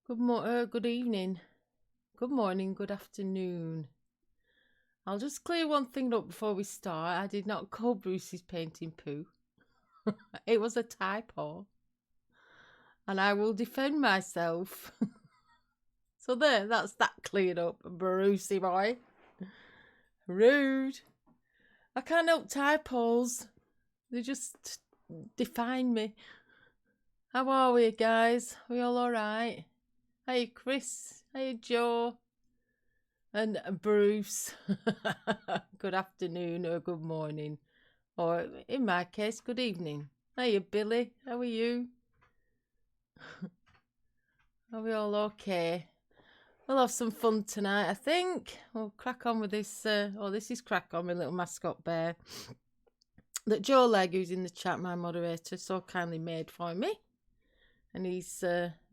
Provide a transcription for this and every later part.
Good evening, good morning, good afternoon. I'll just clear one thing up before we start. I did not call Bruce's painting poo. It was a typo. And I will defend myself. So that's that cleared up, Brucey boy. Rude. I can't help typos. They just define me. How are we, guys? Are we all alright? Hey, Chris. Hey, Joe. And Bruce. Good afternoon or good morning. Or in my case, good evening. Hey, Billy. How are you? Are we all okay? We'll have some fun tonight, I think. We'll crack on with this. This is Crack On, my little mascot bear that Joe Legg, who's in the chat, my moderator, so kindly made for me. And he's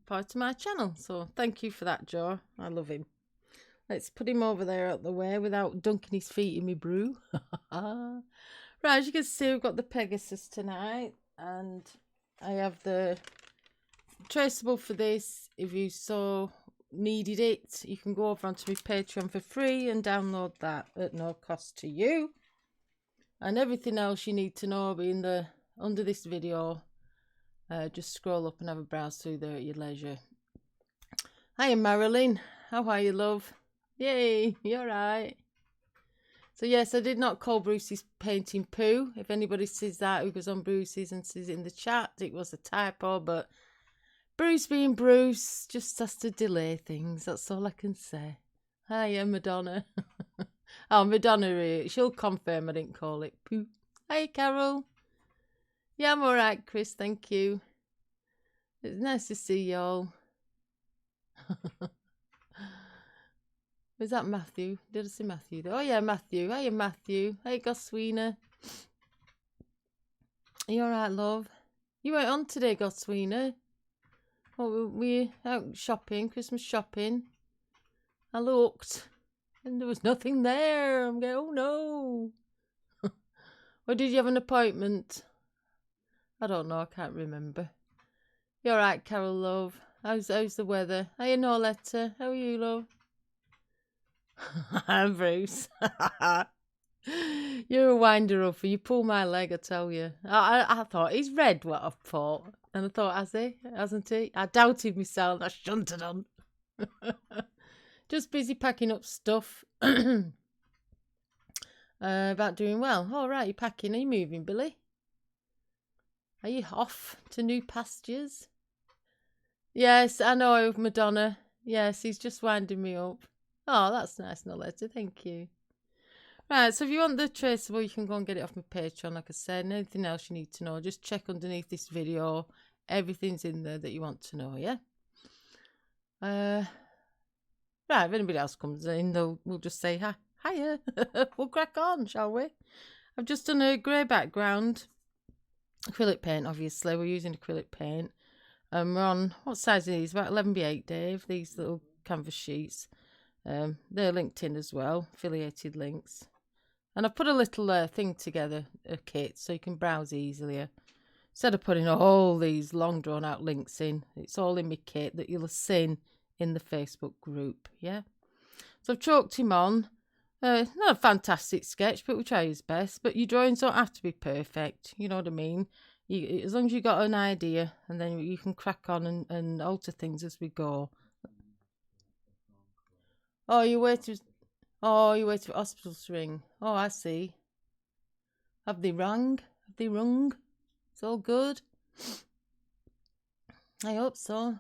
part of my channel. So thank you for that, Joe. I love him. Let's put him over there out the way without dunking his feet in me brew. Right, as you can see, we've got the Pegasus tonight. And I have the traceable for this. If you so needed it, you can go over onto my Patreon for free and download that at no cost to you. And everything else you need to know will be under this video. Just scroll up and have a browse through there at your leisure. Hiya, Marilyn. How are you, love? Yay, you're right. So yes, I did not call Bruce's painting poo. If anybody sees that who goes on Bruce's and sees it in the chat, it was a typo, but Bruce being Bruce just has to delay things. That's all I can say. Hiya, Madonna. Oh, Madonna, she'll confirm I didn't call it poo. Hey, Carol. Yeah, I'm alright, Chris, thank you. It's nice to see y'all. Was that Matthew? Did I see Matthew there? Oh yeah, Matthew. Hiya, Matthew. Hey, Goswina. Are you alright, love? You weren't on today, Goswina. Oh, we out shopping, Christmas shopping. I looked and there was nothing there. I'm going, oh no. Or did you have an appointment? I don't know, I can't remember. You're right, Carol, love. How's the weather? Hiya, Norletta. How are you, love? I'm Bruce. You're a winder-upper. You pull my leg, I tell you. I thought, he's read what I've thought. And I thought, has he? Hasn't he? I doubted myself. I shouldn't have done. Just busy packing up stuff. About doing well. All right, you're packing. Are you moving, Billy? Are you off to new pastures? Yes, I know, Madonna. Yes, he's just winding me up. Oh, that's nice, Noletta. Thank you. Right, so if you want the traceable, you can go and get it off my Patreon, like I said. And anything else you need to know, just check underneath this video. Everything's in there that you want to know, yeah? Right, if anybody else comes in, we'll just say hi. Hiya. We'll crack on, shall we? I've just done a grey background. Acrylic paint, obviously. We're using acrylic paint. We're on, what size are these? About 11x8, Dave. These little canvas sheets. They're linked in as well. Affiliated links. And I've put a little thing together, a kit, so you can browse easily. Instead of putting all these long drawn out links in, it's all in my kit that you'll have seen in the Facebook group, yeah? So I've chalked him on. Not a fantastic sketch, but we'll try his best. But your drawings don't have to be perfect, you know what I mean? As long as you've got an idea, and then you can crack on and alter things as we go. Oh, you're waiting for hospital to ring. Oh, I see. Have they rung? It's all good. I hope so.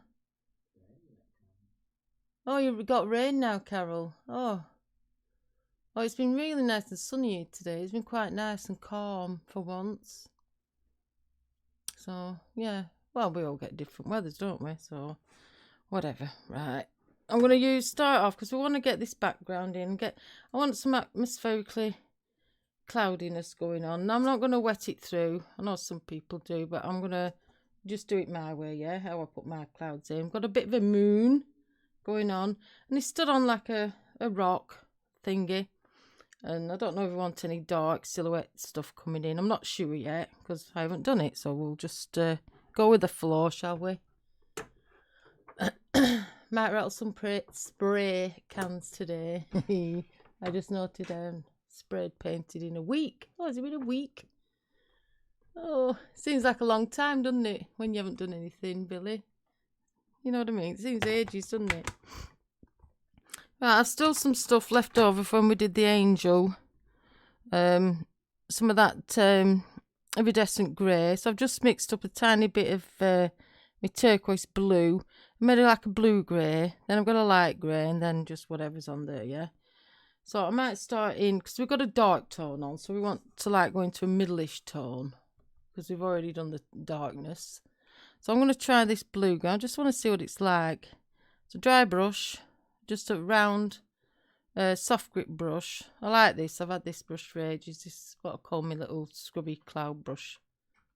Oh, you've got rain now, Carol. Oh, it's been really nice and sunny here today. It's been quite nice and calm for once. So, yeah. Well, we all get different weathers, don't we? So, whatever. Right. I'm going to start off because we want to get this background in. I want some atmospherically cloudiness going on. Now, I'm not going to wet it through. I know some people do, but I'm going to just do it my way, yeah? How I put my clouds in. Got a bit of a moon going on. And it's stood on like a rock thingy. And I don't know if we want any dark silhouette stuff coming in. I'm not sure yet because I haven't done it. So we'll just go with the flow, shall we? Might rattle some spray cans today. I just noted sprayed painted in a week. Oh, has it been a week? Oh, seems like a long time, doesn't it? When you haven't done anything, Billy. You know what I mean? It seems ages, doesn't it? Right, I've still some stuff left over from when we did the angel. Some of that iridescent grey. So I've just mixed up a tiny bit of my turquoise blue. I made it like a blue grey. Then I've got a light grey and then just whatever's on there, yeah? So I might start in, because we've got a dark tone on, so we want to like go into a middle-ish tone, because we've already done the darkness. So I'm going to try this blue grey. I just want to see what it's like. It's a dry brush, just a round, soft grip brush. I like this. I've had this brush for ages. This is what I call my little scrubby cloud brush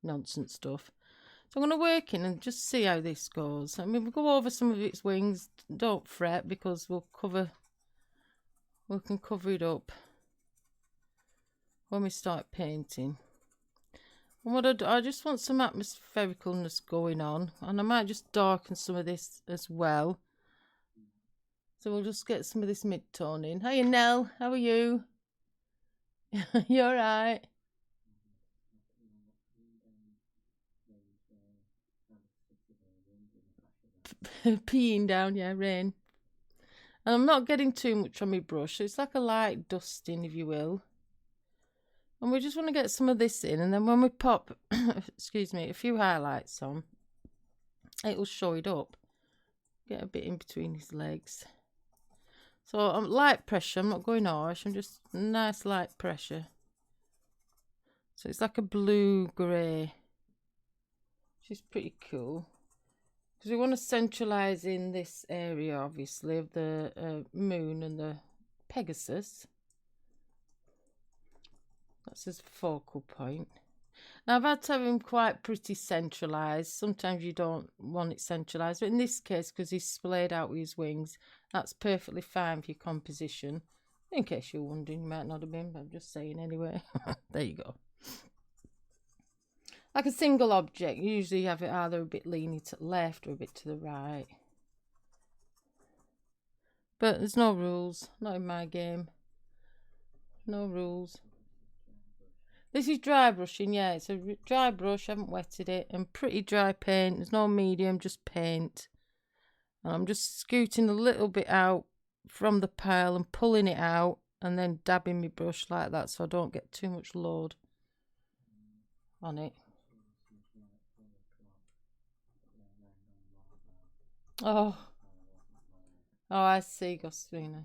nonsense stuff. So I'm going to work in and just see how this goes. I mean, we'll go over some of its wings. Don't fret, because we can cover it up when we start painting. And what I just want some atmosphericalness going on, and I might just darken some of this as well. So we'll just get some of this mid-tone in. Hiya, Nell, how are you? You alright? Peeing down, yeah, rain. And I'm not getting too much on my brush. It's like a light dusting, if you will. And we just want to get some of this in. And then when we pop, excuse me, a few highlights on, it will show it up. Get a bit in between his legs. So I'm light pressure. I'm not going harsh. I'm just nice light pressure. So it's like a blue-grey, which is pretty cool. Because we want to centralise in this area, obviously, of the moon and the Pegasus. That's his focal point. Now, I've had to have him quite pretty centralised. Sometimes you don't want it centralised. But in this case, because he's splayed out with his wings, that's perfectly fine for your composition. In case you're wondering, you might not have been, but I'm just saying anyway. There you go. Like a single object, you usually have it either a bit leaning to the left or a bit to the right. But there's no rules, not in my game. No rules. This is dry brushing, yeah, it's a dry brush, I haven't wetted it, and pretty dry paint. There's no medium, just paint. And I'm just scooting a little bit out from the pile and pulling it out, and then dabbing my brush like that so I don't get too much load on it. Oh, I see, Gosfina.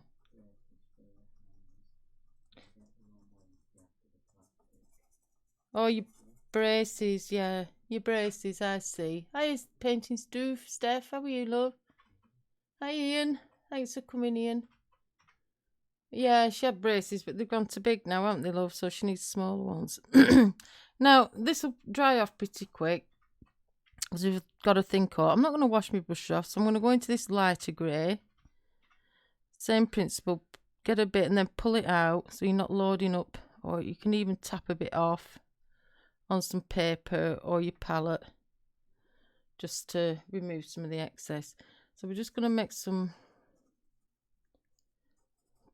Oh, your braces, yeah. Your braces, I see. Hi, painting Steph. How are you, love? Hi, Ian. Thanks for coming, Ian. Yeah, she had braces, but they've gone too big now, haven't they, love? So she needs smaller ones. Now, this will dry off pretty quick, because we've got to think, I'm not going to wash my brush off, so I'm going to go into this lighter grey. Same principle. Get a bit and then pull it out, so you're not loading up. Or you can even tap a bit off on some paper or your palette, just to remove some of the excess. So we're just going to make some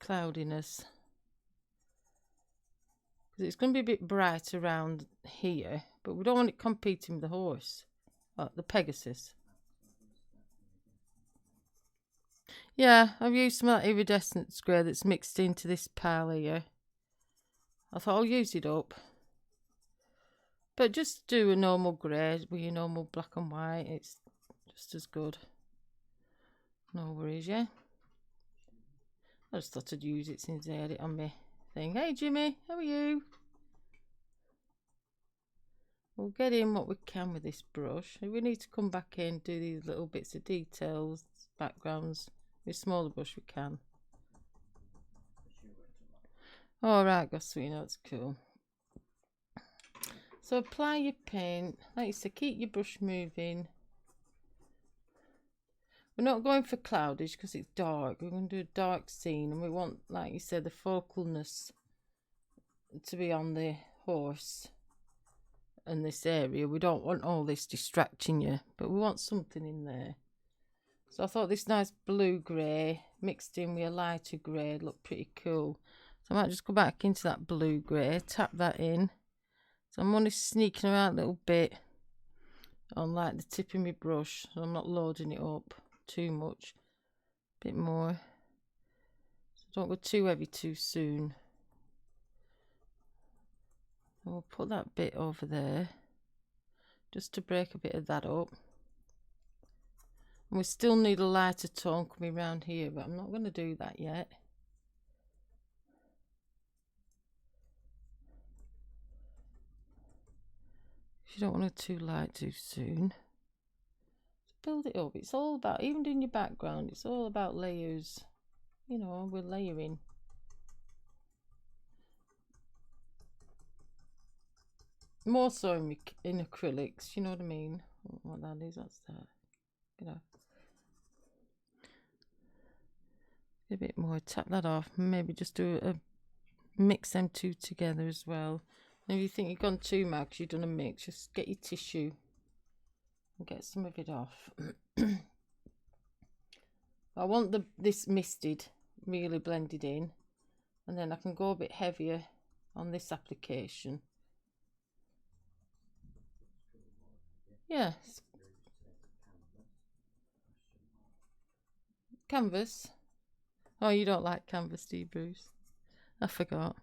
cloudiness, because it's going to be a bit bright around here, but we don't want it competing with the horse, the Pegasus. Yeah, I've used some of that iridescent grey that's mixed into this pile here. I thought I'll use it up. But just do a normal grey with your normal black and white. It's just as good. No worries, yeah? I just thought I'd use it since I had it on my thing. Hey, Jimmy, how are you? We'll get in what we can with this brush. If we need to come back in, do these little bits of details, backgrounds. With a smaller brush we can. Alright, Goswina, that's cool. So apply your paint. Like you said, keep your brush moving. We're not going for cloudish because it's dark. We're going to do a dark scene, and we want, like you said, the focalness to be on the horse and this area. We don't want all this distracting you, but we want something in there. So I thought this nice blue grey mixed in with a lighter grey looked pretty cool. So I might just go back into that blue grey, tap that in. So I'm only sneaking around a little bit on like the tip of my brush, so I'm not loading it up too much. A bit more. So don't go too heavy too soon. And we'll put that bit over there just to break a bit of that up. And we still need a lighter tone coming around here, but I'm not going to do that yet. You don't want it too light too soon. Just build it up. It's all about, even doing your background, it's all about layers. You know, we're layering. More so in acrylics, you know what I mean? What that is, that's that. You know. A bit more, tap that off. Maybe just do a mix them two together as well. And if you think you've gone too mad because you've done a mix, just get your tissue and get some of it off. I want this misted really blended in, and then I can go a bit heavier on this application. Yeah. Canvas. Oh, you don't like canvas, do you, Bruce? I forgot.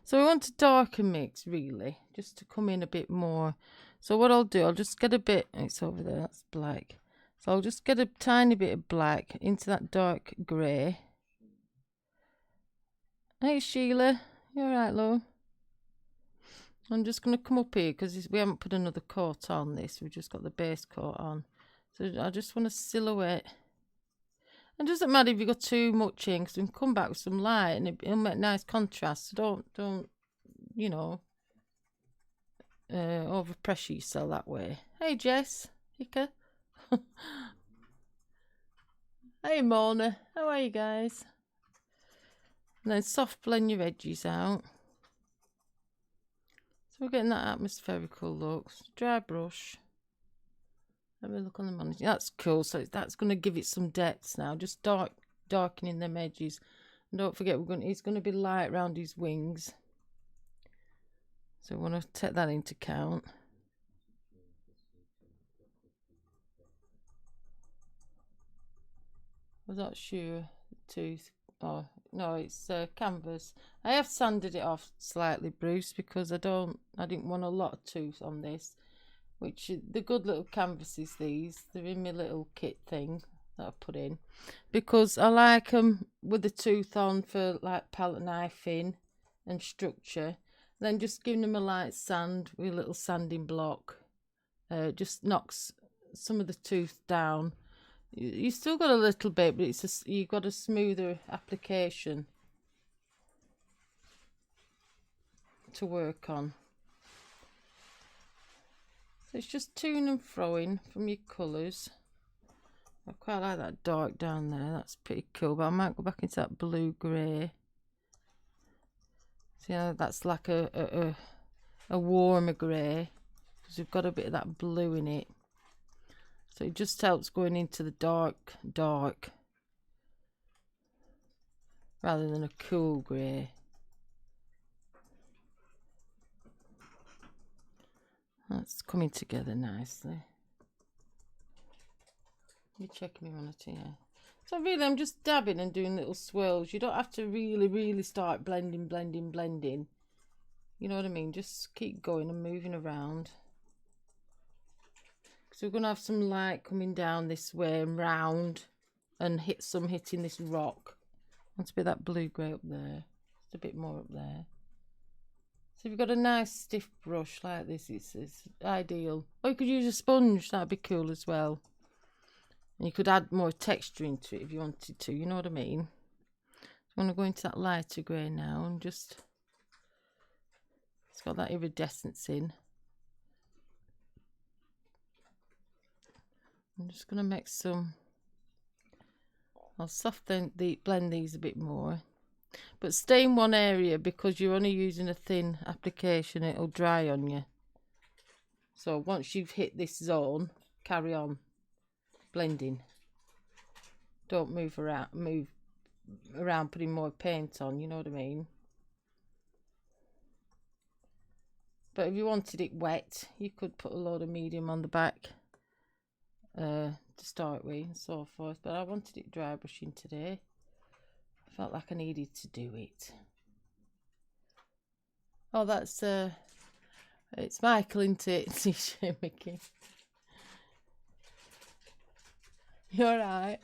So we want a darker mix, really, just to come in a bit more. So what I'll do, I'll just get a bit, it's over there, that's black. So I'll just get a tiny bit of black into that dark grey. Hey, Sheila. You alright, love? I'm just going to come up here because we haven't put another coat on this. We've just got the base coat on. So I just want to silhouette. It doesn't matter if you got too much in, because we can come back with some light and it'll make nice contrast. So don't you know, overpressure yourself that way. Hey, Jess, Hicka. Hey, Mona. How are you guys? And then soft blend your edges out. So we're getting that atmospherical look. Dry brush. Have a look on the monitor. That's cool. So that's going to give it some depth now. Just darkening them edges. And don't forget, it's going to be light around his wings. So we want to take that into account. Was that sure? Tooth. Oh no, it's canvas. I have sanded it off slightly, Bruce, because I didn't want a lot of tooth on this. Which the good little canvases, these they're in my little kit thing that I put in, because I like them with the tooth on for like palette knifing and structure. Then just giving them a light sand with a little sanding block just knocks some of the tooth down. You still got a little bit, but you've got a smoother application to work on. So it's just toing and froing from your colours. I quite like that dark down there. That's pretty cool. But I might go back into that blue grey. See how that's like a warmer grey, because we've got a bit of that blue in it. So it just helps going into the dark, rather than a cool grey. That's coming together nicely. You're checking me on it, yeah. So really, I'm just dabbing and doing little swirls. You don't have to really start blending. You know what I mean? Just keep going and moving around. So we're going to have some light coming down this way and round, and hitting this rock. Want a bit of that blue grey up there. Just a bit more up there. So if you've got a nice stiff brush like this, it's ideal. Or you could use a sponge, that'd be cool as well. And you could add more texture into it if you wanted to, you know what I mean? So I'm going to go into that lighter grey now and just, it's got that iridescence in. I'm just going to make some, I'll soften blend these a bit more. But stay in one area, because you're only using a thin application, it'll dry on you. So once you've hit this zone, carry on blending. don't move around putting more paint on, you know what I mean? But if you wanted it wet, you could put a load of medium on the back to start with and so forth. But I wanted it dry brushing today. I felt like I needed to do it. Oh, that's it's Michael, isn't it? T-shirt Mickey. You alright?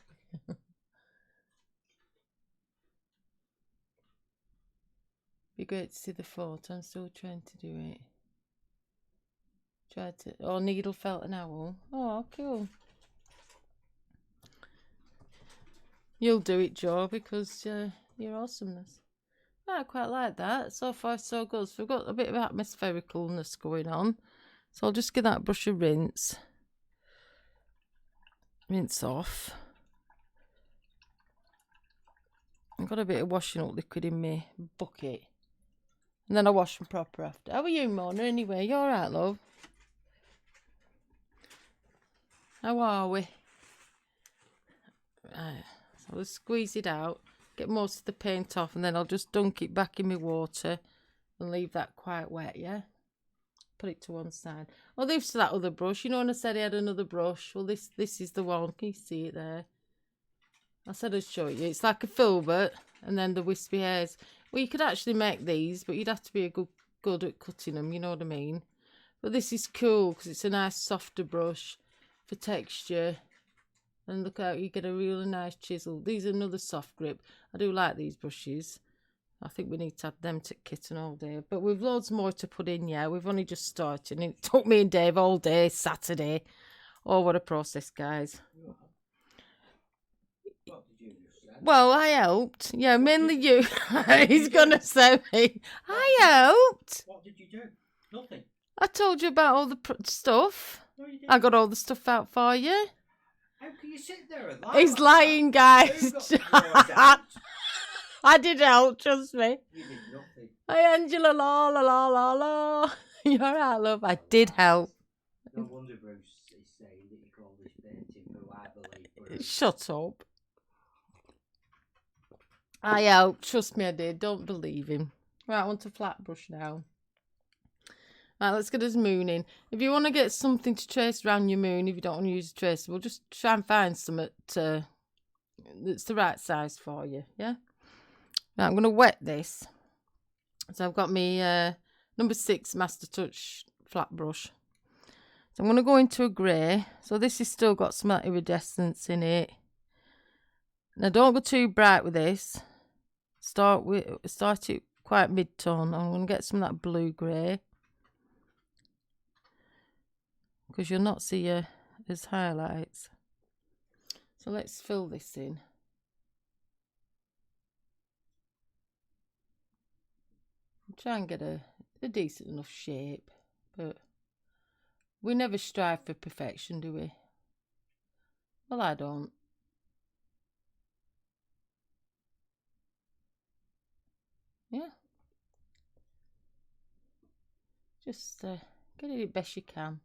Be great to see the photo. I'm still trying to do it. Oh, needle felt an owl. Oh, cool. You'll do it, Joe, because you're awesomeness. I quite like that. So far, so good. So we've got a bit of atmosphericalness going on. So I'll just give that brush a rinse. Rinse off. I've got a bit of washing up liquid in my bucket. And then I'll wash them proper after. How are you, Mona, anyway? You alright, love? How are we? Right. So I'll squeeze it out. Get most of the paint off. And then I'll just dunk it back in my water. And leave that quite wet, yeah? Put it to one side. Oh, there's that other brush. You know when I said I had another brush? Well, this is the one. Can you see it there? I said I'd show you. It's like a filbert and then the wispy hairs. Well, you could actually make these, but you'd have to be good at cutting them, you know what I mean? But this is cool because it's a nice softer brush for texture. And look out, you get a really nice chisel. These are another soft grip. I do like these brushes. I think we need to add them to kitten all day. But we've loads more to put in, yeah. We've only just started. And it took me and Dave all day, Saturday. Oh, what a process, guys. What did you just say? Well, I helped. Yeah, mainly you. He's going to say me. I helped. What did you do? Nothing. I told you about all the stuff. No, you didn't. I got all the stuff out for you. How can you sit there and lie? He's like lying, that? guys. Who got the drawers out? I did help, trust me. You did nothing. Hi, Angela. La, la, la, la, la. You're right, love. I did help. No wonder Bruce is saying that you call this painting who I believe Bruce. Shut up. I helped. Trust me, I did. Don't believe him. Right, I want a flat brush now. Right, let's get his moon in. If you want to get something to trace around your moon, if you don't want to use a tracer, we'll just try and find something that's the right size for you, yeah? Right, I'm going to wet this. So I've got my number 6 Master Touch flat brush. So I'm going to go into a grey. So this has still got some iridescence in it. Now don't go too bright with this. Start it quite mid-tone. I'm going to get some of that blue-grey. Because you'll not see as highlights. So let's fill this in. Try and get a decent enough shape, but we never strive for perfection, do we? Well, I don't. Yeah. Just get it as best you can.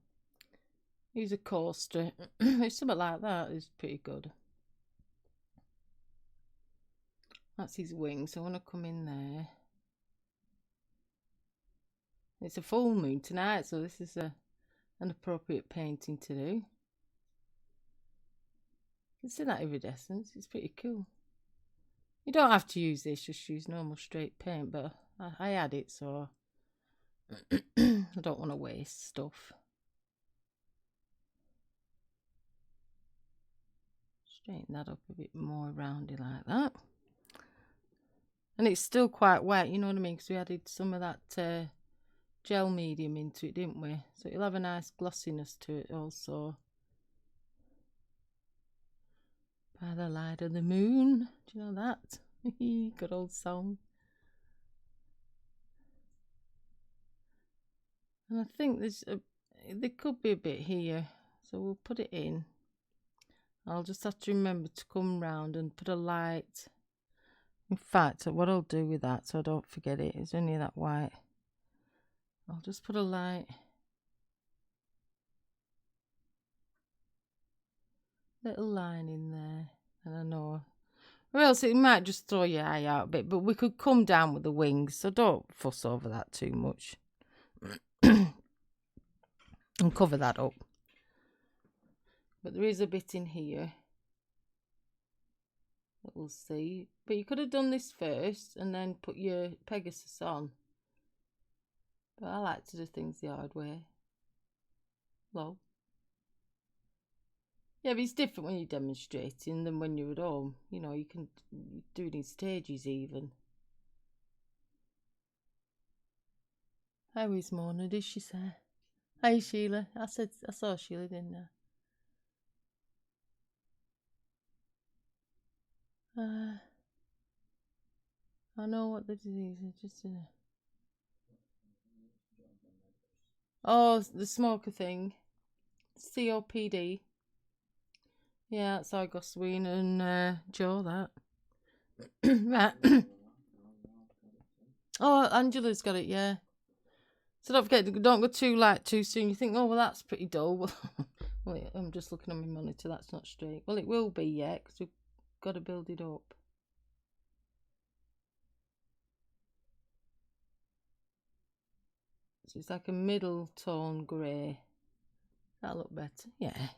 Use a coaster. Something like that is pretty good. That's his wings. So I want to come in there. It's a full moon tonight, so this is an appropriate painting to do. You can see that iridescence. It's pretty cool. You don't have to use this, just use normal straight paint, but I had it, so I don't want to waste stuff. Straighten that up a bit more roundy like that. And it's still quite wet, you know what I mean, because we added some of that gel medium into it, didn't we? So it'll have a nice glossiness to it also. By the light of the moon. Do you know that? Good old song. And I think there could be a bit here. So we'll put it in. I'll just have to remember to come round and put a light. In fact, what I'll do with that, so I don't forget it, is only that white. I'll just put a light. Little line in there. And I know. Or else it might just throw your eye out a bit, but we could come down with the wings, so don't fuss over that too much. And cover that up. But there is a bit in here that we'll see. But you could have done this first and then put your Pegasus on. But I like to do things the hard way. Hello. Yeah, but it's different when you're demonstrating than when you're at home. You know, you can do it in stages even. How is Mona? Did she say? Hey Sheila. I saw Sheila, didn't I? I know what the disease is. Just in a... Oh, the smoker thing. COPD. Yeah, that's our Gosween and Joe, that. Right. Oh, Angela's got it, yeah. So don't forget, don't go too light too soon. You think, oh, well, that's pretty dull. Well, I'm just looking on my monitor. That's not straight. Well, it will be, yeah, because we've got to build it up. So it's like a middle tone grey. That'll look better, yeah.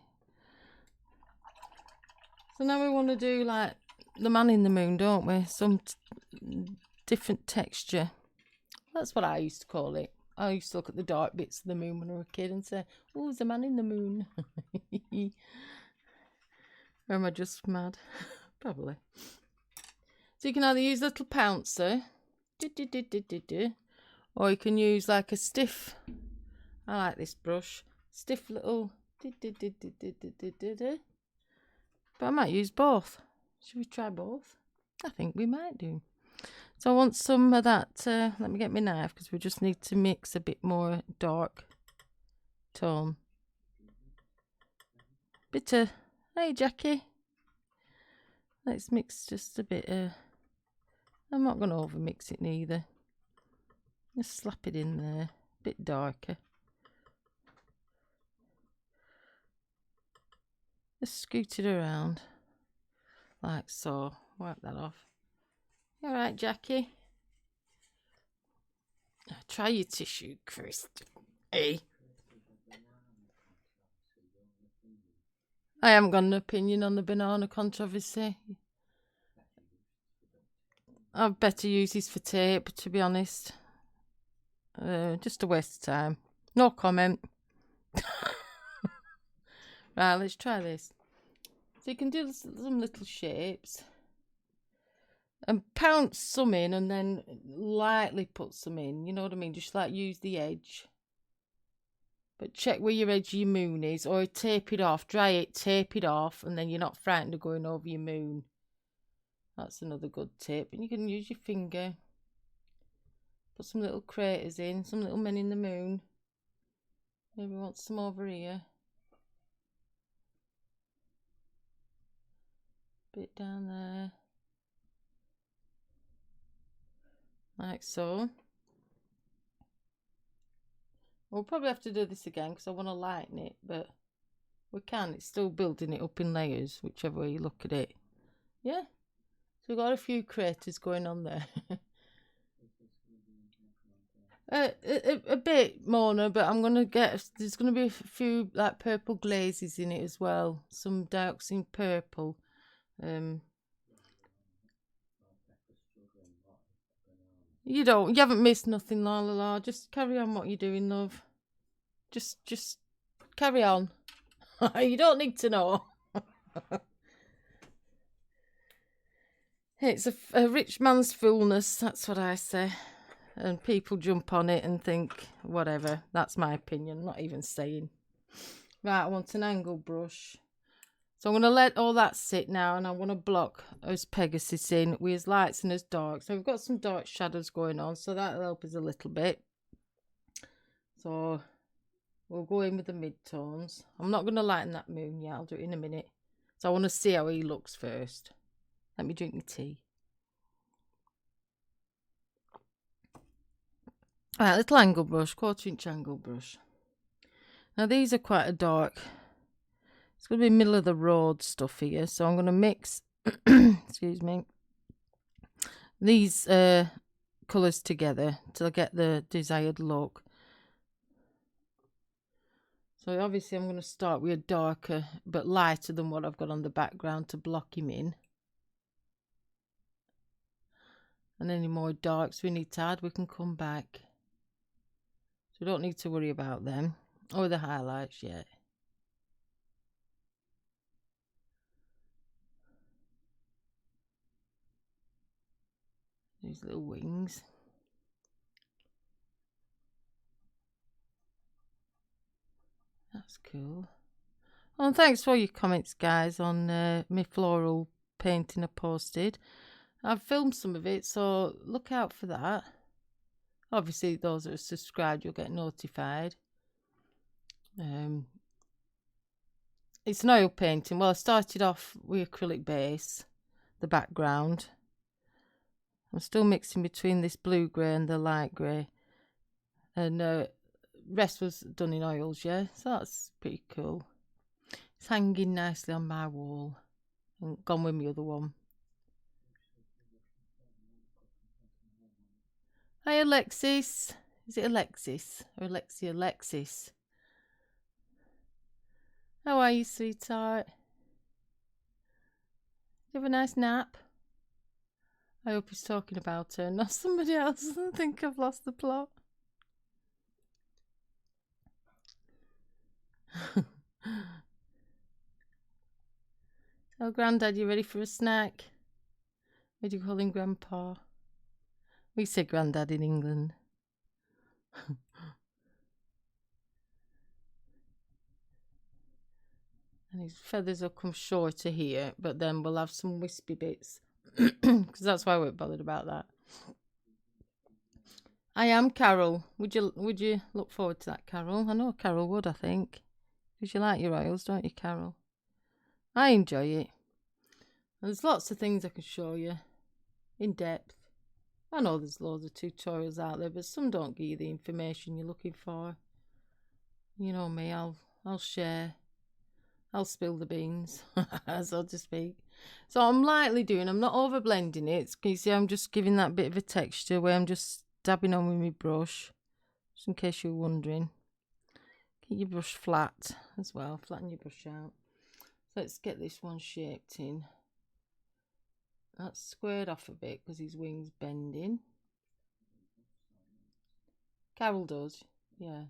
So now we want to do like the man in the moon, don't we? Some different texture. That's what I used to call it. I used to look at the dark bits of the moon when I was a kid and say, oh, there's a man in the moon. Or am I just mad? Probably. So you can either use a little pouncer, or you can use like a stiff, I like this brush, stiff little, but I might use both. Should we try both? I think we might do. So I want some of that, let me get my knife because we just need to mix a bit more dark tone. Bit of, hey Jackie. Let's mix just a bit, I'm not going to over mix it neither. Just slap it in there, a bit darker. Just scoot it around, like so. Wipe that off. All right, Jackie. Try your tissue, Chris. Hey. I haven't got an opinion on the banana controversy. I'd better use this for tape, to be honest. Just a waste of time. No comment. Right, let's try this. So you can do some little shapes. And pounce some in and then lightly put some in. You know what I mean? Just like use the edge. But check where your edge of your moon is. Or tape it off. Dry it, tape it off. And then you're not frightened of going over your moon. That's another good tip. And you can use your finger. Put some little craters in. Some little men in the moon. Maybe want some over here. Bit down there. Like so. We'll probably have to do this again because I want to lighten it, but we can. It's still building it up in layers, whichever way you look at it. Yeah. So we've got a few craters going on there. A bit, Mona, but I'm going to get... There's going to be a few like purple glazes in it as well. Some darks in purple. You haven't missed nothing, la. Just carry on what you're doing, love. Just carry on. You don't need to know. It's a rich man's foolness, that's what I say. And people jump on it and think, whatever. That's my opinion, I'm not even saying. Right, I want an angle brush. So I'm going to let all that sit now, and I want to block us Pegasus in with his lights and his dark. So we've got some dark shadows going on, so that'll help us a little bit. So we'll go in with the mid-tones. I'm not going to lighten that moon yet, I'll do it in a minute. So I want to see how he looks first. Let me drink my tea. Alright, little angle brush, 1/4 inch angle brush. Now these are quite a dark... It's going to be middle of the road stuff here, so I'm going to mix excuse me, these colours together till I get the desired look. So obviously I'm going to start with a darker but lighter than what I've got on the background to block him in. And any more darks we need to add, we can come back. So we don't need to worry about them or the highlights yet. These little wings. That's cool. Oh, and thanks for your comments, guys, on my floral painting I posted. I've filmed some of it, so look out for that. Obviously, those that are subscribed, you'll get notified. It's an oil painting. Well, I started off with acrylic base, the background. I'm still mixing between this blue grey and the light grey. And rest was done in oils, yeah. So that's pretty cool. It's hanging nicely on my wall. And gone with my other one. Hi, Alexis. Is it Alexis or Alexia? Alexis. How are you, sweetheart? You have a nice nap? I hope he's talking about her, not somebody else. I think I've lost the plot. Oh, Grandad, you ready for a snack? What do you call him, Grandpa? We say Grandad in England. And his feathers will come shorter here, but then we'll have some wispy bits. Because that's why we're bothered about that. I am Carol. Would you look forward to that, Carol? I know Carol would, I think. Because you like your oils, don't you, Carol? I enjoy it. And there's lots of things I can show you in depth. I know there's loads of tutorials out there, but some don't give you the information you're looking for. You know me, I'll share. I'll spill the beans, so to speak. So I'm lightly doing, I'm not over blending it. You see, I'm just giving that bit of a texture where I'm just dabbing on with my brush. Just in case you're wondering. Keep your brush flat as well, flatten your brush out. So let's get this one shaped in. That's squared off a bit because his wing's bending. Carol does, yeah.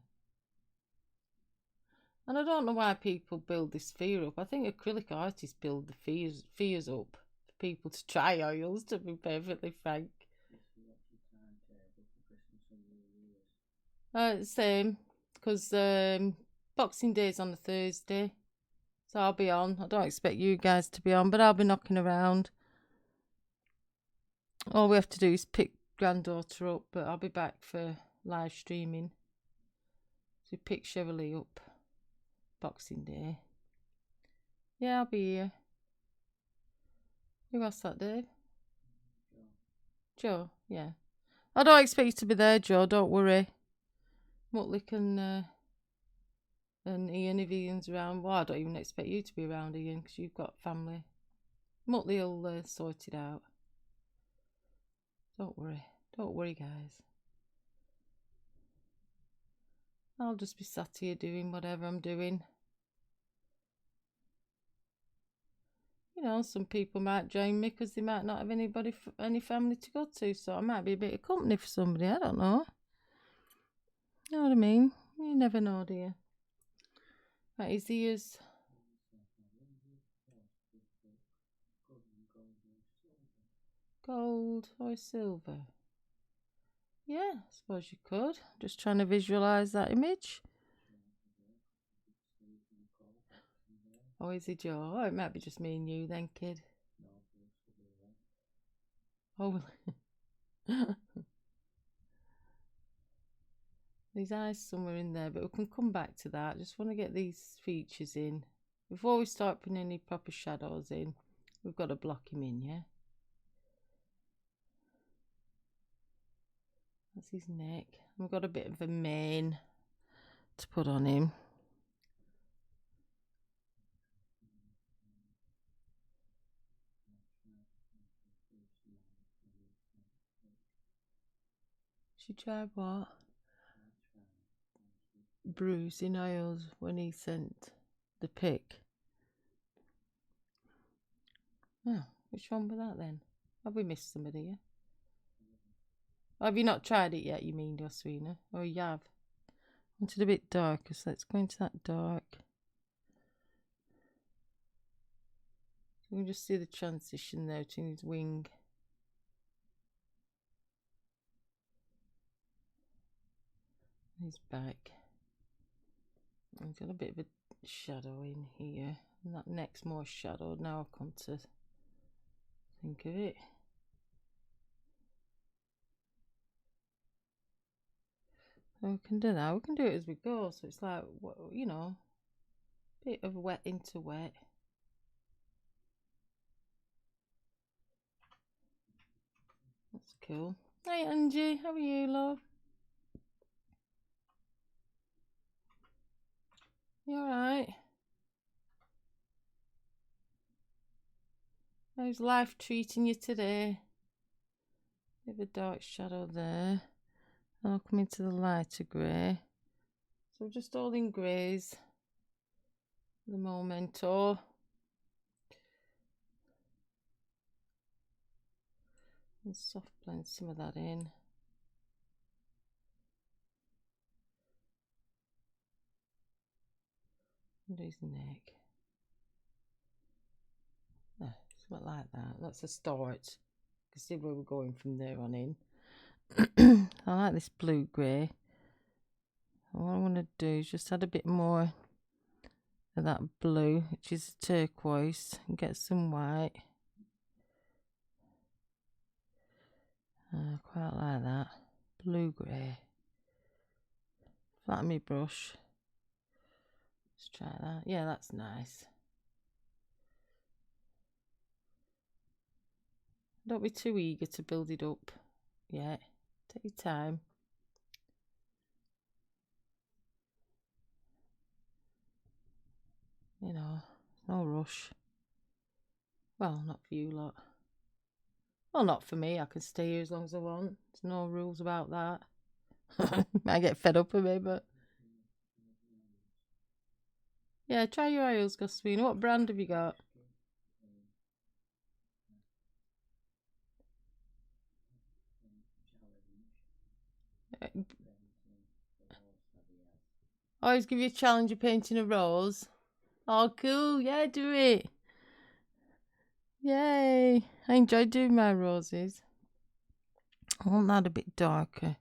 And I don't know why people build this fear up. I think acrylic artists build the fears up for people to try oils, to be perfectly frank. Same, because Boxing Day is on a Thursday, so I'll be on. I don't expect you guys to be on, but I'll be knocking around. All we have to do is pick granddaughter up, but I'll be back for live streaming. So pick Cheverly up Boxing Day. Yeah, I'll be here. Who else that, Dave? Joe, yeah. I don't expect you to be there, Joe, don't worry. Mutlick and Ian, if Ian's around. Well, I don't even expect you to be around, Ian, because you've got family. Muttley will sort it out. Don't worry, guys. I'll just be sat here doing whatever I'm doing. You know, some people might join me because they might not have any family to go to, so I might be a bit of company for somebody. I don't know. You know what I mean? You never know, do you? Right, his ears. Gold or silver? Yeah, I suppose you could. Just trying to visualise that image. Oh, is he Joe? Oh, it might be just me and you then, kid. Oh, these eyes somewhere in there, but we can come back to that. Just want to get these features in. Before we start putting any proper shadows in, we've got to block him in, yeah? That's his neck. We've got a bit of a mane to put on him. She tried what? Bruce in Isles when he sent the pic. Oh, which one was that then? Have we missed somebody here? Have you not tried it yet, you mean, Joswina? Oh, you have? I wanted a bit darker, so let's go into that dark. So we can just see the transition there between his wing. His back. He's got a bit of a shadow in here. And that neck's more shadowed now I've come to think of it. So we can do that. We can do it as we go. So it's like, you know, bit of wet into wet. That's cool. Hey Angie, how are you, love? You alright? How's life treating you today? Bit of a dark shadow there. I'll come into the lighter grey. So just all in greys. The momento. And soft blend some of that in. Under his neck. Ah, something like that. That's a start. You can see where we're going from there on in. I like this blue grey. What I want to do is just add a bit more of that blue, which is turquoise, and get some white. Quite like that. Blue grey. Flatten my brush. Let's try that. Yeah, that's nice. Don't be too eager to build it up yet. Take your time. You know, no rush. Well, not for you lot. Well, not for me. I can stay here as long as I want. There's no rules about that. Might get fed up with me, but yeah, try your oils, Goswina. What brand have you got? I always give you a challenge of painting a rose. Oh, cool. Yeah, do it. Yay. I enjoy doing my roses. I want that a bit darker.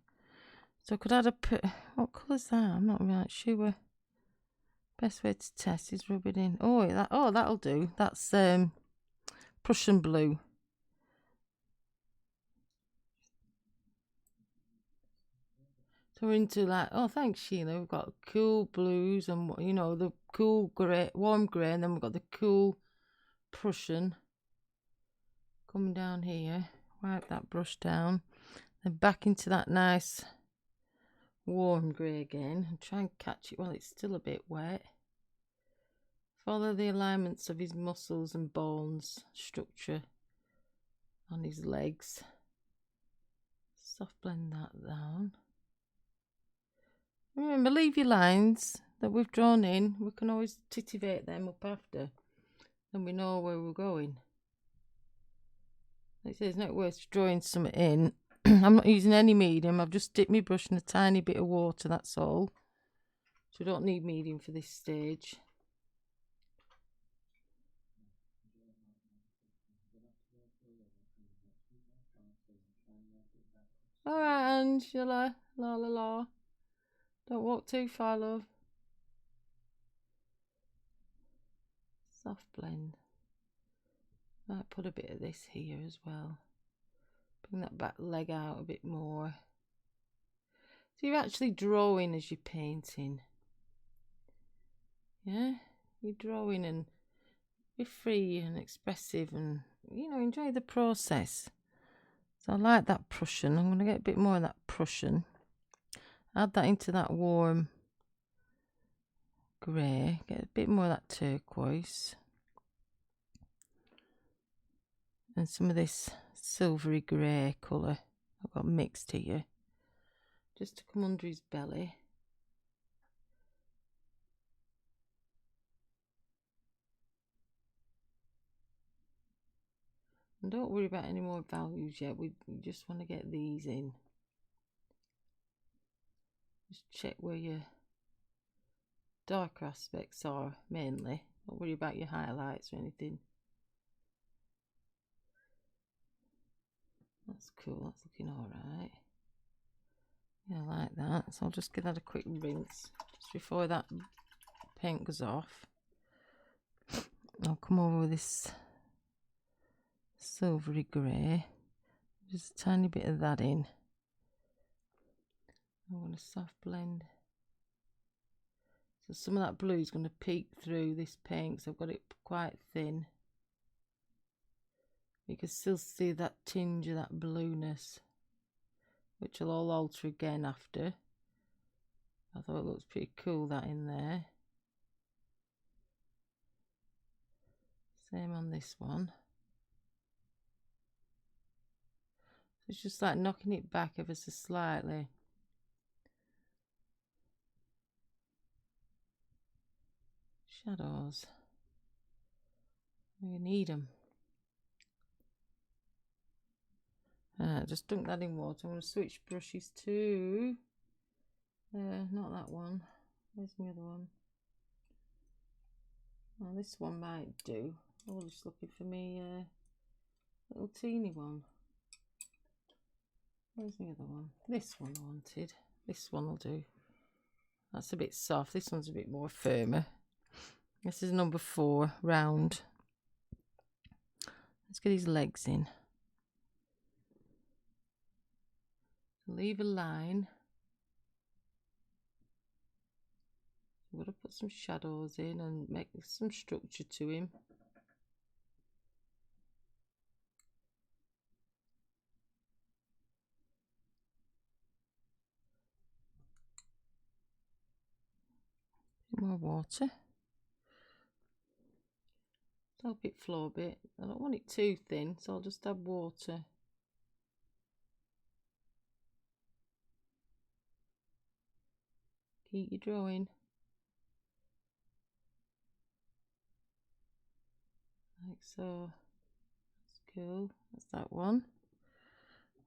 So I could add what colour's that? I'm not really sure. Best way to test is rub it in. Oh, that'll do. That's Prussian blue. So we're into like, oh, thanks, Sheila. We've got cool blues and, you know, the cool grey, warm grey, and then we've got the cool Prussian coming down here. Wipe that brush down. Then back into that nice warm grey again. And try and catch it while it's still a bit wet. Follow the alignments of his muscles and bones structure on his legs. Soft blend that down. Remember, leave your lines that we've drawn in. We can always titivate them up after. Then we know where we're going. Like I say, it's not worth drawing something in. I'm not using any medium. I've just dipped my brush in a tiny bit of water, that's all. So we don't need medium for this stage. Alright, Angela. La la la. Don't walk too far, love. Soft blend. Might put a bit of this here as well. Bring that back leg out a bit more. So you're actually drawing as you're painting. Yeah? You're drawing and be free and expressive and, you know, enjoy the process. So I like that Prussian. I'm going to get a bit more of that Prussian. Add that into that warm grey. Get a bit more of that turquoise. And some of this silvery grey colour I've got mixed here. just to come under his belly. And don't worry about any more values yet, we just want to get these in. Just check where your darker aspects are mainly. Don't worry about your highlights or anything. That's cool, that's looking alright. Yeah, I like that. So I'll just give that a quick rinse just before that paint goes off. I'll come over with this silvery grey. Just a tiny bit of that in. I want a soft blend. So some of that blue is going to peek through this paint, so I've got it quite thin. You can still see that tinge of that blueness, which I'll all alter again after. I thought it looks pretty cool, that in there. Same on this one. It's just like knocking it back ever so slightly. Shadows. We need them. Just dunk that in water. I'm going to switch brushes to not that one. Where's the other one? Oh, this one might do. I was just looking for me little teeny one. Where's the other one? This one I wanted. This one will do. That's a bit soft. This one's a bit more firmer. This is number 4, round. Let's get his legs in. Leave a line. We've got to put some shadows in and make some structure to him. Bit more water. Help it flow a bit. I don't want it too thin, so I'll just add water. Keep your drawing. Like so. That's cool. That's that one.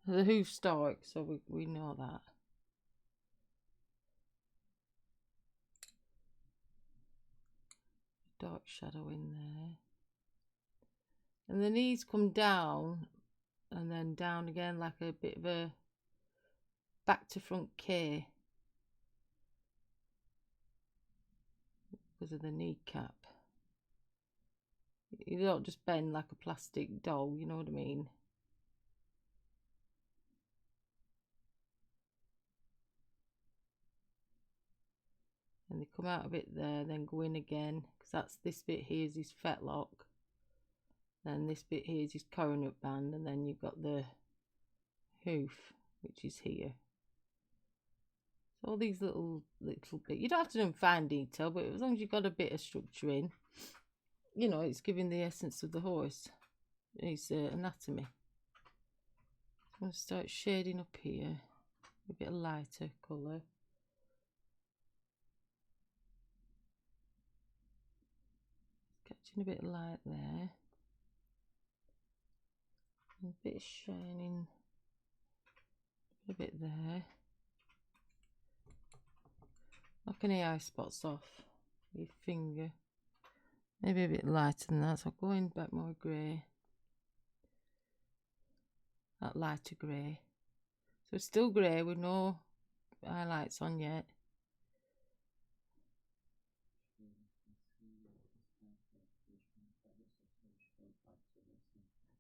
The Hooves Stoic, so we know that. Dark shadow in there. And the knees come down and then down again like a bit of a back to front K because of the kneecap. You don't just bend like a plastic doll, you know what I mean? And they come out a bit there, then go in again, because that's this bit here is his fetlock. Then this bit here is his coronet band, and then you've got the hoof, which is here. So all these little bits. You don't have to do them fine detail, but as long as you've got a bit of structure in, you know, it's giving the essence of the horse, his anatomy. I'm going to start shading up here, a bit of lighter colour. Catching a bit of light there. A bit of shining, a bit there. Knock any eye spots off with your finger. Maybe a bit lighter than that, so I'll go in back more grey. That lighter grey. So it's still grey with no highlights on yet.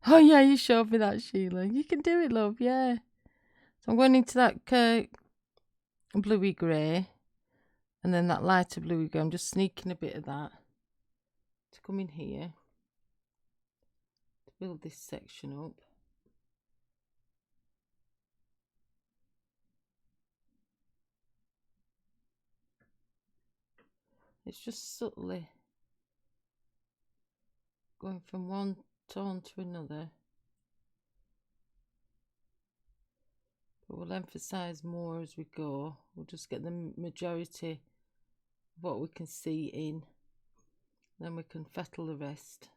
Oh yeah, you showed me that, Sheila. You can do it, love, yeah. So I'm going into that bluey grey. And then that lighter bluey grey. I'm just sneaking a bit of that to come in here. To build this section up. It's just subtly going from one tone to another. but we'll emphasize more as we go. We'll just get the majority of what we can see in, then we can fettle the rest.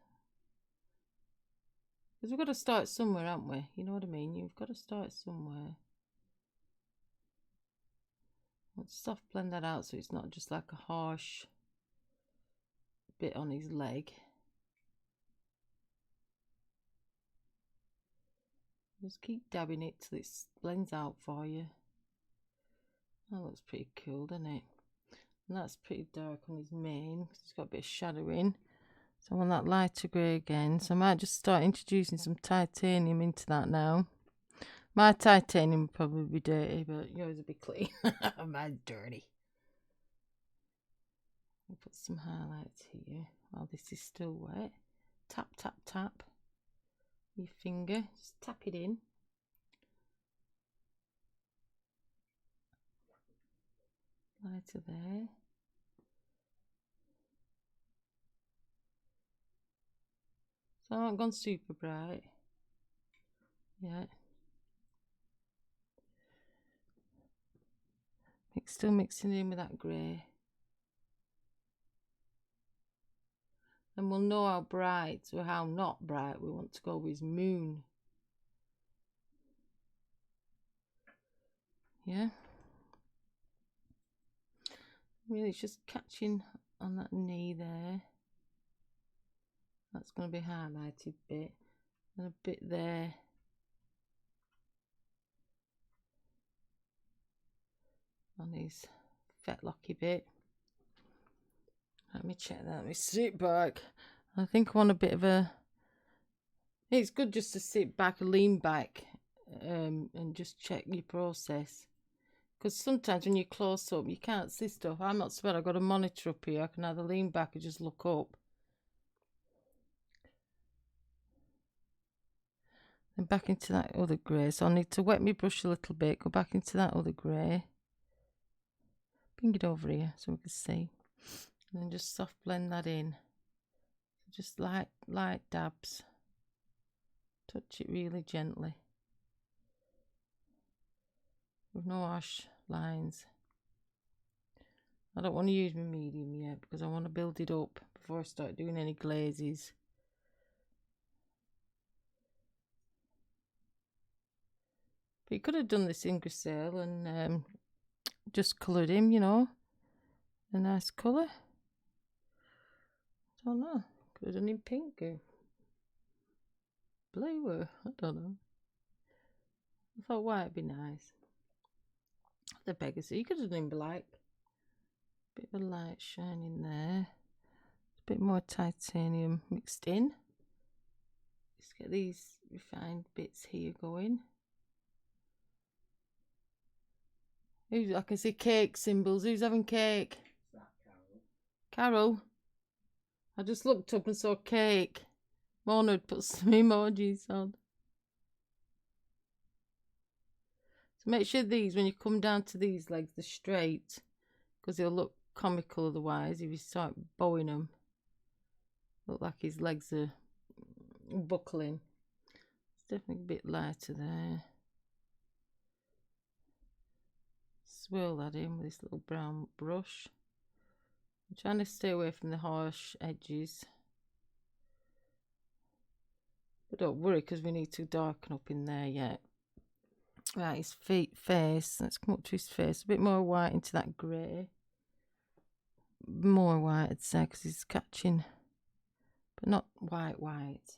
Because we've got to start somewhere, haven't we? You know what I mean? You've got to start somewhere. Let's soft blend that out so it's not just like a harsh bit on his leg. Just keep dabbing it till it blends out for you. That looks pretty cool, doesn't it? And that's pretty dark on his mane because it's got a bit of shadowing. So I want that lighter grey again. So I might just start introducing some titanium into that now. My titanium will probably be dirty, but yours will be clean. Mine's dirty. I'll put some highlights here while this is still wet. Tap, tap, tap. Your finger, just tap it in. Lighter there. So I haven't gone super bright yet. Still mixing in with that grey. And we'll know how bright or how not bright we want to go with his moon. Yeah. Really, it's just catching on that knee there. That's going to be highlighted bit. And a bit there. On his fetlocky bit. Let me check that. Let me sit back. I think I want a bit of a... It's good just to sit back, lean back, and just check your process. Because sometimes when you're close up, you can't see stuff. I'm not so bad. I've got a monitor up here. I can either lean back or just look up. And back into that other grey. So I need to wet my brush a little bit. Go back into that other grey. Bring it over here so we can see. And then just soft blend that in. Just light dabs. Touch it really gently. With no harsh lines. I don't want to use my medium yet because I want to build it up before I start doing any glazes. But you could have done this in Griselle and just coloured him, you know. A nice colour. I don't know. Could have done him pink or blue or I don't know. I thought white would be nice. The Pegasus. You could have done him black. Bit of a light shine in there. A bit more titanium mixed in. Just get these refined bits here going. I can see cake symbols. Who's having cake? Is that Carol? Carol. I just looked up and saw cake. Mona had put some emojis on. So make sure these, when you come down to these legs, they're straight. Because they'll look comical otherwise if you start bowing them. Look like his legs are buckling. It's definitely a bit lighter there. Swirl that in with this little brown brush. I'm trying to stay away from the harsh edges. But don't worry because we need to darken up in there yet. Right, his face. Let's come up to his face. A bit more white into that grey. More white, I'd say, because he's catching. But not white.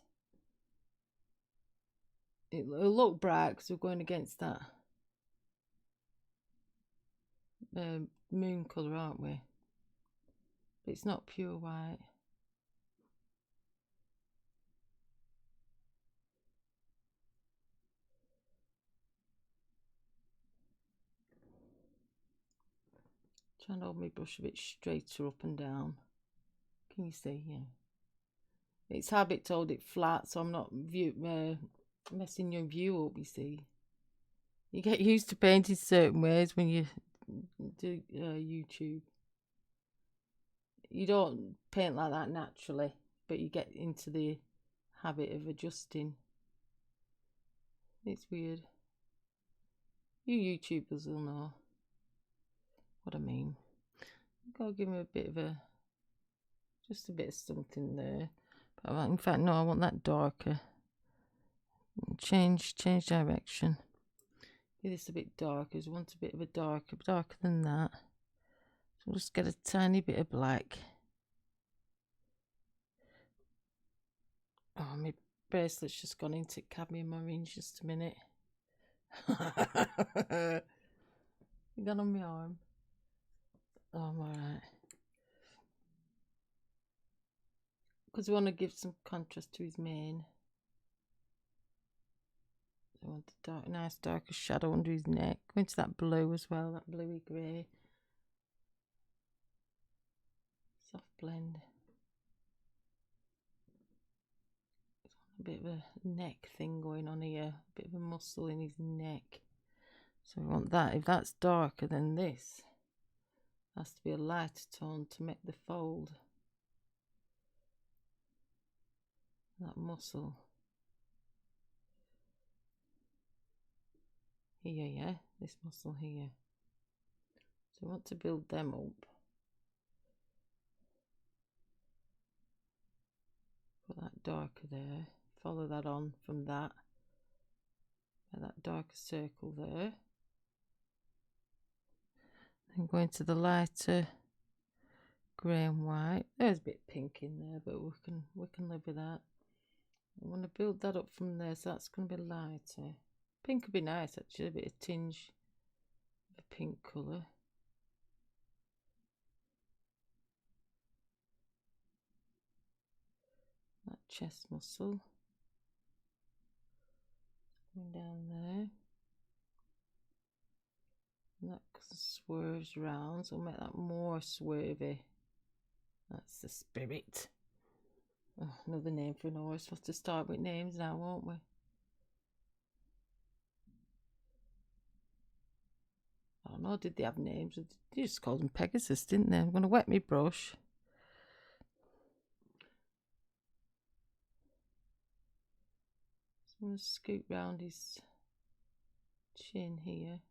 It'll look bright because we're going against that moon colour, aren't we? But it's not pure white. Trying to hold my brush a bit straighter up and down. Can you see? Yeah. It's habit to hold it flat, so I'm not messing your view up, you see. You get used to painting certain ways when you do YouTube. You don't paint like that naturally, but you get into the habit of adjusting. It's weird. You YouTubers will know what I mean. Gotta give me a bit of just a bit of something there. But in fact, no, I want that darker. Change direction. Give this a bit darker. I want a bit of a darker than that. So we'll just get a tiny bit of black. Oh, my bracelet's just gone into cadmium orange. Just a minute. You got on my arm. Oh, I'm alright. Because we want to give some contrast to his mane. I want a nice darker shadow under his neck. Go into that blue as well, that bluey grey. Soft blend. A bit of a neck thing going on here. A bit of a muscle in his neck. So we want that. If that's darker than this, it has to be a lighter tone to make the fold. That muscle. Here, yeah, this muscle here. So we want to build them up. Put that darker there. Follow that on from that. Get that darker circle there. Then go into the lighter grey and white. There's a bit pink in there, but we can live with that. I want to build that up from there, so that's going to be lighter. Pink would be nice actually, a bit of tinge of a pink colour. That chest muscle. Going down there. And that swerves round, so we'll make that more swervy. That's the spirit. Oh, another name for an horse. We'll have to start with names now, won't we? I don't know, did they have names? They just called them Pegasus, didn't they? I'm going to wet my brush. So I'm going to scoot round his chin here.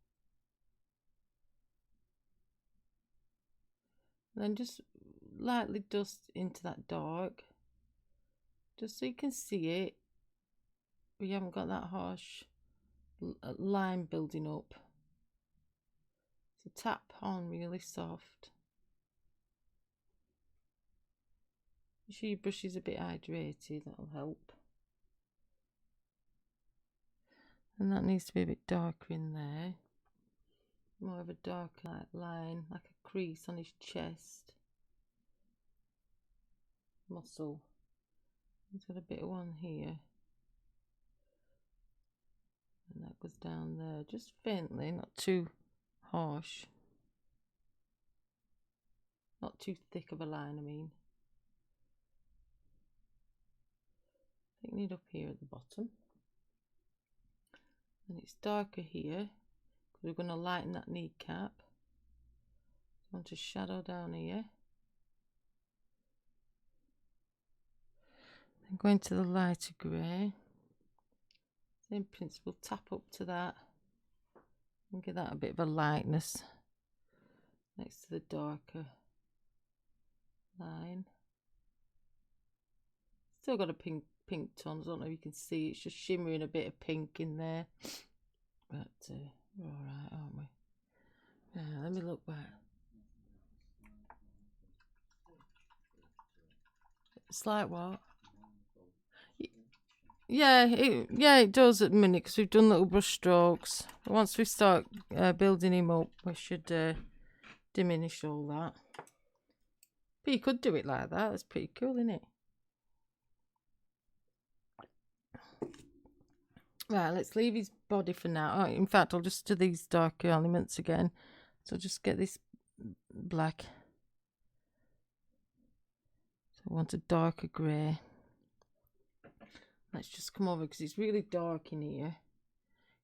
And then just lightly dust into that dark. Just so you can see it. We haven't got that harsh line building up. So tap on really soft. Make sure your brush is a bit hydrated, that'll help. And that needs to be a bit darker in there. More of a dark line, like a crease on his chest. Muscle. He's got a bit of one here. And that goes down there, just faintly, not too harsh. Not too thick of a line, I mean. Taking it up here at the bottom. And it's darker here, because we're going to lighten that kneecap. I want to shadow down here. Then go into the lighter grey. Same principle, tap up to that. And give that a bit of a lightness next to the darker line. Still got a pink tone. I don't know if you can see. It's just shimmering a bit of pink in there. But we're alright, aren't we? Yeah, let me look back. It's like what? Yeah, it does at the minute because we've done little brush strokes. Once we start building him up, we should diminish all that. But you could do it like that. That's pretty cool, isn't it? Right, let's leave his body for now. Oh, in fact, I'll just do these darker elements again. So just get this black. So I want a darker grey. Let's just come over because it's really dark in here.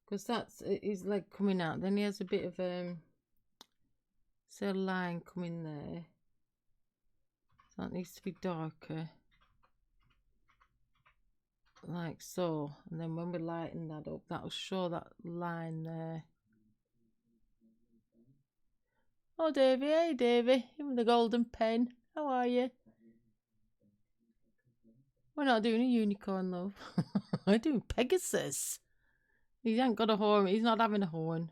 Because that's his leg coming out. Then he has a bit of say a line coming there. So that needs to be darker. Like so. And then when we lighten that up, that'll show that line there. Oh, Davy, hey, Davy, you with the golden pen. How are you? We're not doing a unicorn, love. We're doing Pegasus. He ain't got a horn. He's not having a horn.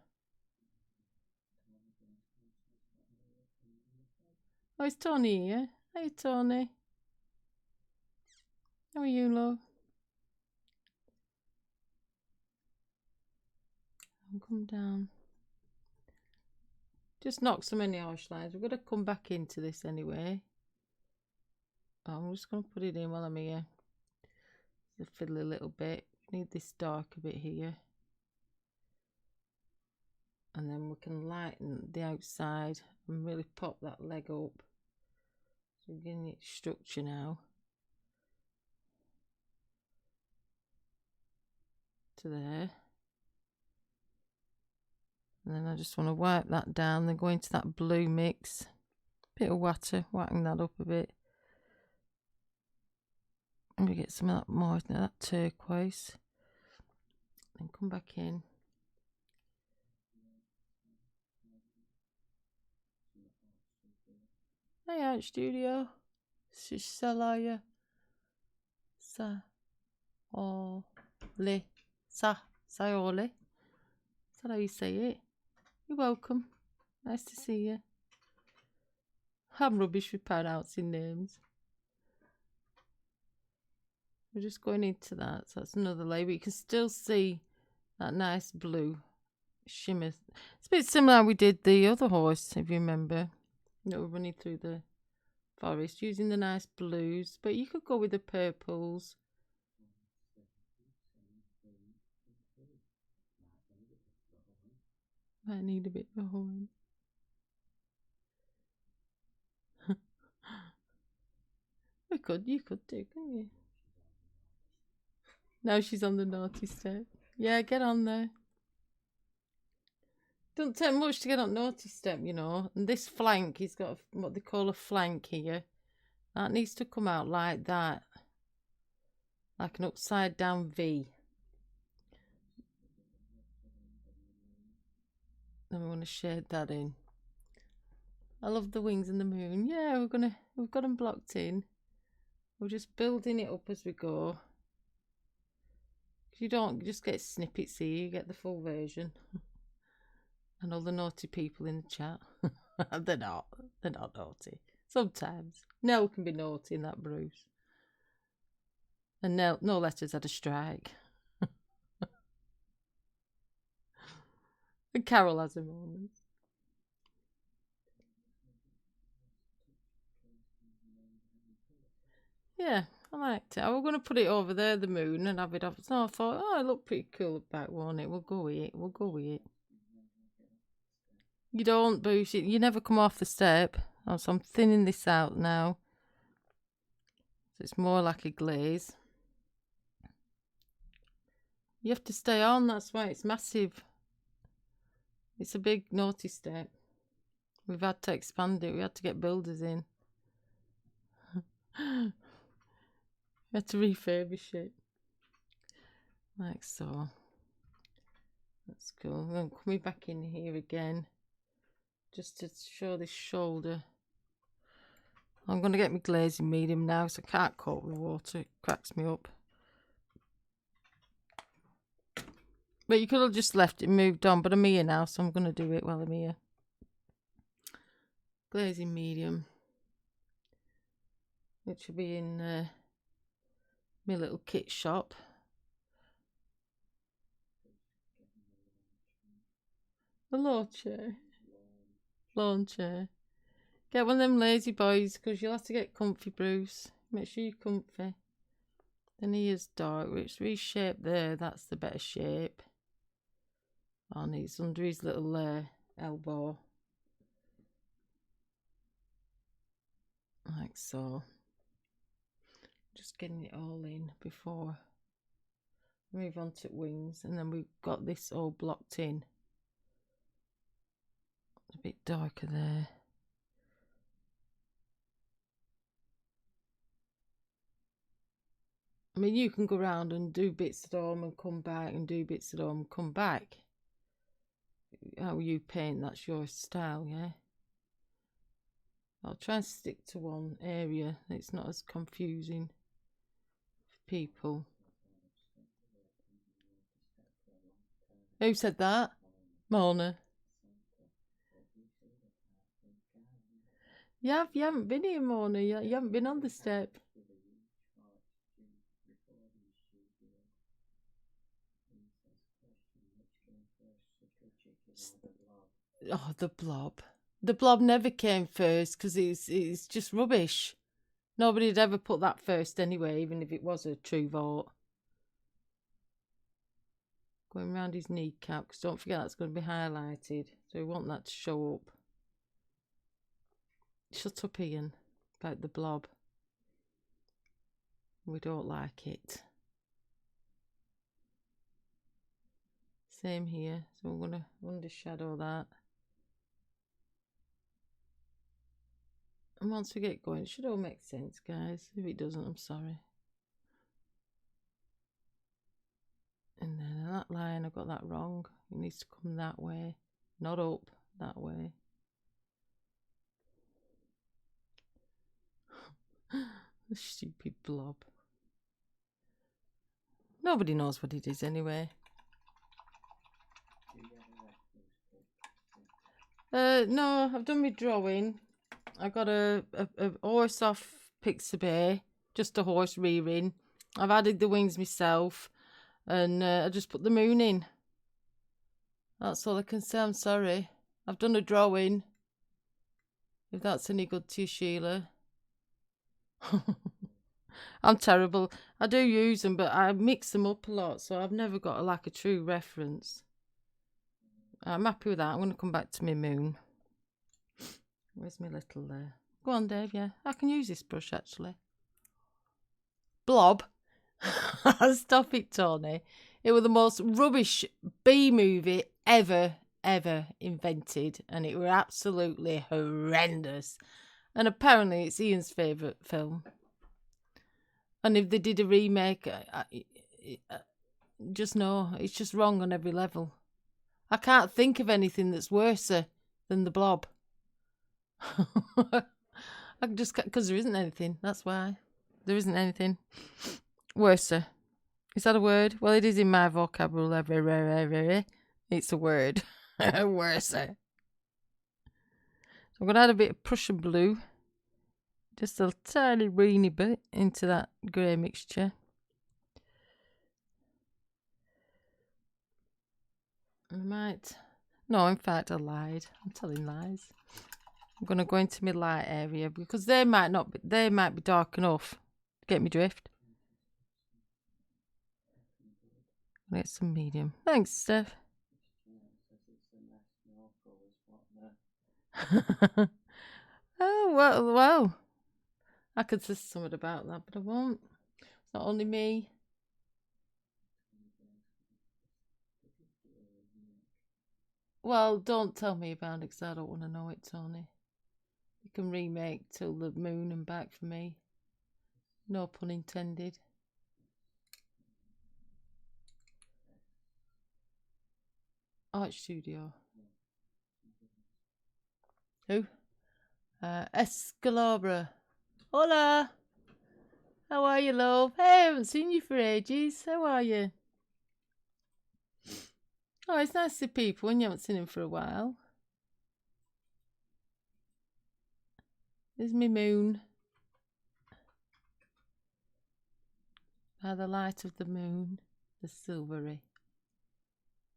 Oh, it's Tony here. Hey, Tony. How are you, love? Come down. Just knock so many harsh lines. We're going to come back into this anyway. Oh, I'm just going to put it in while I'm here. Just fiddle a little bit. Need this darker bit here. And then we can lighten the outside and really pop that leg up. So we're getting it structure now. To there. And then I just want to wipe that down, then go into that blue mix. Bit of water, whacking that up a bit. And we get some of that more, that turquoise. Then come back in. Hey, Art Studio. Salaya. Sayole. Sayole. Is that how you say it? You're welcome. Nice to see you. I'm rubbish with pronouncing names. We're just going into that. So that's another layer. But you can still see that nice blue shimmer. It's a bit similar how we did the other horse, if you remember. That we're running through the forest using the nice blues. But you could go with the purples. Might need a bit of a horn. You could do, couldn't you? Now she's on the naughty step. Yeah, get on there. Don't take much to get on naughty step, you know. And this flank, he's got what they call a flank here. That needs to come out like that. Like an upside down V. Then we want to shade that in. I love the wings and the moon. Yeah, we've got them blocked in. We're just building it up as we go. You don't just get snippets here, you get the full version. And all the naughty people in the chat. They're not naughty. Sometimes. Nell can be naughty in that Bruce. And no letters had a strike. And Carol has a moment. Yeah, I liked it. I was going to put it over there, the moon, and have it off. So I thought, oh, it looked pretty cool at back, won't it? We'll go with it. You don't boost it. You never come off the step. Oh, so I'm thinning this out now. So it's more like a glaze. You have to stay on. That's why it's massive. It's a big naughty step. We've had to expand it. We had to get builders in. We had to refurbish it. Like so. That's cool. Then coming back in here again. Just to show this shoulder. I'm going to get my glazing medium now, so I can't coat with water. It cracks me up. But you could have just left it and moved on. But I'm here now, so I'm going to do it while I'm here. Glazing medium. Which will be in my little kit shop. The lawn chair. Get one of them lazy boys, because you'll have to get comfy, Bruce. Make sure you're comfy. Then he is dark. It's reshaped there. That's the better shape. And it's under his little elbow. Like so. Just getting it all in before I move on to wings. And then we've got this all blocked in. It's a bit darker there. I mean, you can go around and do bits at home and come back and do bits at home and come back. How you paint, that's your style, yeah? I'll try and stick to one area. It's not as confusing for people. Who said that? Mona. You haven't been here, Mona. You haven't been on the step. Oh, the blob. The blob never came first because it's just rubbish. Nobody'd ever put that first anyway, even if it was a true vote. Going round his kneecap, because don't forget that's going to be highlighted. So we want that to show up. Shut up, Ian, about the blob. We don't like it. Same here. So we're going to undershadow that. And once we get going, it should all make sense, guys. If it doesn't, I'm sorry. And then that line, I got that wrong. It needs to come that way, not up, that way. The stupid blob. Nobody knows what it is anyway. No, I've done my drawing. I got a horse off Pixabay, just a horse rearing. I've added the wings myself, and I just put the moon in. That's all I can say. I'm sorry. I've done a drawing. If that's any good to you, Sheila. I'm terrible. I do use them, but I mix them up a lot, so I've never got like a true reference. I'm happy with that. I'm going to come back to my moon. Where's my little there? Go on, Dave. Yeah, I can use this brush actually. Blob. Stop it, Tony. It was the most rubbish B movie ever invented, and it were absolutely horrendous. And apparently it's Ian's favourite film. And if they did a remake, just no, it's just wrong on every level. I can't think of anything that's worse than the Blob. I just because there isn't anything. That's why there isn't anything worse. Is that a word? Well, it is in my vocabulary. It's a word. Worse. I'm going to add a bit of Prussian blue. Just a tiny weeny bit into that grey mixture. I might... No, in fact, I lied. I'm telling lies. I'm going to go into my light area because they might be dark enough. Get me drift. Get some medium. Thanks, Steph. Oh, well. I could say something about that, but I won't. It's not only me. Well, don't tell me about it because I don't want to know it, Tony. You can remake till the moon and back for me. No pun intended. Art Studio. Who? Escalabra. Hola. How are you, love? Hey, I haven't seen you for ages. How are you? Oh, it's nice to see people when you haven't seen them for a while. There's my moon. By the light of the moon, the silvery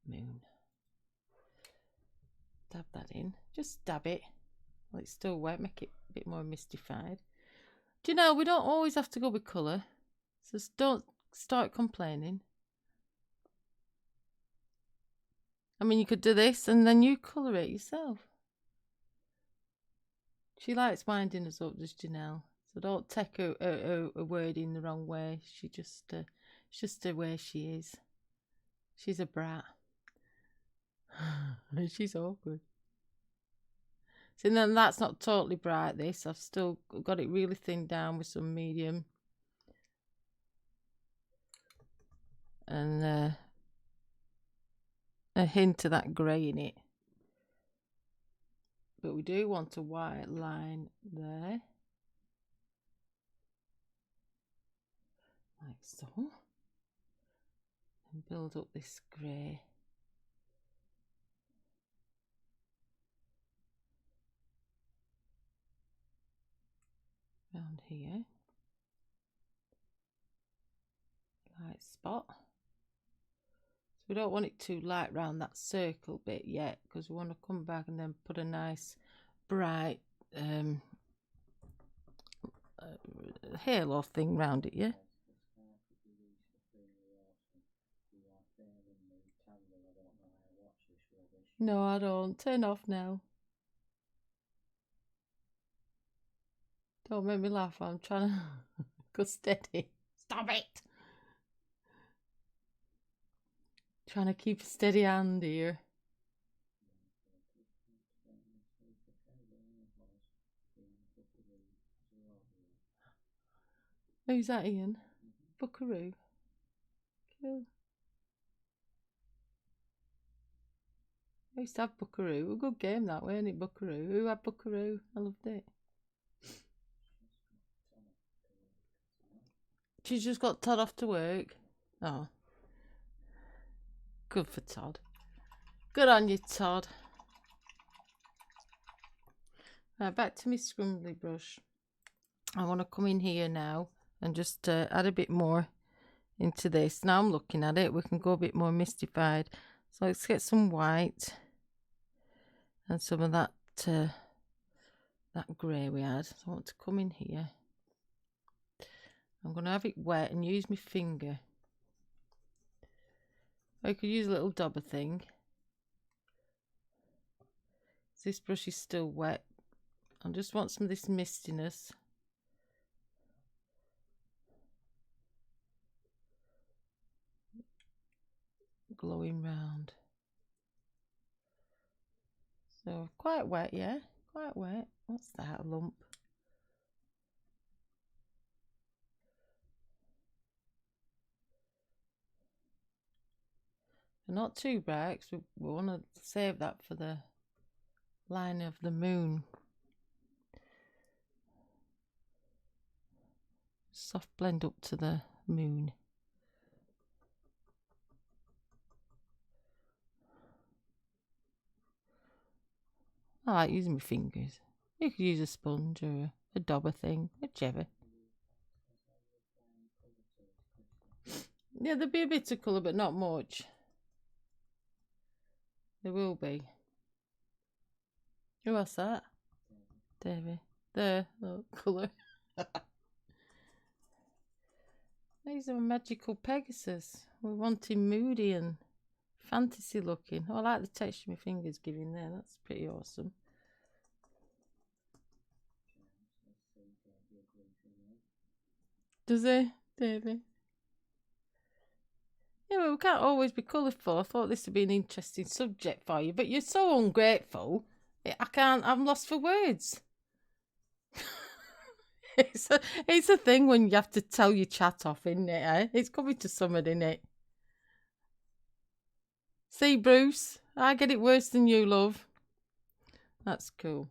moon. Dab that in. Just dab it. Well, it's still wet. Make it a bit more mystified. Do you know, we don't always have to go with colour. So don't start complaining. I mean, you could do this and then you colour it yourself. She likes winding us up, does Janelle? So don't take a word in the wrong way. It's just the way she is. She's a brat. She's awkward. See, then that's not totally bright, this. I've still got it really thinned down with some medium. And a hint of that grey in it. But we do want a white line there. Like so. And build up this grey. Around here. Light spot. So we don't want it too light round that circle bit yet, because we want to come back and then put a nice bright halo thing round it, yeah? No, I don't. Turn off now. Don't make me laugh. I'm trying to go steady. Stop it! Trying to keep a steady hand here. Who's that, Ian? Buckaroo. Cool. I used to have Buckaroo. A good game that, wasn't it, Buckaroo? Who had Buckaroo? I loved it. She's just got Todd off to work. Oh. Good for Todd. Good on you, Todd. Right, back to my scrumbly brush. I want to come in here now and just add a bit more into this. Now I'm looking at it, we can go a bit more mystified. So let's get some white and some of that grey we had. So I want to come in here. I'm going to have it wet and use my finger. I could use a little dauber thing. This brush is still wet. I just want some of this mistiness. Glowing round. So quite wet, yeah? Quite wet. What's that, a lump? Not too bright, because we want to save that for the line of the moon. Soft blend up to the moon. I like using my fingers. You could use a sponge or a dauber thing, whichever. Yeah, there'll be a bit of colour, but not much. There will be. Who was that? Davy. There, look, colour. These are magical Pegasus. We're wanting moody and fantasy looking. Oh, I like the texture my fingers giving there. That's pretty awesome. Does it, Davy? Yeah, well, we can't always be colourful. I thought this would be an interesting subject for you, but you're so ungrateful. I can't. I'm lost for words. It's a thing when you have to tell your chat off, isn't it? Eh? It's coming to something, isn't it? See, Bruce, I get it worse than you, love. That's cool.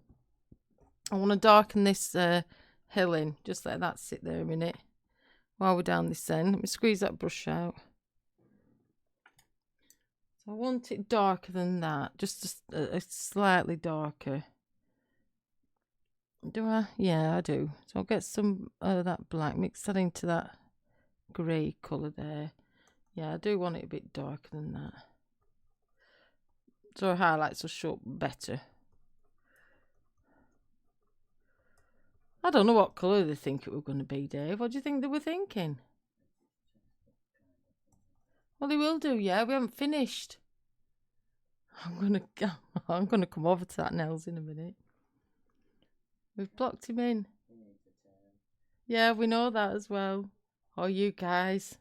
I want to darken this hill in. Just let that sit there a minute while we're down this end. Let me squeeze that brush out. So I want it darker than that, just a slightly darker. Do I? Yeah, I do. So I'll get some of that black, mix that into that grey colour there. Yeah, I do want it a bit darker than that. So highlights will show up better. I don't know what colour they think it was going to be, Dave. What do you think they were thinking? Well, they will do, yeah. We haven't finished. I'm gonna come over to that Nels in a minute. We've blocked him in. Yeah, we know that as well. Oh, you guys.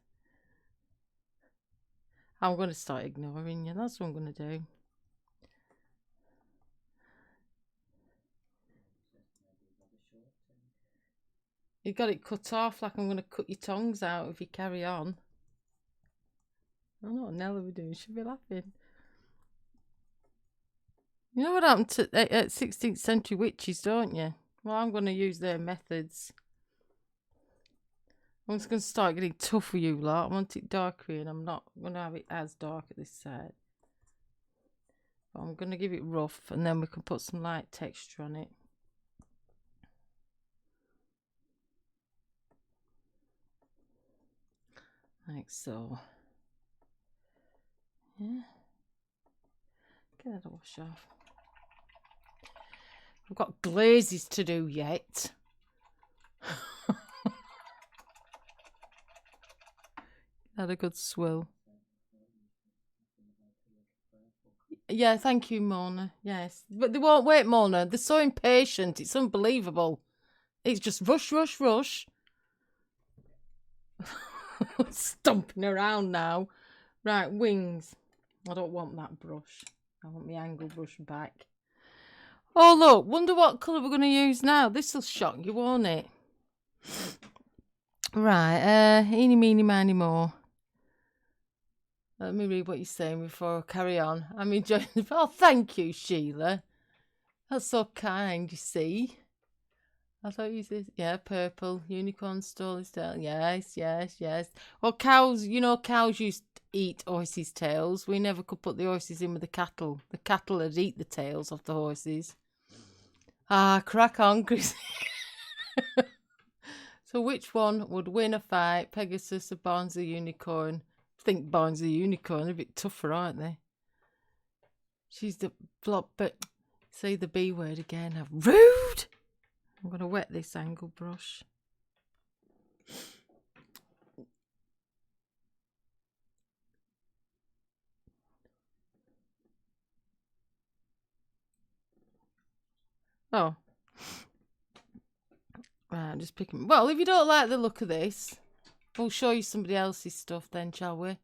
I'm going to start ignoring you. That's what I'm going to do. You got it cut off like I'm going to cut your tongues out if you carry on. I don't know what Nella would do. She'd be laughing. You know what happened to 16th century witches, don't you? Well, I'm going to use their methods. I'm just going to start getting tough with you lot. I want it darker and I'm not going to have it as dark at this side. But I'm going to give it rough and then we can put some light texture on it. Like so. Yeah. Get that wash off. I've got glazes to do yet. Had a good swill. Yeah, thank you, Mona. Yes. But they won't wait, Mona. They're so impatient. It's unbelievable. It's just rush, rush, rush. Stomping around now. Right, wings. I don't want that brush. I want my angle brush back. Oh, look. Wonder what colour we're going to use now. This will shock you, won't it? Right. Eeny, meeny, miny, mo. Let me read what you're saying before I carry on. I'm enjoying the... Oh, thank you, Sheila. That's so kind, you see. I thought you said... Yeah, purple. Unicorn stole tail. Yes, yes, yes. Well, cows... You know, cows used to eat horses' tails. We never could put the horses in with the cattle. The cattle would eat the tails of the horses. Ah, crack on, Chris. So which one would win a fight? Pegasus or Barnsley Unicorn? I think Barnsley Unicorn are a bit tougher, aren't they? She's the flop, but say the B word again. How rude! I'm going to wet this angle brush. Oh. Right, I'm just picking... Well, if you don't like the look of this, we'll show you somebody else's stuff then, shall we?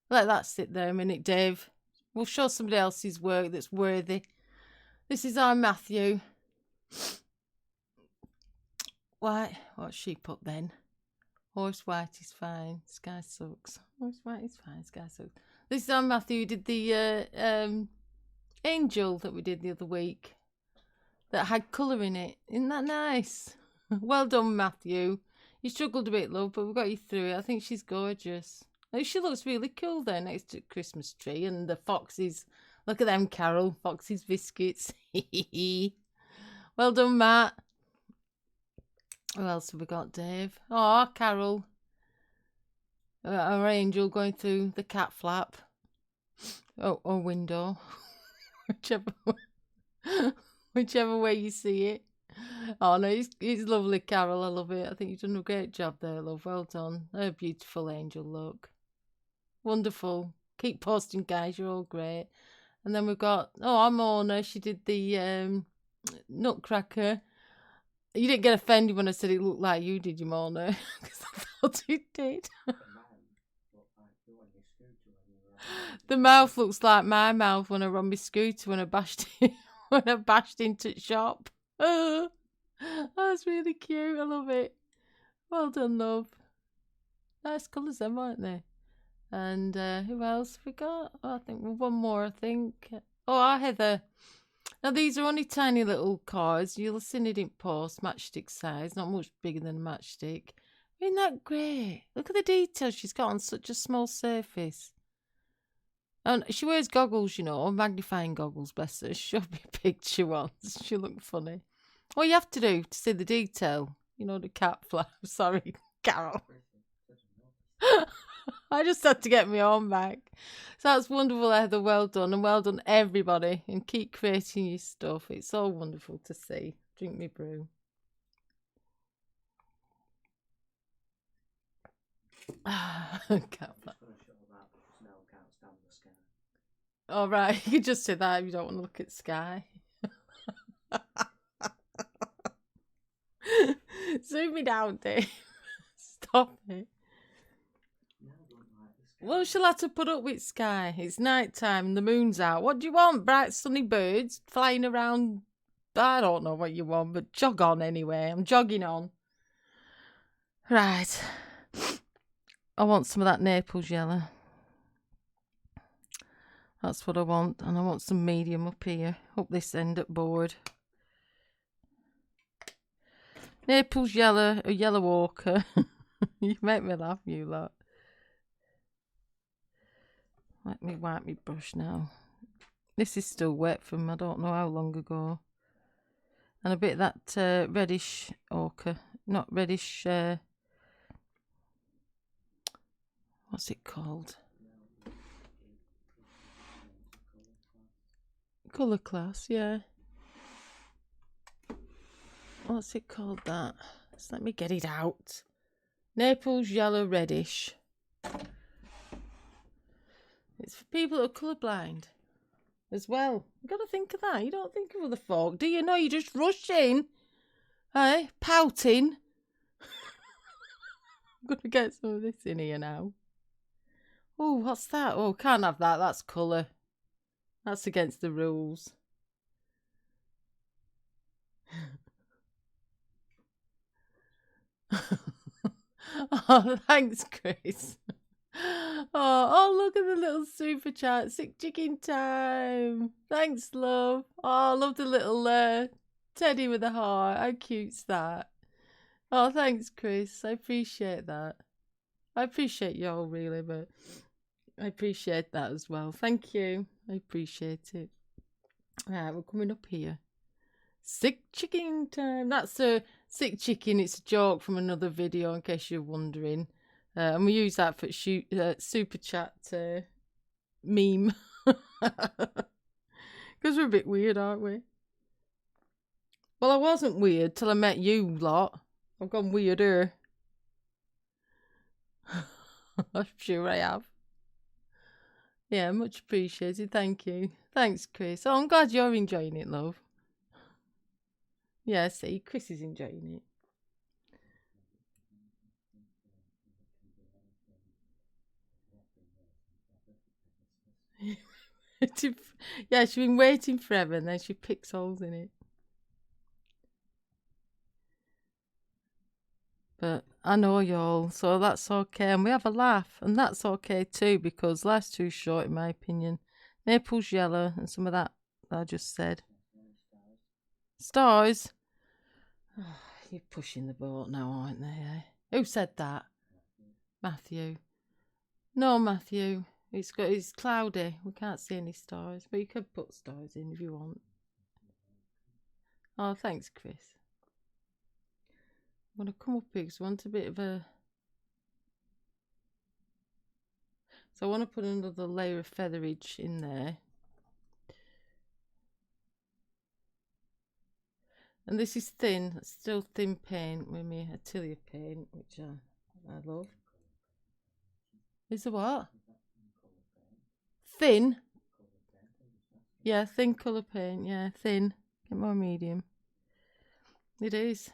Let that sit there a minute, Dave. We'll show somebody else's work that's worthy. This is our Matthew. White. What's she put then? Horse white is fine. Sky sucks. Horse white is fine. Sky sucks. This is our Matthew who did the angel that we did the other week. That had colour in it. Isn't that nice? Well done, Matthew. You struggled a bit, love, but we got you through it. I think she's gorgeous. She looks really cool there next to the Christmas tree. And the foxes. Look at them, Carol. Foxes biscuits. Well done, Matt. Who else have we got, Dave? Oh, Carol. Our angel going through the cat flap. Oh, or window. Whichever way you see it. Oh, no, it's lovely, Carol. I love it. I think you've done a great job there, love. Well done. A beautiful angel look. Wonderful. Keep posting, guys. You're all great. And then we've got... Oh, I'm Mona. She did the Nutcracker. You didn't get offended when I said it looked like you did, you Mona, because I thought it did. The mouth looks like my mouth when I run my scooter when I bashed into the shop. Oh, that's really cute. I love it. Well done, love. Nice colours, them, aren't they? And who else have we got? Oh, I think one more. I think. Oh, Heather. Now, these are only tiny little cards. You'll have seen it in post, matchstick size, not much bigger than a matchstick. Isn't that great? Look at the details she's got on such a small surface. And she wears goggles, you know, magnifying goggles, bless her. She showed me a picture once. She looked funny. What you have to do to see the detail, you know, the cat flap. Sorry, Carol. I just had to get my own back. So that's wonderful, Heather. Well done. And well done, everybody. And keep creating your stuff. It's so wonderful to see. Drink me brew. Cat flap. All right. You could just say that if you don't want to look at sky. Zoom me down, Dave. Stop it. Well, she'll have to put up with sky. It's night time and the moon's out. What do you want? Bright sunny birds flying around? I don't know what you want, but jog on anyway. I'm jogging on. Right. I want some of that Naples yellow. That's what I want. And I want some medium up here, up this end at board. Naples yellow, a yellow ochre. You make me laugh, you lot. Let me wipe my brush now. This is still wet from I don't know how long ago. And a bit of that reddish ochre. Not reddish, what's it called? Colour class, yeah. What's it called that? Just let me get it out. Naples yellow reddish. It's for people that are colourblind as well. You've got to think of that. You don't think of other folk, do you? No, you just rush in, pouting. I'm going to get some of this in here now. Oh, what's that? Oh, can't have that. That's colour. That's against the rules. Oh, thanks, Chris. Oh, look at the little super chat. Sick chicken time. Thanks, love. Oh, I love the little teddy with a heart. How cute's that? Oh, thanks, Chris. I appreciate that. I appreciate y'all, really, but I appreciate that as well. Thank you. I appreciate it. Right, we're coming up here. Sick chicken time. That's a sick chicken. It's a joke from another video, in case you're wondering. And we use that for super chat meme. Because we're a bit weird, aren't we? Well, I wasn't weird till I met you lot. I've gone weirder. I'm sure I have. Yeah, much appreciated. Thank you. Thanks, Chris. Oh, I'm glad you're enjoying it, love. Yeah, see, Chris is enjoying it. Yeah, she's been waiting forever and then she picks holes in it. But I know y'all, so that's okay. And we have a laugh, and that's okay too, because life's too short, in my opinion. Naples yellow and some of that I just said. Stars? Oh, you're pushing the boat now, aren't they? Eh? Who said that? Matthew. No, Matthew. It's cloudy. We can't see any stars, but you could put stars in if you want. Oh, thanks, Chris. I'm going to come up here because I want a bit of a... So I want to put another layer of featherage in there. And this is thin. It's still thin paint with me Atelier paint, which I love. Is it what? Thin? Yeah, thin colour paint. Yeah, thin. Get more medium. It is.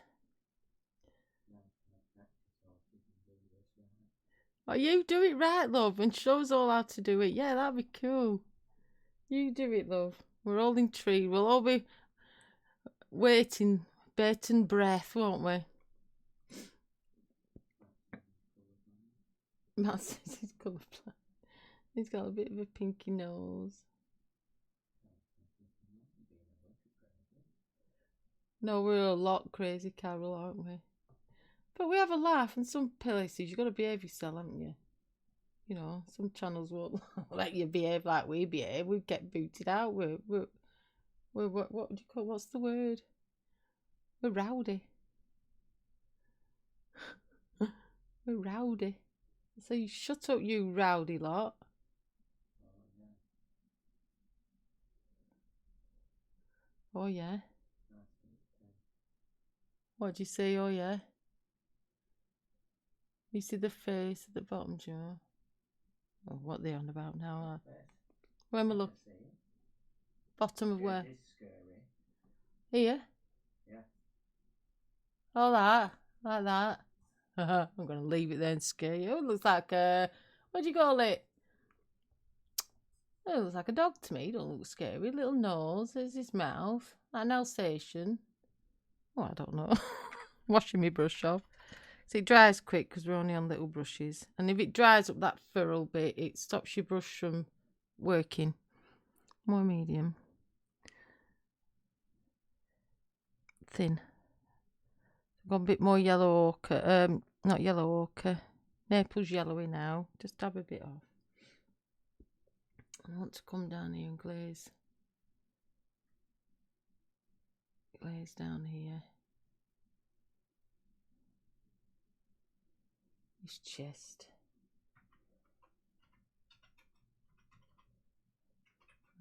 Oh, you do it right, love, and show us all how to do it. Yeah, that'd be cool. You do it, love. We're all intrigued. We'll all be waiting, bated breath, won't we? Matt says he's colourblind. He's got a bit of a pinky nose. No, we're a lot crazy, Carol, aren't we? But we have a laugh, and some places you've got to behave yourself, haven't you? You know, some channels won't let you behave like we behave. We get booted out. We're what do you call? What's the word? We're rowdy. We're rowdy. So you shut up, you rowdy lot. Oh yeah. What do you say? Oh yeah. You see the face at the bottom, Joe? Oh, what are they on about now? Where am I looking? Bottom of where? Here? Yeah. Oh, that. Like that. I'm going to leave it there and scare you. It looks like what do you call it? It looks like a dog to me. It don't look scary. Little nose. There's his mouth. Like an Alsatian. Oh, I don't know. Washing my brush off. So it dries quick because we're only on little brushes. And if it dries up that furrow bit, it stops your brush from working. More medium. Thin. Got a bit more yellow ochre. Not yellow ochre. Naples yellowy now. Just dab a bit off. I want to come down here and glaze. Glaze down here. His chest.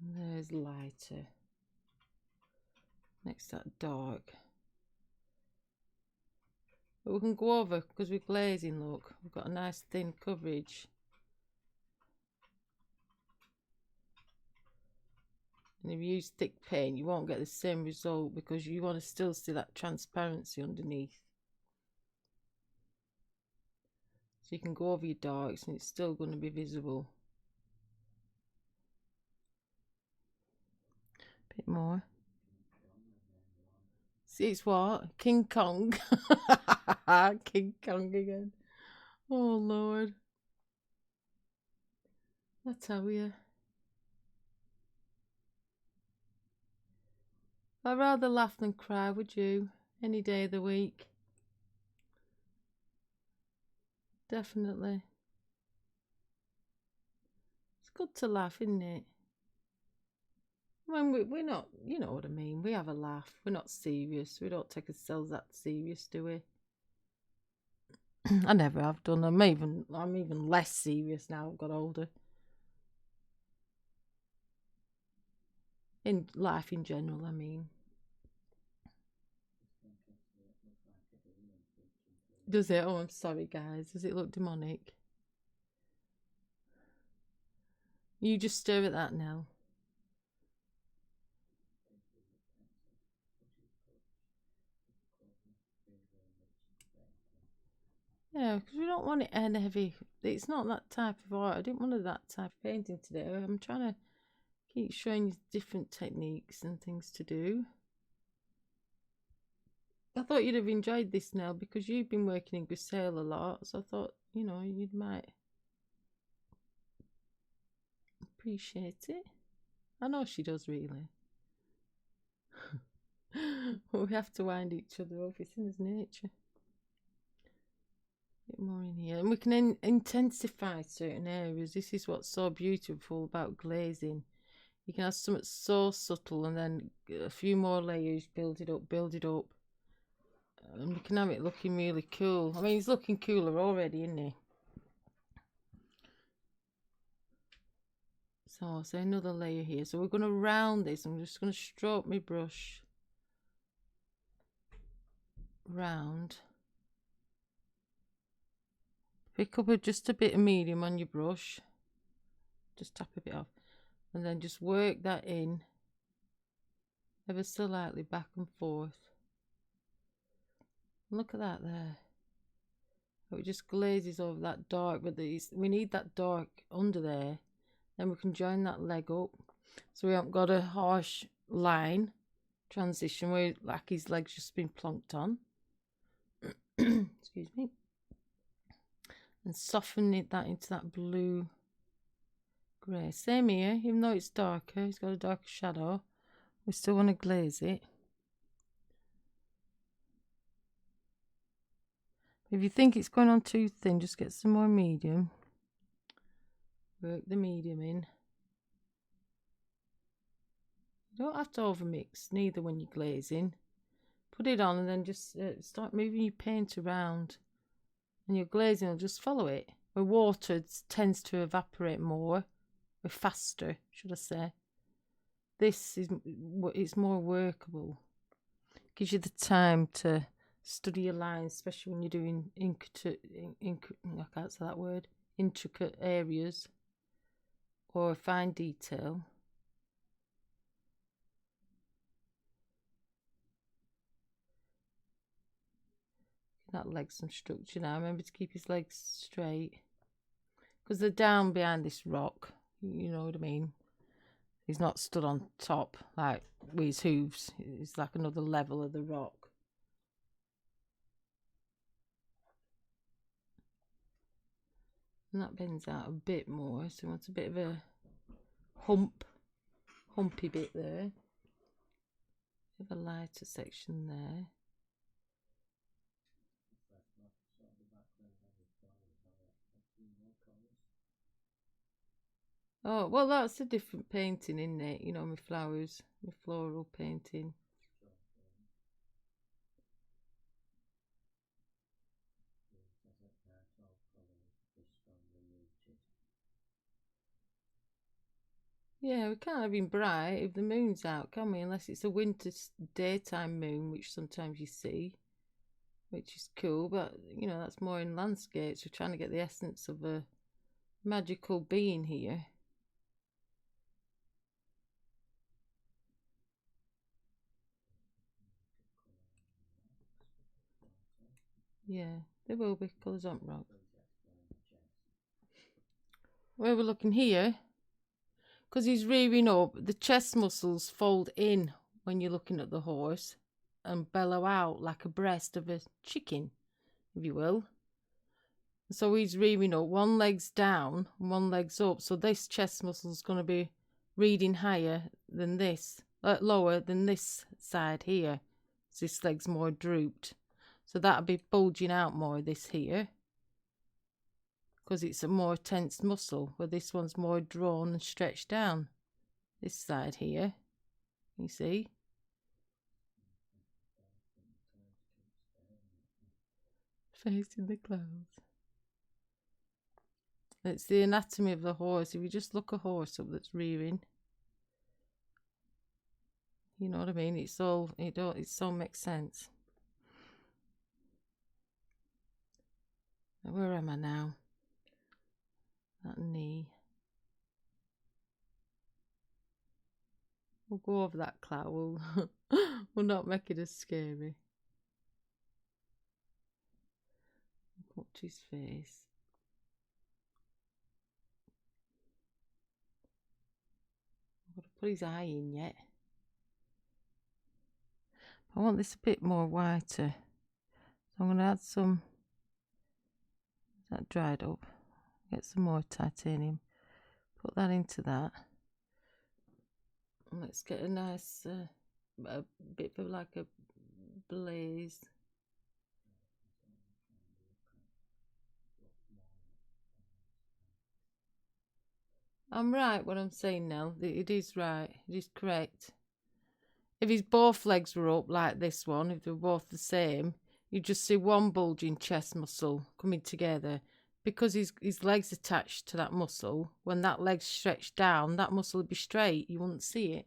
And there's lighter. Next that dark. But we can go over because we're glazing, look. We've got a nice thin coverage. And if you use thick paint, you won't get the same result because you want to still see that transparency underneath. So you can go over your darks and it's still going to be visible. A bit more. See, it's what? King Kong. King Kong again. Oh, Lord. That's how we are. I'd rather laugh than cry, would you? Any day of the week. Definitely. It's good to laugh, isn't it? When we're not, you know what I mean. We have a laugh. We're not serious. We don't take ourselves that serious, do we? I never have done. I'm even less serious now. I've got older. In life in general, I mean. Does it? Oh, I'm sorry, guys. Does it look demonic? You just stare at that now. Yeah, because we don't want it heavy. It's not that type of art. I didn't want that type of painting today. I'm trying to keep showing you different techniques and things to do. I thought you'd have enjoyed this, Nell, because you've been working in Grisale a lot. So I thought, you know, you might appreciate it. I know she does, really. But we have to wind each other up. It's in his nature. A bit more in here. And we can intensify certain areas. This is what's so beautiful about glazing. You can have something so subtle and then a few more layers, build it up. And we can have it looking really cool. I mean, he's looking cooler already, isn't he? So another layer here. So we're going to round this. I'm just going to stroke my brush round. Pick up just a bit of medium on your brush. Just tap a bit off. And then just work that in ever so lightly back and forth. Look at that there. It just glazes over that dark, but we need that dark under there. Then we can join that leg up. So we haven't got a harsh line transition where like his leg's just been plonked on. Excuse me. And soften that into that blue grey. Same here, even though it's darker, it's got a darker shadow. We still want to glaze it. If you think it's going on too thin, just get some more medium. Work the medium in. You don't have to overmix, neither when you're glazing. Put it on and then just start moving your paint around. And your glazing will just follow it. Where water tends to evaporate more, or faster, should I say. This is it's more workable. Gives you the time to study your lines, especially when you're doing I can't say that word, intricate areas or fine detail. That leg's some structure now. Remember to keep his legs straight because they're down behind this rock. You know what I mean? He's not stood on top like with his hooves. It's like another level of the rock. And that bends out a bit more, so it's a bit of a hump humpy bit there. Have a lighter section there. Oh, well, that's a different painting, isn't it? You know, my flowers, my floral painting. Yeah, we can't have him bright if the moon's out, can we? Unless it's a winter daytime moon, which sometimes you see, which is cool. But, you know, that's more in landscapes. We're trying to get the essence of a magical being here. Yeah, there will be colours on rock. Where we're looking here, because he's rearing up, the chest muscles fold in when you're looking at the horse and bellow out like a breast of a chicken, if you will. So he's rearing up, one leg's down and one leg's up. So this chest muscle is going to be reading higher than this, lower than this side here. So this leg's more drooped. So that'll be bulging out more, this here. Because it's a more tense muscle, where this one's more drawn and stretched down. This side here, you see. Facing the clouds. It's the anatomy of the horse. If you just look a horse up that's rearing, you know what I mean? It all makes sense. Now, where am I now? That knee. We'll go over that cloud. We'll not make it as scary. Up to his face. I've got to put his eye in yet. I want this a bit more whiter. So I'm going to add some. That dried up. Get some more titanium. Put that into that. And let's get a nice a bit of like a blaze. I'm right what I'm saying now. It is right. It is correct. If his both legs were up like this one, if they were both the same, you just see one bulging chest muscle coming together. Because his leg's attached to that muscle, when that leg's stretched down, that muscle would be straight. You wouldn't see it.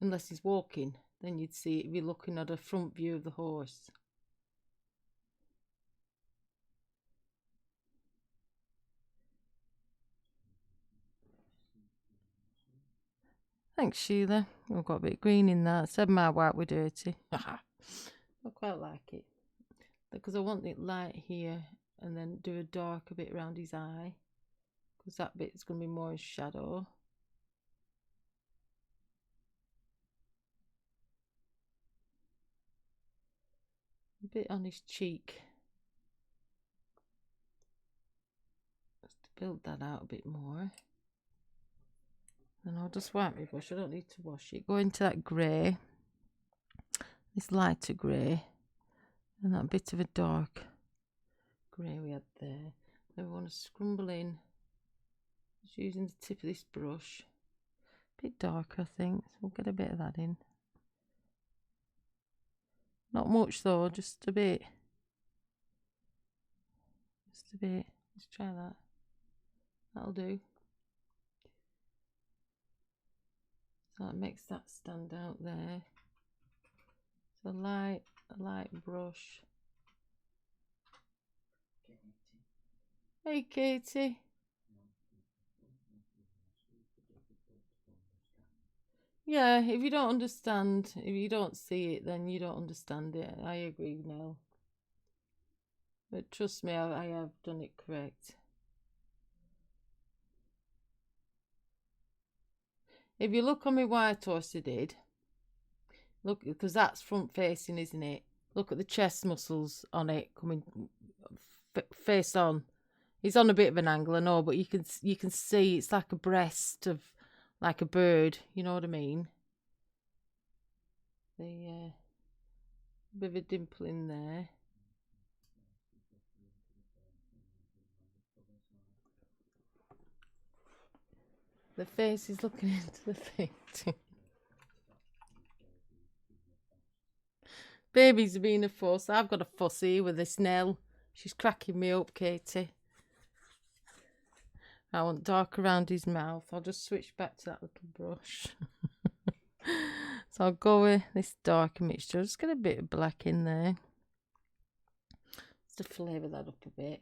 Unless he's walking. Then you'd see it if you're looking at a front view of the horse. Thanks, Sheila. I've got a bit of green in that. Said my white were dirty. I quite like it. Because I want it light here and then do a darker bit around his eye. Because that bit's going to be more in shadow. A bit on his cheek. Just to build that out a bit more. And I'll just wipe my brush. I don't need to wash it. Go into that grey. This lighter grey. And that bit of a dark grey we had there. Then we want to scrumble in. Just using the tip of this brush. A bit darker, I think. So we'll get a bit of that in. Not much though, just a bit. Just a bit. Let's try that. That'll do. So that makes that stand out there. So a light brush. Hey Katie. Yeah, if you don't understand, if you don't see it, then you don't understand it. I agree now. But trust me, I have done it correct. If you look on my white horse I did, look, because that's front facing, isn't it? Look at the chest muscles on it coming face on. He's on a bit of an angle, I know, but you can see it's like a breast of like a bird, you know what I mean? The bit of a dimple in there. The face is looking into the thing too. Baby's being a fuss. I've got a fuss here with this Nell. She's cracking me up, Katie. I want dark around his mouth. I'll just switch back to that little brush. So I'll go with this darker mixture. I'll just get a bit of black in there. Just to flavour that up a bit.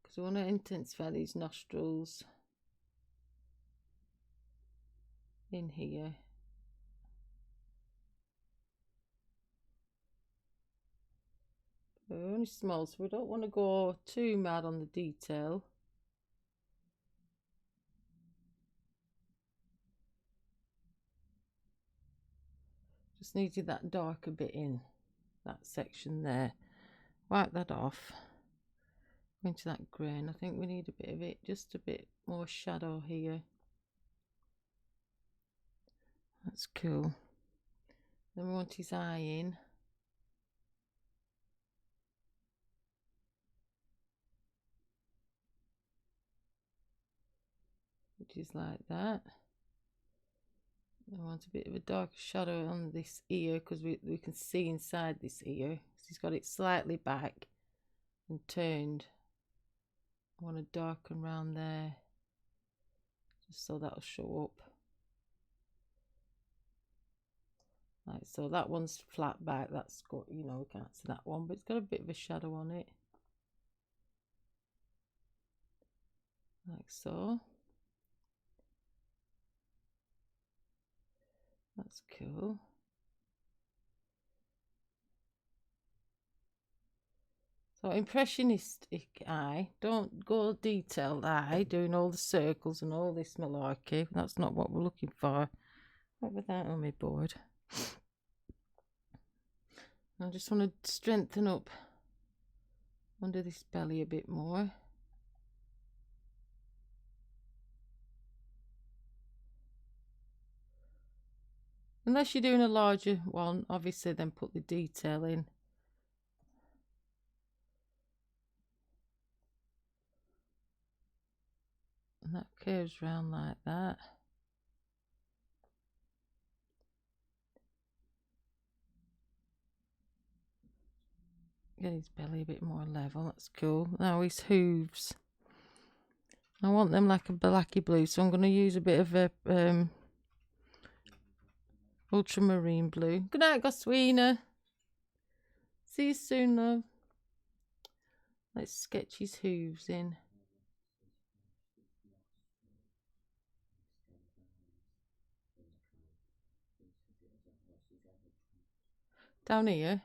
Because I want to intensify these nostrils in here. They're only small, so we don't want to go too mad on the detail. Just needed that darker bit in that section there. Wipe that off. Go into that grain. I think we need a bit of it, just a bit more shadow here. That's cool. Then we want his eye in. Which is like that. I want a bit of a darker shadow on this ear because we can see inside this ear. He's got it slightly back and turned. I want to darken around there just so that'll show up. Like so, that one's flat back. That's got, you know, we can't see that one, but it's got a bit of a shadow on it. Like so. That's cool. So impressionistic eye, don't go detailed eye, doing all the circles and all this malarkey. That's not what we're looking for. What with that on my board? I just want to strengthen up under this belly a bit more. Unless you're doing a larger one, obviously then put the detail in. And that curves round like that. Get his belly a bit more level, that's cool. Now his hooves. I want them like a blacky blue, so I'm going to use a bit of a ultramarine blue. Good night, Goswina. See you soon, love. Let's sketch his hooves in. Down here.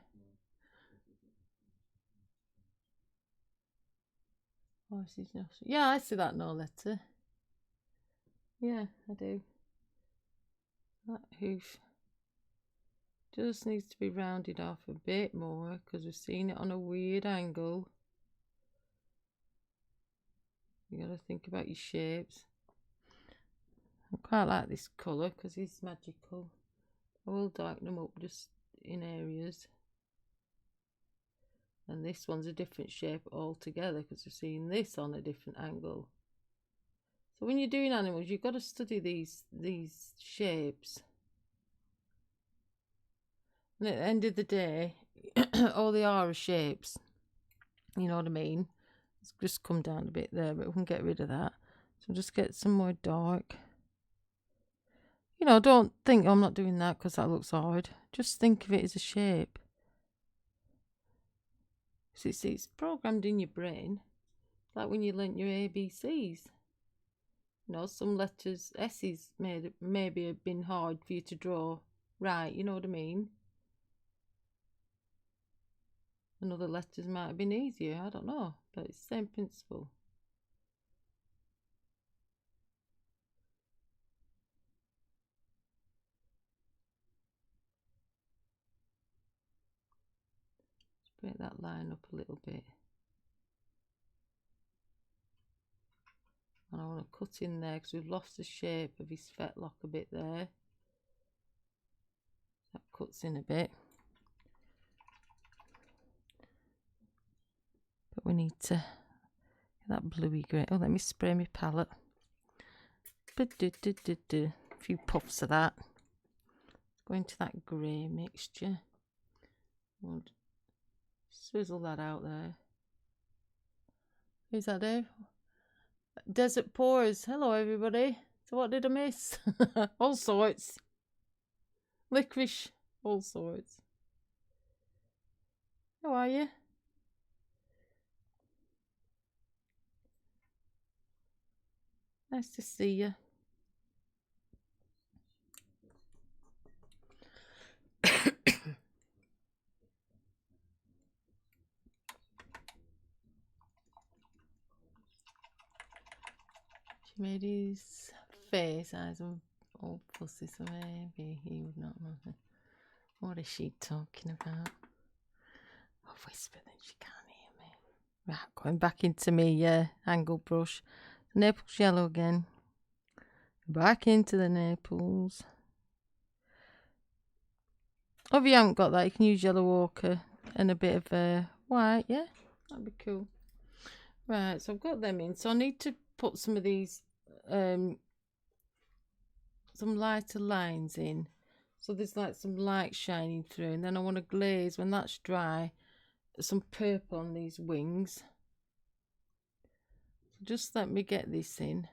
Oh, yeah, I see that no letter. Yeah, I do. That hoof just needs to be rounded off a bit more because we've seen it on a weird angle. You got to think about your shapes. I quite like this colour because it's magical. I will darken them up just in areas. And this one's a different shape altogether because we've seen this on a different angle. So when you're doing animals, you've got to study these shapes. And at the end of the day, all they are shapes. You know what I mean? It's just come down a bit there, but we can get rid of that. So just get some more dark. You know, don't think, oh, I'm not doing that because that looks hard. Just think of it as a shape. So it's programmed in your brain. It's like when you learnt your ABCs. You know, some letters, S's maybe have been hard for you to draw right, you know what I mean? And other letters might have been easier, I don't know, but it's the same principle. Just break that line up a little bit. And I want to cut in there because we've lost the shape of his fetlock a bit there. That cuts in a bit. But we need to get that bluey grey. Oh, let me spray my palette. A few puffs of that. Go into that grey mixture. We'll swizzle that out there. Who's that, Dave? Desert Pores. Hello, everybody. So what did I miss? All sorts. Licorice. All sorts. How are you? Nice to see you. She made his face eyes all pussy, so maybe he would not know. What is she talking about? I'll whisper that she can't hear me. Right, going back into my angle brush. Naples yellow again. Back into the Naples. If you haven't got that, you can use yellow ochre and a bit of white, yeah? That'd be cool. Right, so I've got them in. So I need to put some of these, some lighter lines in. So there's like some light shining through. And then I want to glaze, when that's dry, some purple on these wings. So just let me get this in.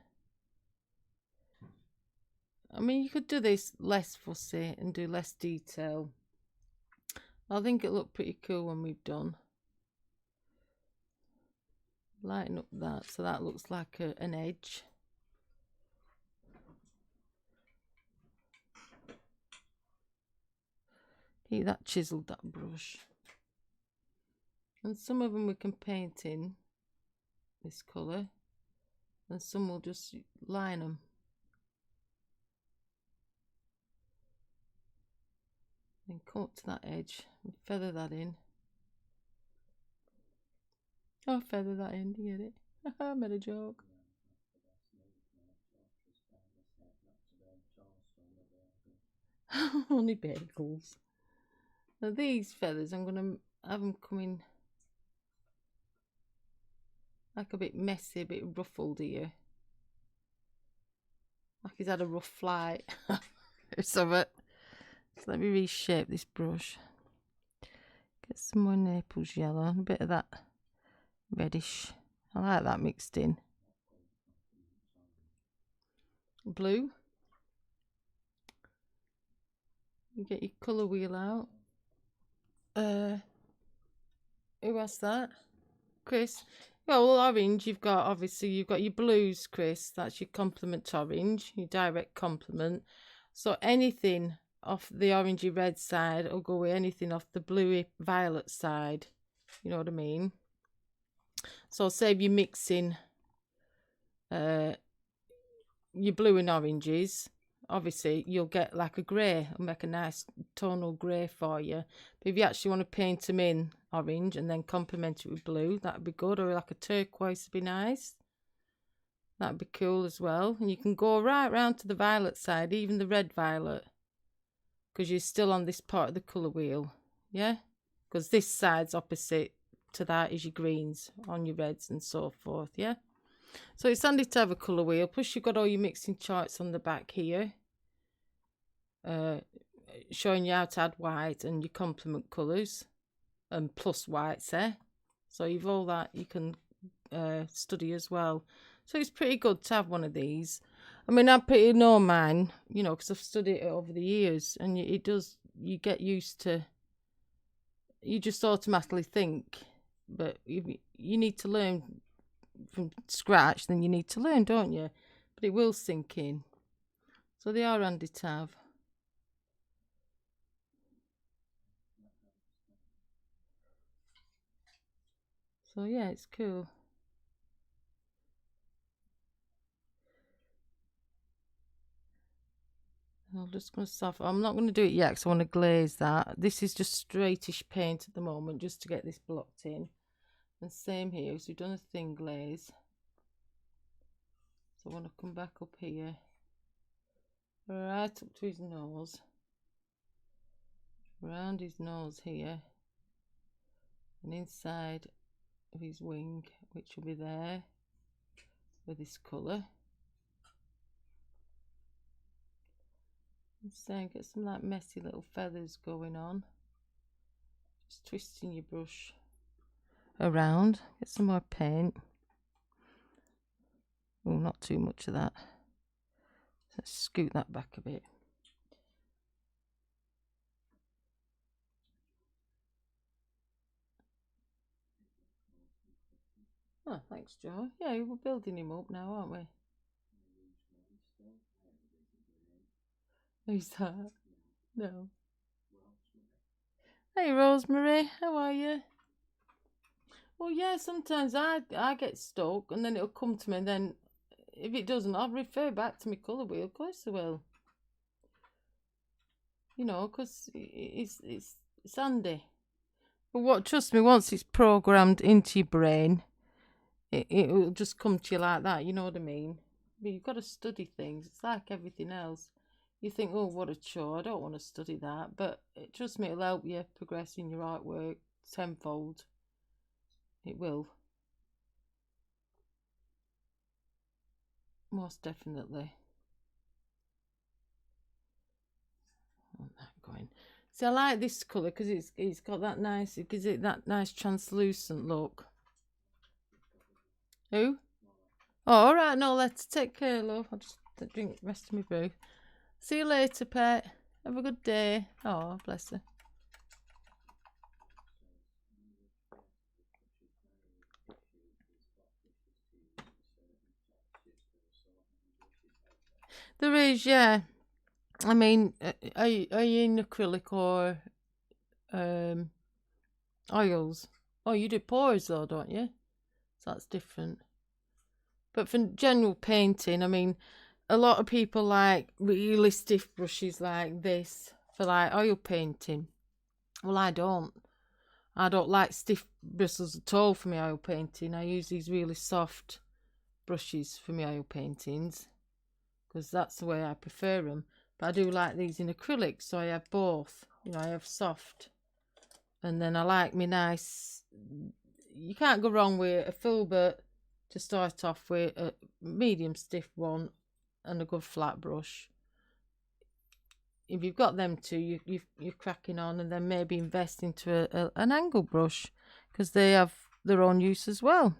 I mean, you could do this less fussy and do less detail. I think it'll look pretty cool when we've done. Lighten up that so that looks like an edge. Keep that chiseled, that brush. And some of them we can paint in this colour, and some will just line them. Then come up to that edge and feather that in. Oh, feather that in, do you get it? I made a joke. Only bagels. Now these feathers, I'm going to have them coming like a bit messy, a bit ruffled here. Like he's had a rough flight or something. So let me reshape this brush. Get some more Naples yellow, a bit of that reddish. I like that mixed in. Blue. You get your colour wheel out. Who has that? Chris. Well, orange, you've got, obviously, you've got your blues, Chris. That's your complement orange, your direct complement. So anything off the orangey red side will go with anything off the bluey violet side. You know what I mean? So say if you're mixing your blue and oranges, obviously you'll get like a grey and make a nice tonal grey for you. But if you actually want to paint them in orange and then complement it with blue, that'd be good. Or like a turquoise would be nice. That'd be cool as well. And you can go right round to the violet side, even the red violet, because you're still on this part of the colour wheel, yeah? Because this side's opposite to that is your greens on your reds and so forth, yeah? So it's handy to have a colour wheel. Plus you've got all your mixing charts on the back here, showing you how to add white and your complement colours and plus whites there. So you've all that you can study as well. So it's pretty good to have one of these. I mean, I pretty know mine, you know, because I've studied it over the years, and it does, you get used to, you just automatically think, but you need to learn from scratch, then you need to learn, don't you? But it will sink in. So they are handy to have. So yeah, it's cool. I'm just going to soften. I'm not going to do it yet because I want to glaze that. This is just straightish paint at the moment, just to get this blocked in. And same here, so we've done a thin glaze. So I want to come back up here, right up to his nose, around his nose here, and inside of his wing, which will be there with this colour. So get some like messy little feathers going on. Just twisting your brush around. Get some more paint. Oh, not too much of that. Let's scoot that back a bit. Oh, thanks, Joe. Yeah, we're building him up now, aren't we? Who's that? No. Hey, Rosemary, how are you? Well, yeah, sometimes I get stuck and then it'll come to me, and then if it doesn't, I'll refer back to my colour wheel. Of course I will. You know, because it's handy. But what, trust me, once it's programmed into your brain, it will just come to you like that, you know what I mean? But you've got to study things. It's like everything else. You think, oh, what a chore, I don't want to study that. But trust me, it'll help you progress in your artwork tenfold. It will. Most definitely. I want that going. See, I like this colour because it's got that nice, it gives it that nice translucent look. Who? Oh, all right, no, let's take care, love. I'll just drink the rest of my brew. See you later, pet. Have a good day. Oh, bless her. There is, yeah. I mean, are you in acrylic or oils? Oh, you do pours though, don't you? So that's different. But for general painting, I mean, a lot of people like really stiff brushes like this for like oil painting. Well, I don't. I don't like stiff bristles at all for my oil painting. I use these really soft brushes for my oil paintings because that's the way I prefer them. But I do like these in acrylic, so I have both. You know, I have soft, and then I like me nice. You can't go wrong with a filbert to start off with, a medium stiff one, and a good flat brush. If you've got them two, you're cracking on, and then maybe invest into an angle brush because they have their own use as well.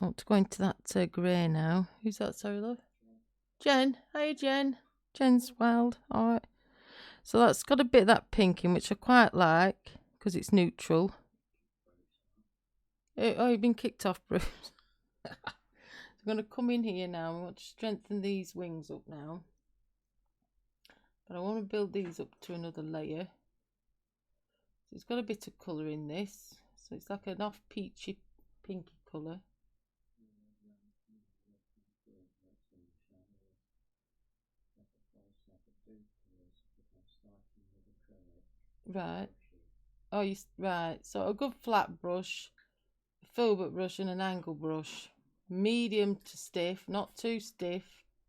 I want to go into that grey now. Who's that? Sorry, love. Jen. Hey, Jen. Jen's wild. All right. So that's got a bit of that pink in, which I quite like because it's neutral. Oh, you've been kicked off, Bruce. I'm going to come in here now. I want to strengthen these wings up now. But I want to build these up to another layer. So it's got a bit of colour in this. So it's like an off peachy, pinky colour. Right. Oh, right. So a good flat brush, a filbert brush, and an angle brush. Medium to stiff, not too stiff,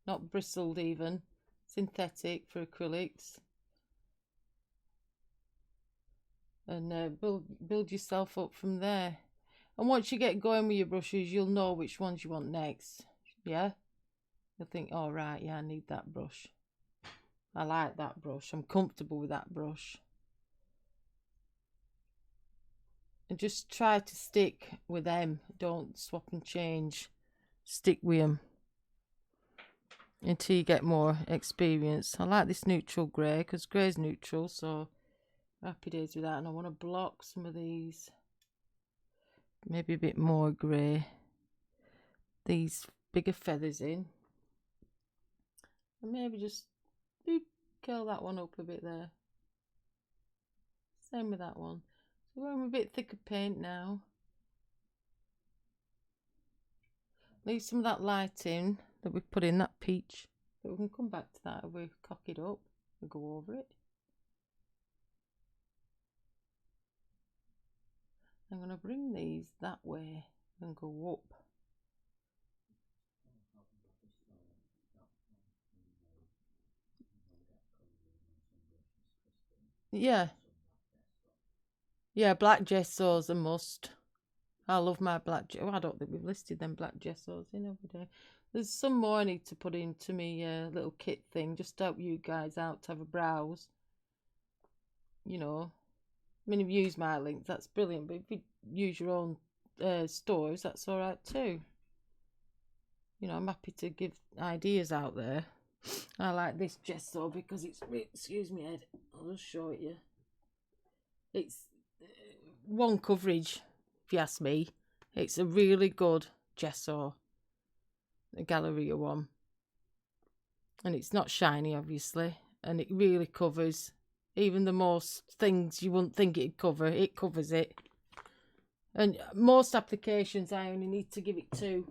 not bristled even. Synthetic for acrylics. And build yourself up from there. And once you get going with your brushes, you'll know which ones you want next. Yeah? You'll think, oh, right, yeah, I need that brush. I like that brush. I'm comfortable with that brush. And just try to stick with them. Don't swap and change. Stick with them until you get more experience. I like this neutral grey because grey's neutral, so happy days with that. And I want to block some of these, maybe a bit more grey, these bigger feathers in, and maybe just curl that one up a bit there. Same with that one. So we're going with a bit thicker paint now. Leave some of that light in that we put in, that peach. But we can come back to that if we cock it up and go over it. I'm going to bring these that way and go up. Yeah. Yeah, black gesso's a must. I love my black gesso. Oh, I don't think we've listed them black gesso's in every day. There's some more I need to put into me little kit thing just to help you guys out to have a browse. You know, I mean, if you use my links, that's brilliant. But if you use your own stores, that's all right too. You know, I'm happy to give ideas out there. I like this gesso because it's, excuse me, Ed, I'll just show it you. It's one coverage, if you ask me. It's a really good gesso, the Galleria one. And it's not shiny, obviously. And it really covers even the most things you wouldn't think it'd cover. It covers it. And most applications, I only need to give it 2.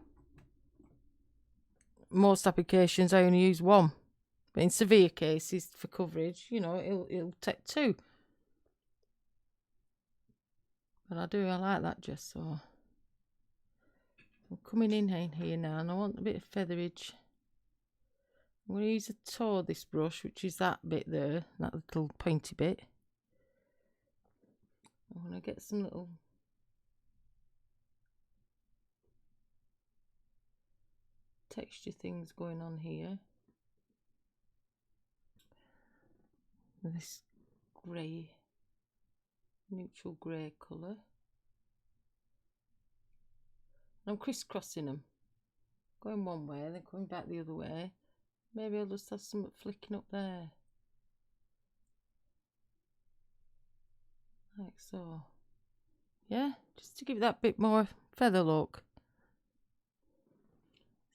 Most applications, I only use 1. But in severe cases, for coverage, you know, it'll take 2. But I like that gesso. I'm coming in here now, and I want a bit of featherage. I'm going to use a toe, this brush, which is that bit there, that little pointy bit. I'm going to get some little texture things going on here. This grey, neutral grey colour. I'm crisscrossing them, going one way, then coming back the other way. Maybe I'll just have something flicking up there, like so. Yeah, just to give it that bit more feather look.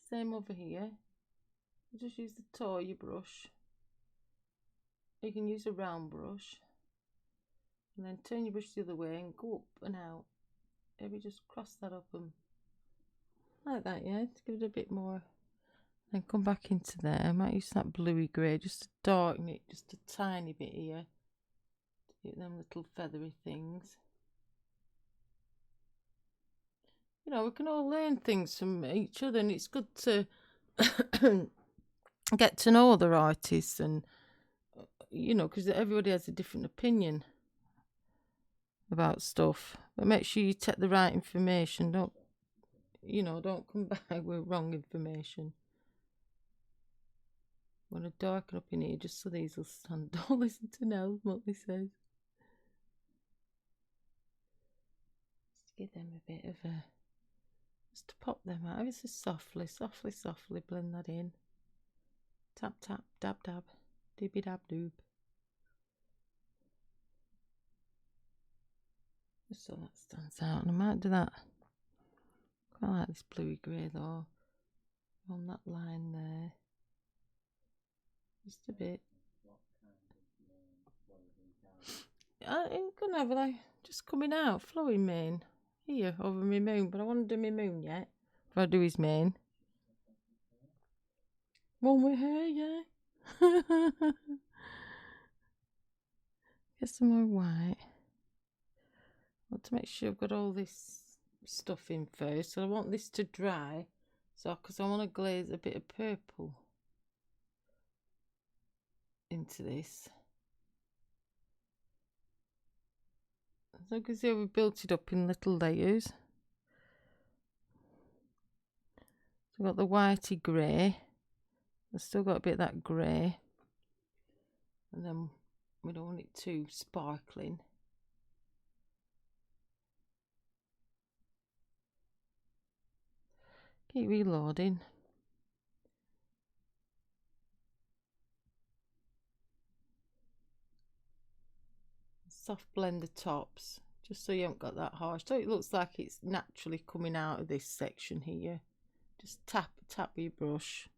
Same over here. You just use the toe of your brush. You can use a round brush, and then turn your brush the other way and go up and out. Maybe just cross that up and like that, yeah, to give it a bit more. Then come back into there. I might use that bluey grey just to darken it just a tiny bit here to get them little feathery things. You know, we can all learn things from each other, and it's good to get to know other artists, and you know, because everybody has a different opinion about stuff. But make sure you take the right information. Don't come back with wrong information. I'm going to darken up in here just so these will stand. Don't listen to Nell, what they say. Just give them a bit of a... Just to pop them out. It's just softly blend that in. Tap, tap, dab, dab. Dibby dab doob. Just so that stands out. And I might do that. Quite like this bluey grey though. On that line there. Just a bit. I'm gonna have like just coming out, flowing mane here over my moon, but I want to do my moon yet. If I do his mane, one with hair, yeah. Get some more white. I want to make sure I've got all this stuff in first. So I want this to dry, so because I want to glaze a bit of purple into this. So you can see we built it up in little layers. So I've got the whitey grey. I've still got a bit of that grey. And then we don't want it too sparkling. Keep reloading. Soft blend the tops, just so you haven't got that harsh. So it looks like it's naturally coming out of this section here. Just tap your brush.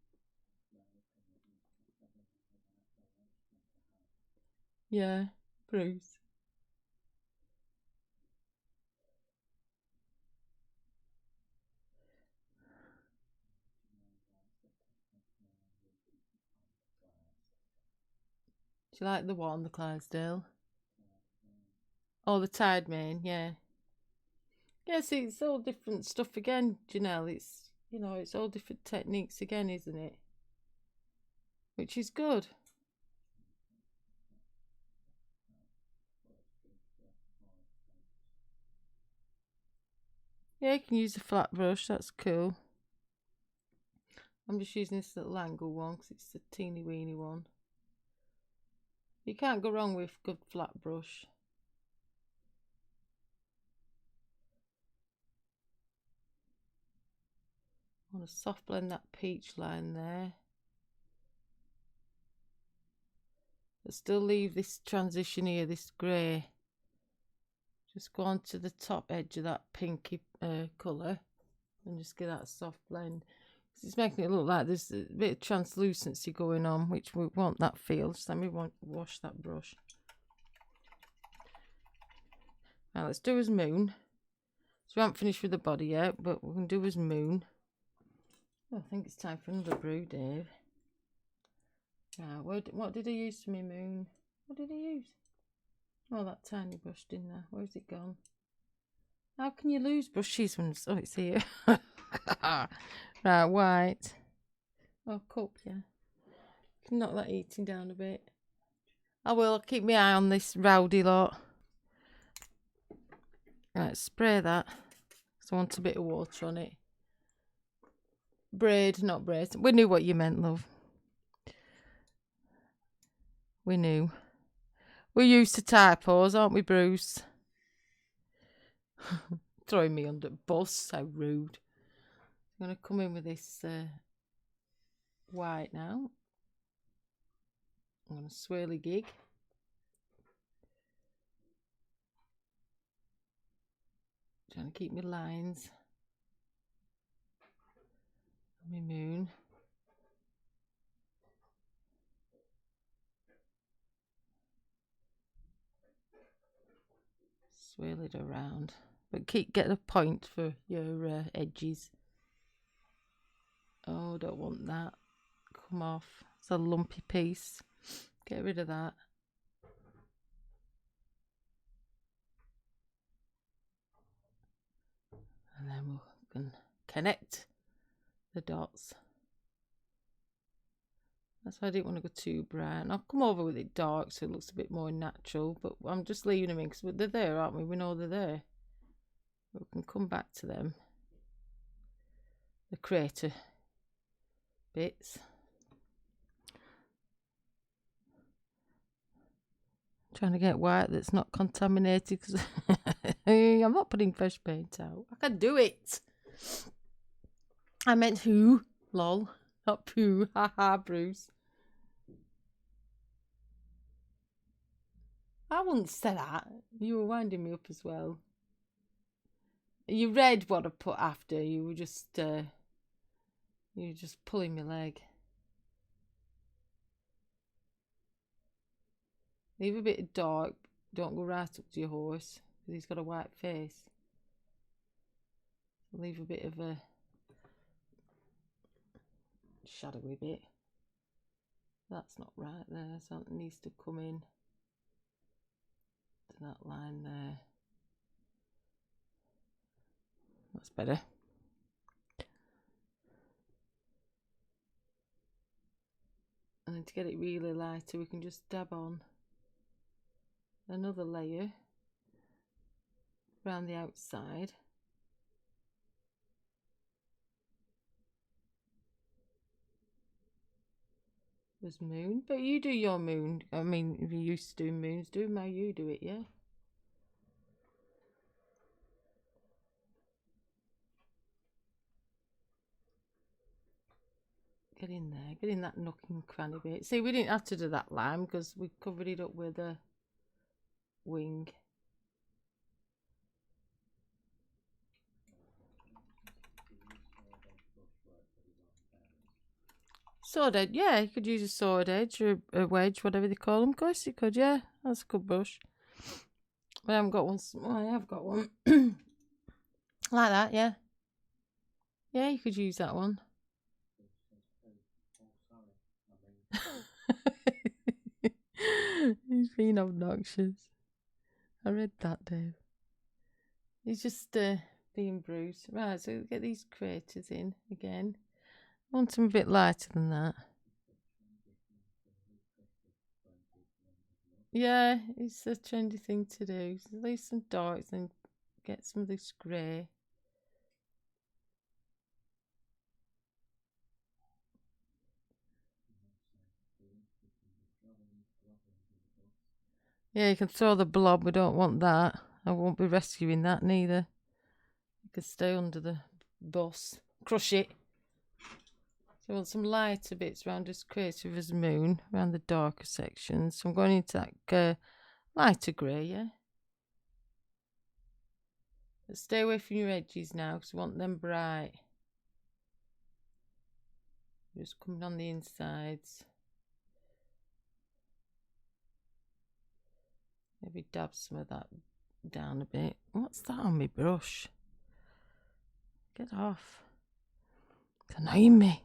Yeah, Bruce. Do you like the one, the Clydesdale? Oh, the Tide Mane, yeah. Yeah, see, it's all different stuff again, Janelle. It's, you know, it's all different techniques again, isn't it? Which is good. Yeah, you can use a flat brush, that's cool. I'm just using this little angle one because it's a teeny weeny one. You can't go wrong with good flat brush. I want to soft blend that peach line there. But still leave this transition here, this grey. Just go on to the top edge of that pinky colour and just get that soft blend. It's making it look like there's a bit of translucency going on, which we want that feel. Just let me wash that brush. Now let's do his moon. So we haven't finished with the body yet, but we can do his moon. Oh, I think it's time for another brew, Dave. Now, what did I use for my moon? What did I use? Oh, that tiny brush, didn't I? Where's it gone? How can you lose brushes when... Oh, it's here. Right, white. Oh, cup, yeah. Can knock that eating down a bit. I will. I'll keep my eye on this rowdy lot. Right, spray that. So I want a bit of water on it. Braid, not braid. We knew what you meant, love. We knew. We're used to typos, aren't we, Bruce? Throwing me under bus, how rude. I'm going to come in with this white now. I'm going to swirly gig. Trying to keep my lines. My moon. Swirl it around. But get a point for your edges. Oh, don't want that. Come off. It's a lumpy piece. Get rid of that. And then we can connect the dots. That's why I didn't want to go too bright. I'll come over with it dark so it looks a bit more natural. But I'm just leaving them in because they're there, aren't we? We know they're there. But we can come back to them. The crater bits. Trying to get white that's not contaminated because I'm not putting fresh paint out. I can do it. I meant who, lol, not poo, haha, Bruce. I wouldn't say that. You were winding me up as well. You read what I put after. You were just pulling my leg. Leave a bit of dark. Don't go right up to your horse because he's got a white face. Leave a bit of a shadowy bit. That's not right there. Something needs to come in to that line there. That's better. And then to get it really lighter, we can just dab on another layer around the outside. Was moon, but you do your moon. I mean, if you're used to doing moons, do them how you do it, yeah? Get in there, get in that nook and cranny bit. See, we didn't have to do that lime because we covered it up with a wing. Sword edge, yeah, you could use a sword edge or a wedge, whatever they call them. Of course you could, yeah. That's a good brush. But I haven't got one. Well, I have got one. Like that, yeah. Yeah, you could use that one. He's being obnoxious. I read that, Dave. He's just being bruised. Right, so get these craters in again. I want them a bit lighter than that. Yeah, it's a trendy thing to do. So leave some darks and get some of this grey. Yeah, you can throw the blob. We don't want that. I won't be rescuing that neither. You can stay under the bus. Crush it. So I want some lighter bits around as creative as moon, around the darker sections. So I'm going into that lighter grey, yeah? But stay away from your edges now because we want them bright. Just coming on the insides. Maybe dab some of that down a bit. What's that on my brush? Get off. It's annoying me.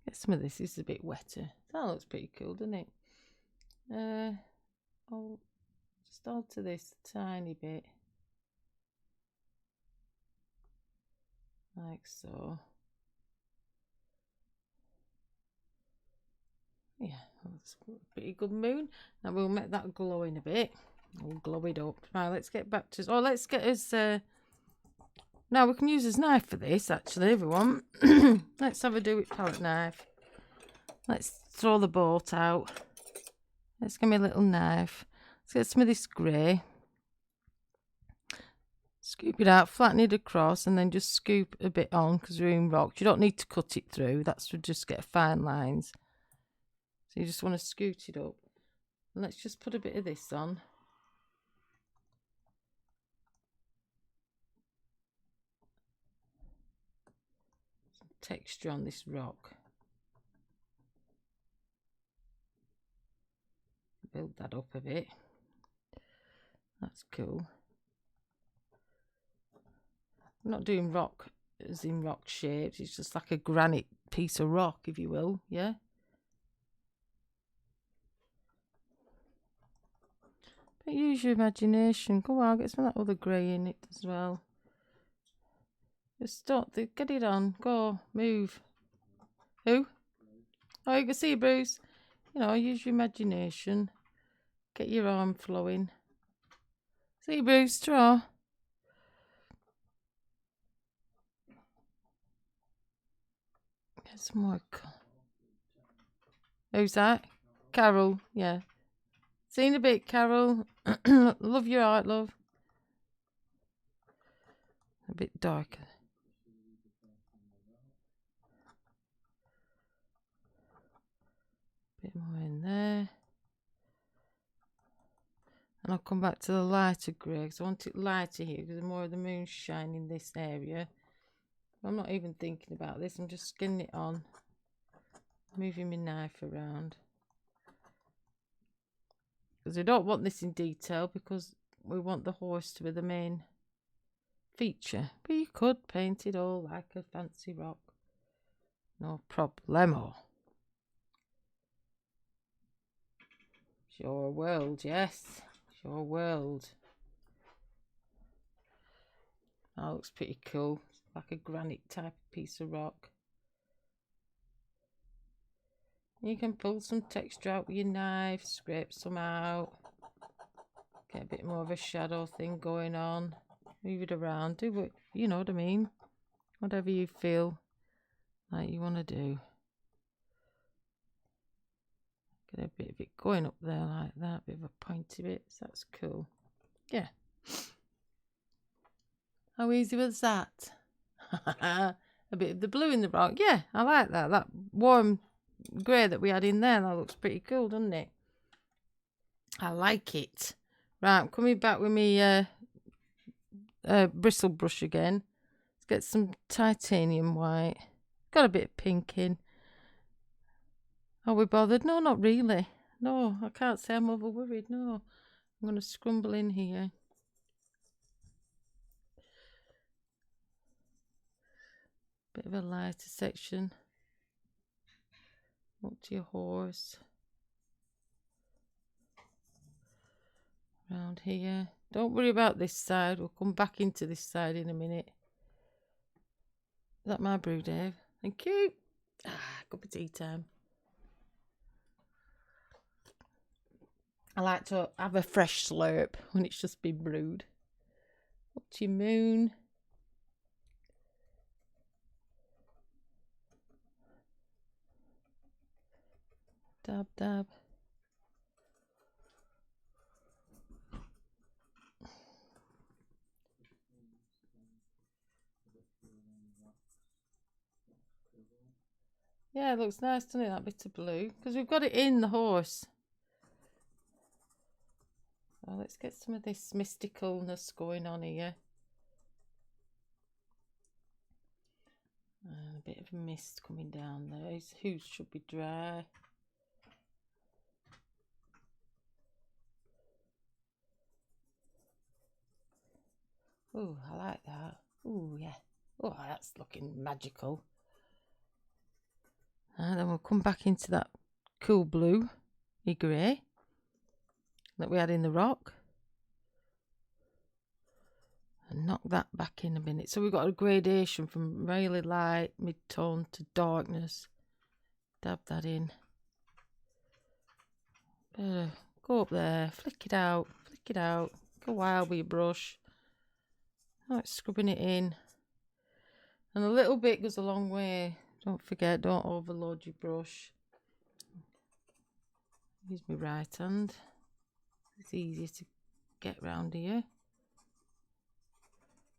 Get some of this. This is a bit wetter. That looks pretty cool, doesn't it? I'll just alter this a tiny bit. Like so. Yeah, that's a pretty good moon. Now we'll make that glow in a bit. We'll glow it up. Right, let's get back to... Oh, let's get us... Now we can use his knife for this, actually, if we want. Let's have a do with palette knife. Let's throw the bolt out. Let's give me a little knife. Let's get some of this grey. Scoop it out, flatten it across, and then just scoop a bit on because we're in rocks. You don't need to cut it through. That's to just get fine lines. So you just want to scoot it up. And let's just put a bit of this on. Some texture on this rock. Build that up a bit. That's cool. I'm not doing rock as in rock shapes. It's just like a granite piece of rock, if you will. Yeah. But use your imagination. Go on, get some of that other grey in it as well. Just stop. Get it on. Go. Move. Who? Oh, you can see, Bruce. You know, use your imagination. Get your arm flowing. See, Bruce, draw. Get some more. Who's that? Carol, yeah. See you in a bit, Carol. Love your art, love. A bit darker. Bit more in there. And I'll come back to the lighter grey because I want it lighter here because the more of the moon's shining in this area. I'm not even thinking about this. I'm just skinning it on. Moving my knife around. Because we don't want this in detail because we want the horse to be the main feature. But you could paint it all like a fancy rock. No problemo. Sure world, yes. Sure world. That looks pretty cool. Like a granite type piece of rock. You can pull some texture out with your knife, scrape some out. Get a bit more of a shadow thing going on. Move it around. Do what, you know what I mean. Whatever you feel like you want to do. Get a bit of it going up there like that. A bit of a pointy bit. So that's cool. Yeah. How easy was that? A bit of the blue in the rock. Yeah, I like that. That warm grey that we had in there. That looks pretty cool, doesn't it? I like it. Right, I'm coming back with me bristle brush again. Let's get some titanium white. Got a bit of pink in. Are we bothered? No, not really. No, I can't say I'm over worried. No, I'm going to scrumble in here. Bit of a lighter section. Up to your horse. Around here. Don't worry about this side. We'll come back into this side in a minute. Is that my brew, Dave? Thank you. Cup of tea time. I like to have a fresh slurp when it's just been brewed. Up to your moon. Dab, dab. Yeah, it looks nice, doesn't it, that bit of blue? Because we've got it in the horse. Well, let's get some of this mysticalness going on here. And a bit of mist coming down there. His hooves should be dry. Oh, I like that. Oh, yeah. Oh, that's looking magical. And then we'll come back into that cool blue, grey that we had in the rock. And knock that back in a minute. So we've got a gradation from really light, mid-tone to darkness. Dab that in. Go up there, flick it out, Go wild with your brush. Oh, it's scrubbing it in. And a little bit goes a long way. Don't forget, don't overload your brush. Use my right hand. It's easier to get round here.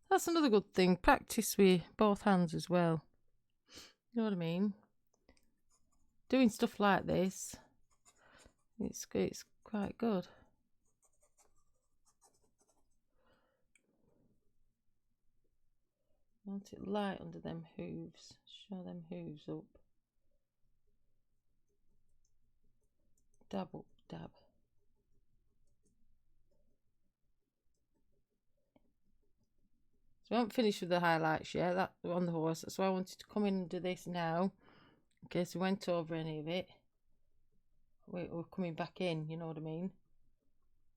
That's another good thing. Practice with both hands as well. You know what I mean? Doing stuff like this, it's quite good. I want it light under them hooves. Show them hooves up. Dab up, dab. So I haven't finished with the highlights yet. That on the horse. That's why I wanted to come in and do this now. In case we went over any of it. We're coming back in, you know what I mean?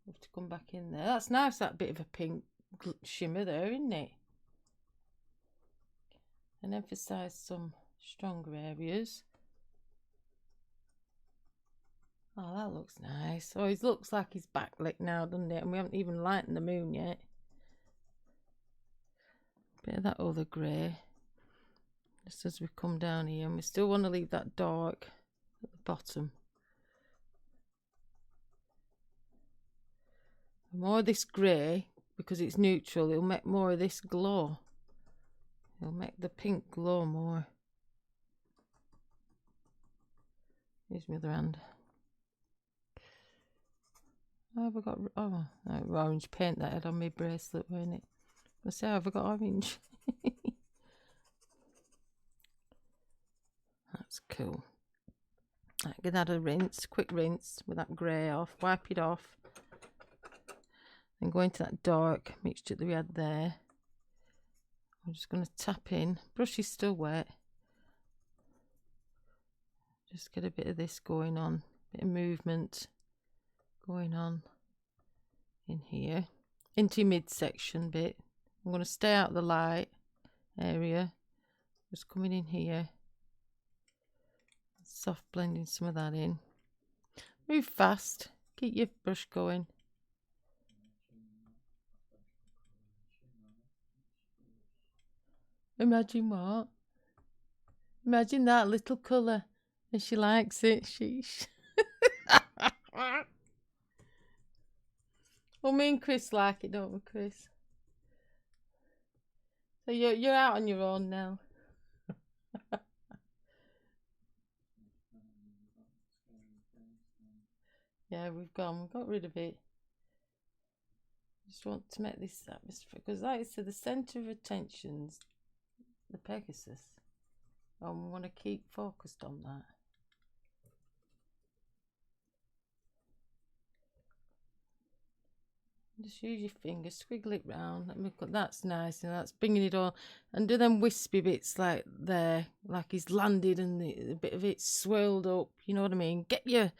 We have to come back in there. That's nice, that bit of a pink shimmer there, isn't it? And emphasise some stronger areas. Oh, that looks nice. Oh, it looks like he's backlit now, doesn't it? And we haven't even lightened the moon yet. Bit of that other grey. Just as we come down here, and we still want to leave that dark at the bottom. More of this grey, because it's neutral, it'll make more of this glow. It'll make the pink glow more. Here's my other hand. Oh, have I got... Oh, no, orange paint that I had on my bracelet, weren't it? I say, have I got orange? That's cool. Right, give that a rinse, quick rinse with that grey off. Wipe it off. Then go into that dark mixture that we had there. I'm just going to tap in. Brush is still wet. Just get a bit of this going on. Bit of movement going on in here. Into your midsection bit. I'm going to stay out of the light area. Just coming in here. Soft blending some of that in. Move fast. Keep your brush going. Imagine what? Imagine that little colour. And she likes it. Sheesh. Well, me and Chris like it, don't we, Chris? So you're out on your own now. Yeah, we've got rid of it. Just want to make this atmosphere, because like I said, the centre of attention's the Pegasus. And we want to keep focused on that. Just use your fingers, squiggle it round. That's nice, and that's bringing it all. And do them wispy bits like there, like he's landed and a bit of it swirled up. You know what I mean? Get your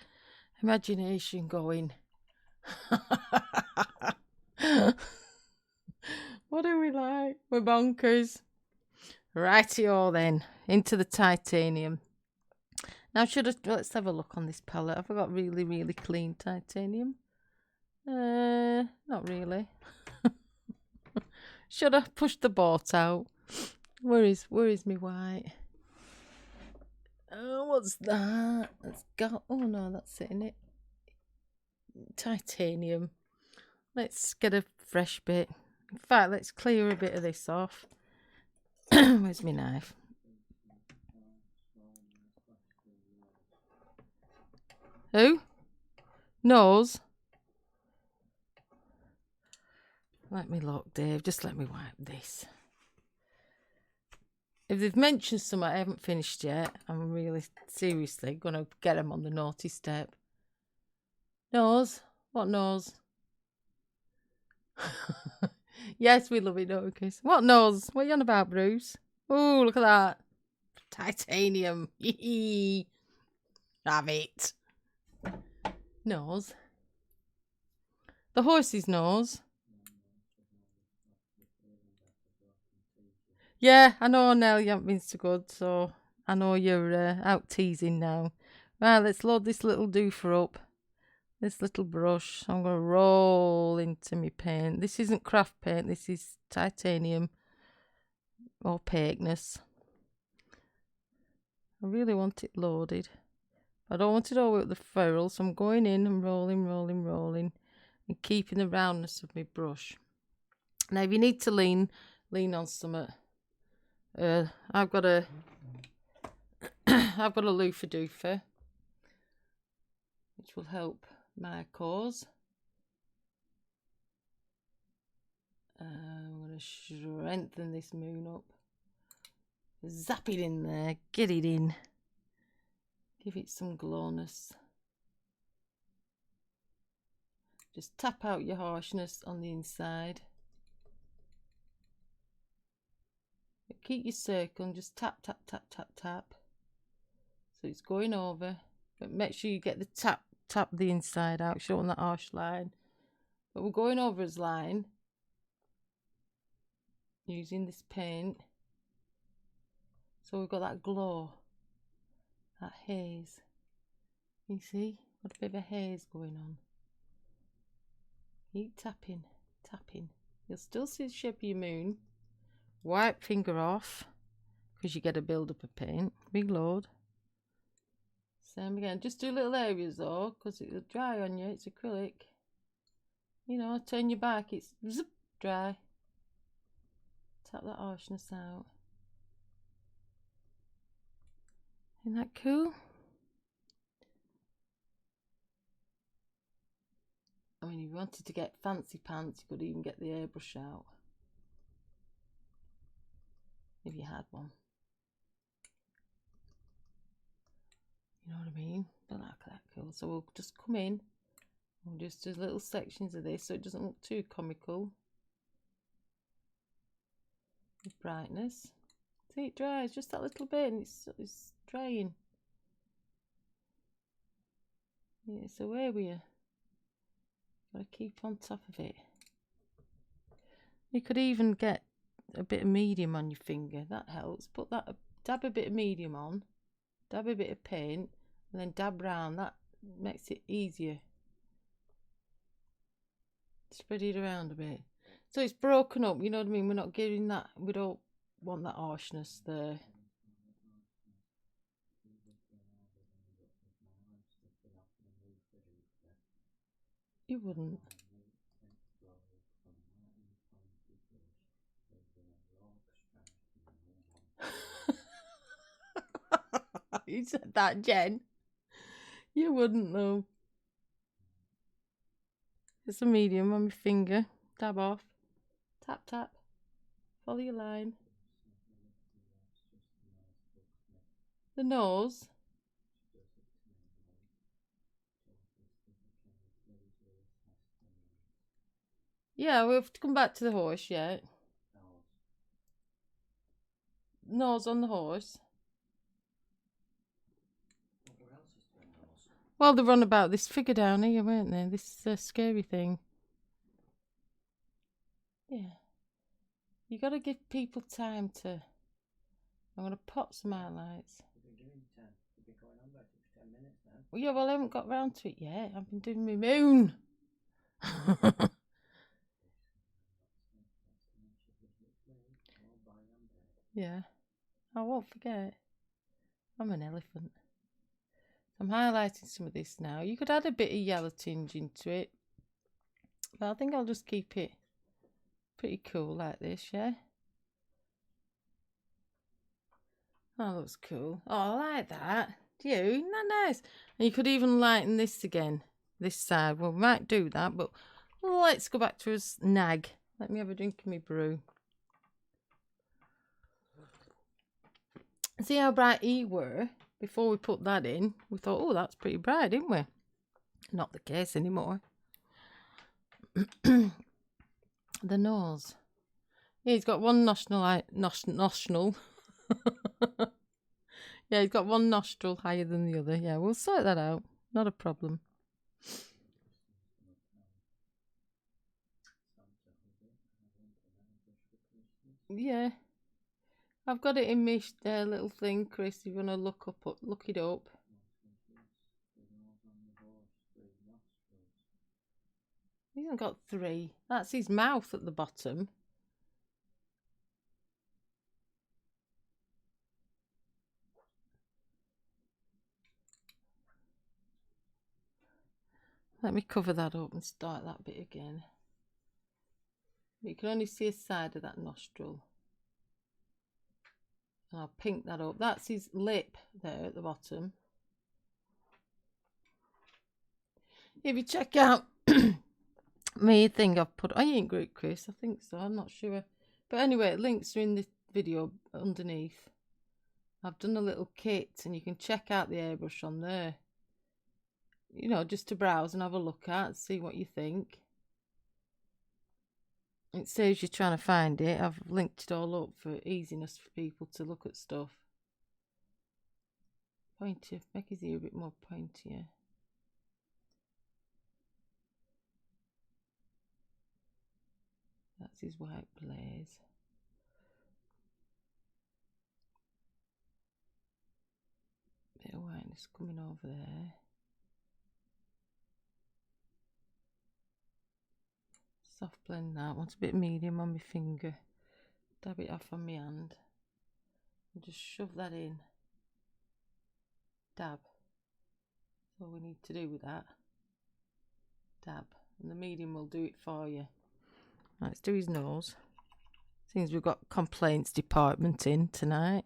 imagination going. What do we like? We're bonkers. Righty-o then, into the titanium. Now let's have a look on this palette. Have I got really, really clean titanium? Not really. Should I push the boat out? Where is me white? Oh, what's that? It's got. Oh no, that's it, isn't it? Titanium. Let's get a fresh bit. In fact, let's clear a bit of this off. Where's my knife? Who? Nose? Let me look, Dave. Just let me wipe this. If they've mentioned something I haven't finished yet, I'm really seriously going to get them on the naughty step. Nose? What nose? Yes, we love it, don't we, Chris? What nose? What are you on about, Bruce? Oh, look at that. Titanium. Have it. Nose. The horse's nose. Yeah, I know, Nell, you haven't been so good, so I know you're out teasing now. Right, let's load this little doofer up. This little brush. I'm going to roll into my paint. This isn't craft paint, this is titanium opaqueness. I really want it loaded. I don't want it all the way up the ferrule, so I'm going in and rolling, and keeping the roundness of my brush. Now, if you need to lean on something. I've got a loofah doofer, which will help my cause. I'm going to strengthen this moon up. Zap it in there, get it in. Give it some glowness. Just tap out your harshness on the inside. Keep your circle and just tap, tap, tap, tap, tap. So it's going over. But make sure you get the tap the inside out. Showing that harsh line. But we're going over his line. Using this paint. So we've got that glow. That haze. You see? Got a bit of a haze going on. Keep tapping, tapping. You'll still see the shape of your moon. Wipe finger off, because you get a build up of paint. Reload. Same again. Just do little areas though, because it'll dry on you. It's acrylic. You know, turn your back. It's zip, dry. Tap that harshness out. Isn't that cool? I mean, if you wanted to get fancy pants, you could even get the airbrush out. If you had one. You know what I mean? But like that cool. So we'll just come in. We'll just do little sections of this so it doesn't look too comical. With brightness. See, it dries just that little bit and it's drying. Yeah, so where we are. Gotta keep on top of it. You could even get a bit of medium on your finger. That helps. Put that, dab a bit of medium on. Dab a bit of paint. And then dab round. That makes it easier. Spread it around a bit. So it's broken up, you know what I mean? We're not giving that, we don't want that harshness there. You wouldn't. You said that, Jen. You wouldn't though. It's a medium on my finger. Dab off. Tap, tap. Follow your line. The nose. Yeah, we have to come back to the horse yet. Nose on the horse. Well, they run about this figure down here, weren't they? This scary thing. Yeah. You got to give people time to... I'm going to pop some highlights. Well, yeah, well, I haven't got round to it yet. I've been doing my moon. Yeah. I won't forget. I'm an elephant. I'm highlighting some of this now. You could add a bit of yellow tinge into it, but I think I'll just keep it pretty cool like this, yeah? That looks cool. Oh, I like that. Do you? Isn't that nice? And you could even lighten this again, this side. Well, we might do that, but let's go back to us nag. Let me have a drink of my brew. See how bright he were before we put that in? We thought, oh, that's pretty bright, didn't we? Not the case anymore. The nose. Yeah, he's got one nostril. Yeah, he's got one nostril higher than the other. Yeah, we'll sort that out. Not a problem. Yeah. I've got it in my little thing, Chris, if you want to look it up. He hasn't got 3. That's his mouth at the bottom. Let me cover that up and start that bit again. You can only see a side of that nostril. And I'll pink that up. That's his lip there at the bottom. If you check out me thing I've put, I ain't great, Chris. I think so. I'm not sure. But anyway, links are in the video underneath. I've done a little kit and you can check out the airbrush on there. You know, just to browse and have a look at, see what you think. It saves you trying to find it. I've linked it all up for easiness for people to look at stuff. Pointy, make his ear a bit more pointier. That's his white blaze. Bit of whiteness coming over there. Soft blend that. Want a bit medium on my finger. Dab it off on my hand. And just shove that in. Dab. That's all we need to do with that. Dab. And the medium will do it for you. Right, let's do his nose. Seems we've got complaints department in tonight.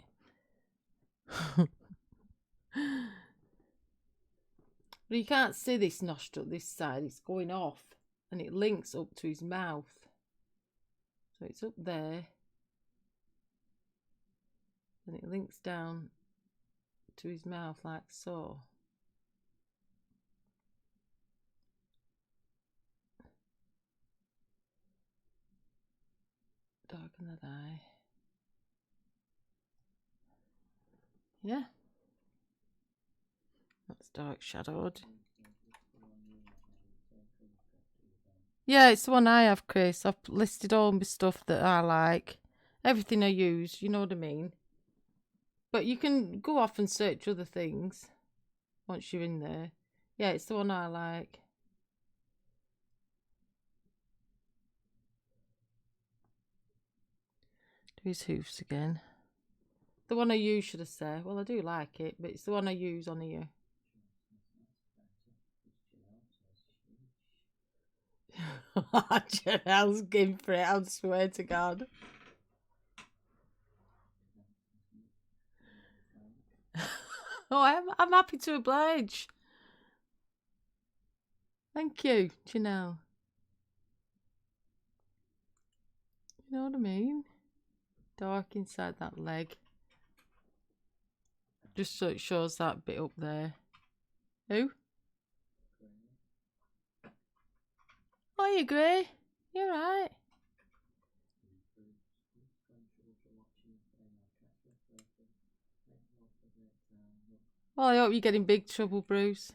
But you can't see this nostril, this side. It's going off. And it links up to his mouth. So it's up there. And it links down to his mouth like so. Darken that eye. Yeah. That's dark shadowed. Yeah, it's the one I have, Chris. I've listed all my stuff that I like. Everything I use, you know what I mean? But you can go off and search other things once you're in there. Yeah, it's the one I like. Do his hoofs again. The one I use, should I say. Well, I do like it, but it's the one I use on here. Janelle's game for it, I swear to God. Oh, I'm happy to oblige. Thank you, Janelle. You know what I mean? Dark inside that leg. Just so it shows that bit up there. Who? Oh, you Gray? You're right. Well, I hope you get in big trouble, Bruce.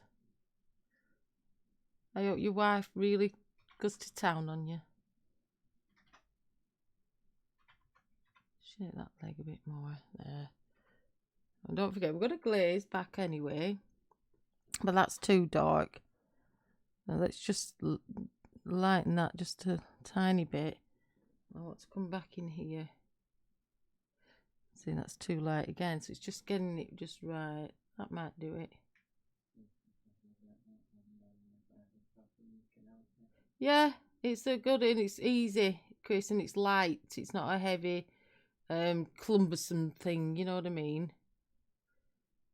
I hope your wife really goes to town on you. Shake that leg a bit more there. And don't forget, we've got a glaze back anyway. But that's too dark. Now let's just lighten that just a tiny bit. I want to come back in here. See, that's too light again, so it's just getting it just right. That might do it. Yeah, it's a good and it's easy, Chris, and it's light. It's not a heavy, cumbersome thing. You know what I mean?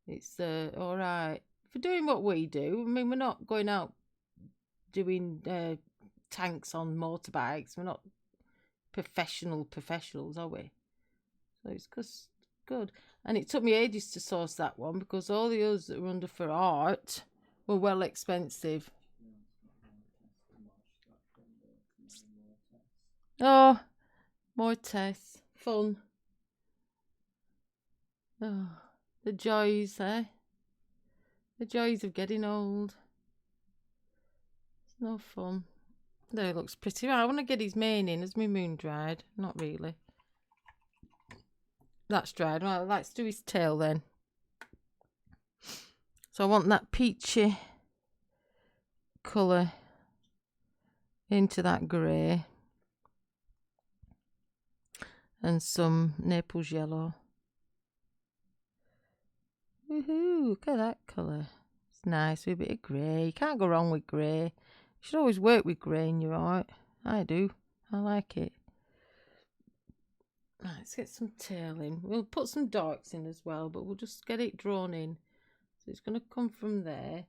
It's all right for doing what we do. I mean, we're not going out doing tanks on motorbikes. We're not professionals, are we? So it's just good. And it took me ages to source that one because all the others that were under for art were well expensive. Oh, more tests. Fun. Oh, the joys, eh? The joys of getting old. It's no fun. There, it looks pretty. I want to get his mane in. Has my moon dried? Not really. That's dried. Well, let's do his tail then. So I want that peachy colour into that grey. And some Naples yellow. Woohoo! Look at that colour. It's nice with a bit of grey. You can't go wrong with grey. You should always work with grey in your art. I do. I like it. Right, let's get some tail in. We'll put some darks in as well, but we'll just get it drawn in. So it's going to come from there.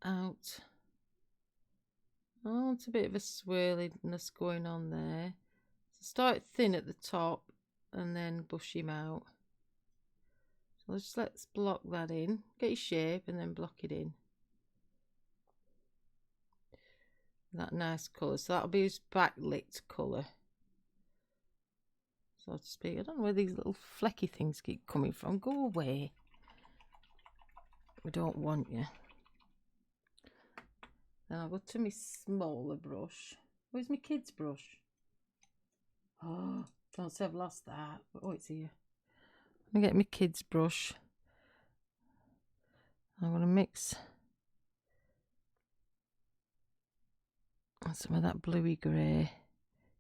Out. Oh, it's a bit of a swirliness going on there. So start thin at the top and then bush him out. So let's block that in. Get your shape and then block it in. That nice colour. So that'll be his backlit colour, so to speak. I don't know where these little flecky things keep coming from. Go away. We don't want you. Then I'll go to my smaller brush. Where's my kid's brush? Oh, don't say I've lost that. Oh, it's here. I'm going to get my kid's brush. I'm going to mix some of that bluey grey.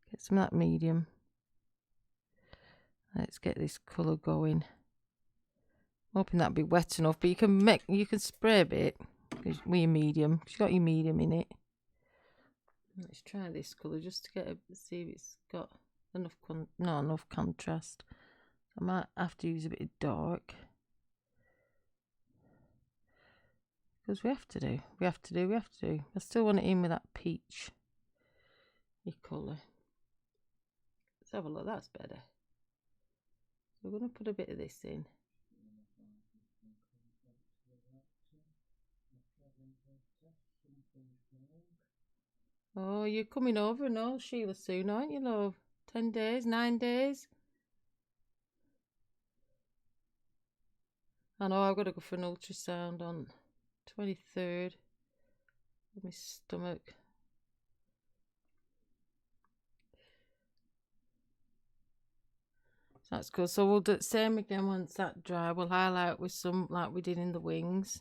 Get some of that medium. Let's get this colour going. I'm hoping that'll be wet enough, but you can spray a bit with your medium. You've got your medium in it. Let's try this colour just to see if it's got enough enough contrast. I might have to use a bit of dark because we have to. I still want it in with that peach colour. Let's have a look. That's better. So we're going to put a bit of this in. Oh, you're coming over and all, Sheila, soon, aren't you, love? 10 days, 9 days? I know I've got to go for an ultrasound on 23rd of my stomach. So that's good. So we'll do the same again once that dry. We'll highlight with some like we did in the wings.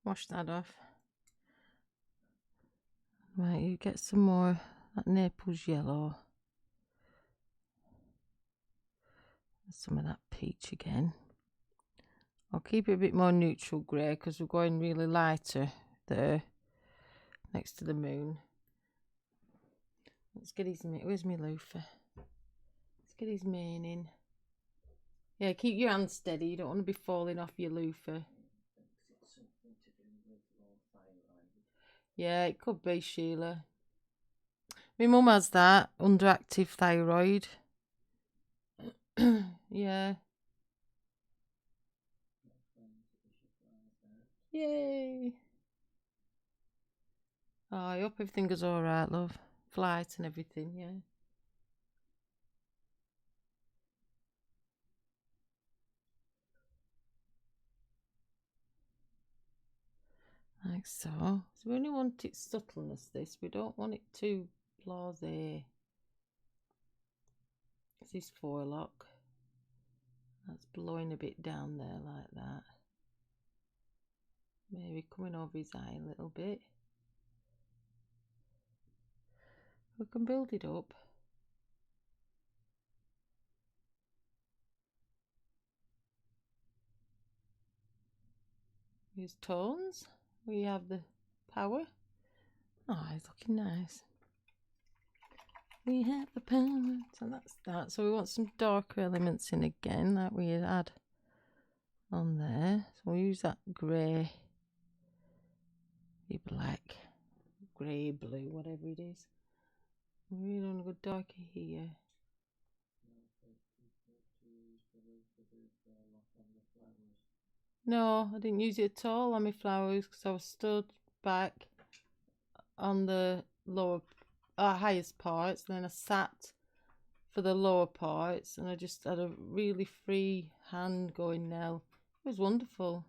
Wash that off. Right, you get some more that Naples yellow. Some of that peach again. I'll keep it a bit more neutral grey because we're going really lighter there next to the moon. Let's get his mane. Where's my loofah? Let's get his mane in. Yeah, keep your hands steady. You don't want to be falling off your loofah. Yeah, it could be, Sheila. My mum has that underactive thyroid. Yeah. Yay. Oh, I hope everything goes alright, love. Flight and everything, yeah. Like so. So we only want its subtleness, this. We don't want it too blasé. This is forelock. That's blowing a bit down there like that. Maybe coming over his eye a little bit. We can build it up. Here's tones. We have the power. Oh, it's looking nice. We have the power. So that's that. So we want some darker elements in again, like we had on there. So we'll use that grey, black, grey, blue, whatever it is. We really want to go darker here. No, I didn't use it at all on my flowers because I was stood back on the lower, highest parts, and then I sat for the lower parts, and I just had a really free hand going now. It was wonderful.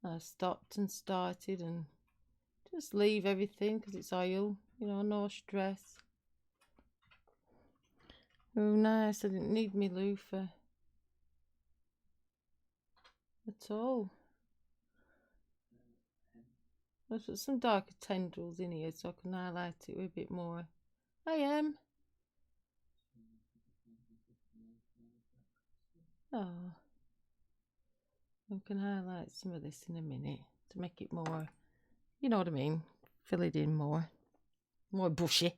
I stopped and started and just leave everything because it's oil, you know, no stress. Oh, nice. I didn't need my loofah at all. Let's put some darker tendrils in here so I can highlight it with a bit more. I am. Oh. I can highlight some of this in a minute to make it more, you know what I mean, fill it in more bushy.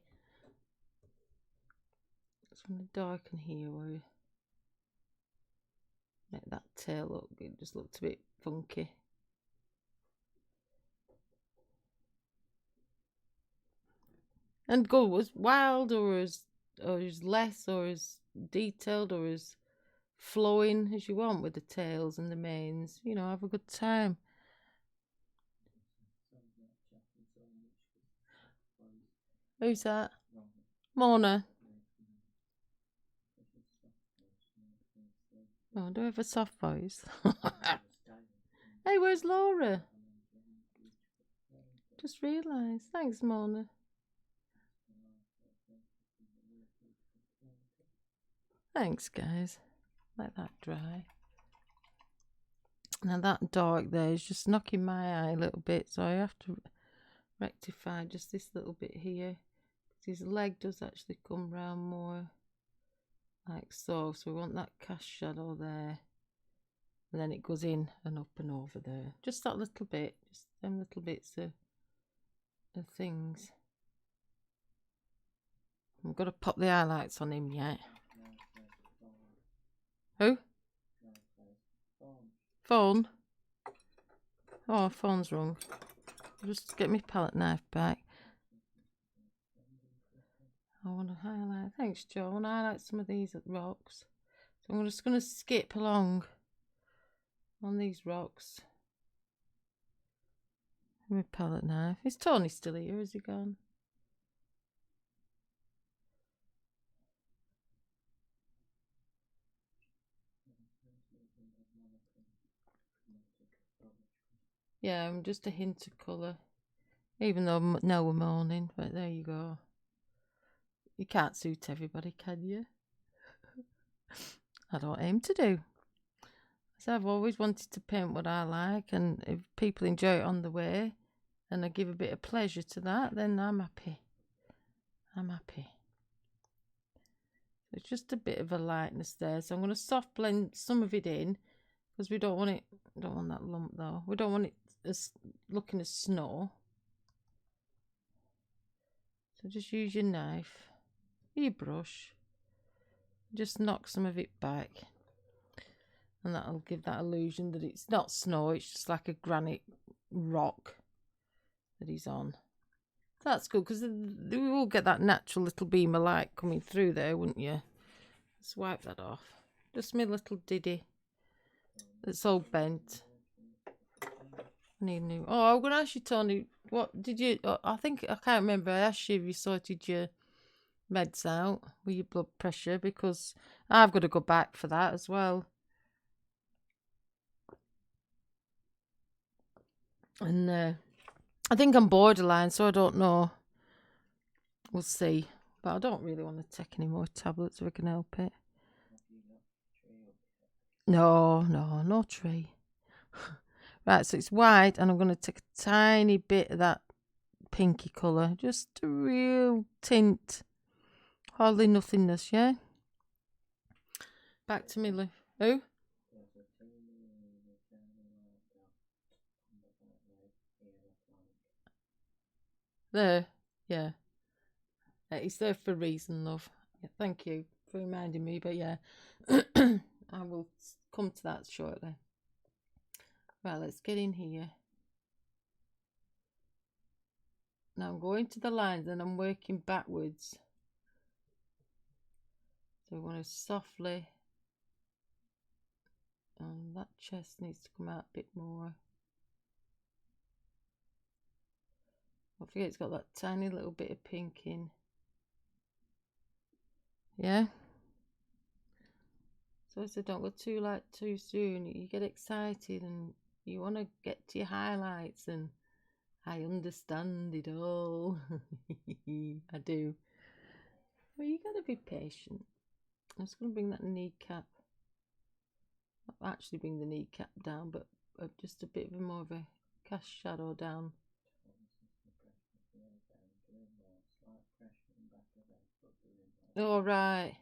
Just want to darken here where make that tail look, it just looked a bit funky. And go as wild or as less or as detailed or as flowing as you want with the tails and the manes, you know, have a good time. Who's that? Mona. Oh, do I have a soft voice? Hey, where's Laura? Just realised. Thanks, Mona. Thanks, guys. Let that dry. Now that dark there is just knocking my eye a little bit, so I have to rectify just this little bit here. His leg does actually come round more like so. So we want that cast shadow there. And then it goes in and up and over there. Just that little bit. Just them little bits of things. I've got to pop the highlights on him yet. Who? Phone? Oh, phone's wrong. I'll just get my palette knife back. I want to highlight. Thanks, Joe. I want to highlight some of these rocks. So I'm just going to skip along on these rocks. My palette knife. Is Tony still here? Is he gone? Yeah, I'm just a hint of colour. Even though now we're morning, but there you go. You can't suit everybody, can you? I don't aim to do. So I've always wanted to paint what I like, and if people enjoy it on the way, and I give a bit of pleasure to that, then I'm happy. I'm happy. It's just a bit of a lightness there, so I'm going to soft blend some of it in, because we don't want it. Don't want that lump though. We don't want it as looking as snow. So just use your knife, your brush, just knock some of it back, and that'll give that illusion that it's not snow, it's just like a granite rock that he's on. So that's good, because we will get that natural little beam of light coming through there, wouldn't you? Let's wipe that off. Just my little diddy that's all bent. I need new. Oh, I'm going to ask you, Tony, what did you, I can't remember, I asked you if you sorted your meds out with your blood pressure, because I've got to go back for that as well. And I think I'm borderline, so I don't know. We'll see. But I don't really want to take any more tablets if I can help it. No tree. Right, so it's white, and I'm going to take a tiny bit of that pinky colour. Just a real tint. Hardly nothingness, yeah? Back to me, Who? There, yeah. It's there for a reason, love. Yeah, thank you for reminding me, but yeah, I will come to that shortly. Right, let's get in here. Now I'm going to the lines and I'm working backwards. So we want to softly, and that chest needs to come out a bit more. Don't forget it's got that tiny little bit of pink in. Yeah. So I said, don't go too soon. You get excited and you want to get to your highlights, and I understand it all. I do. Well, you got to be patient. I'm just going to bring that kneecap. Not actually bring the kneecap down, but just a bit of more of a cast shadow down. All right.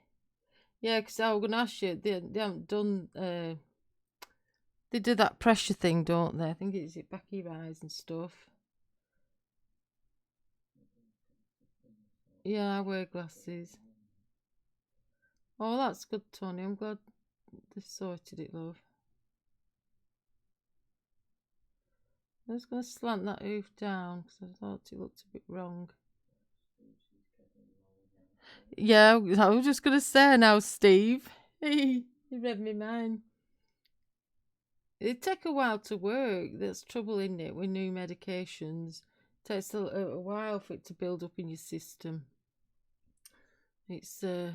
Yeah, because I was going to ask you, they haven't done, they do that pressure thing, don't they? I think it's back of your eyes and stuff. Yeah, I wear glasses. Oh, that's good, Tony. I'm glad they've sorted it, love. I'm just going to slant that hoof down because I thought it looked a bit wrong. Yeah, I was just going to say now, Steve. You read me mind. It take a while to work. There's trouble in it with new medications. It takes a while for it to build up in your system. It's a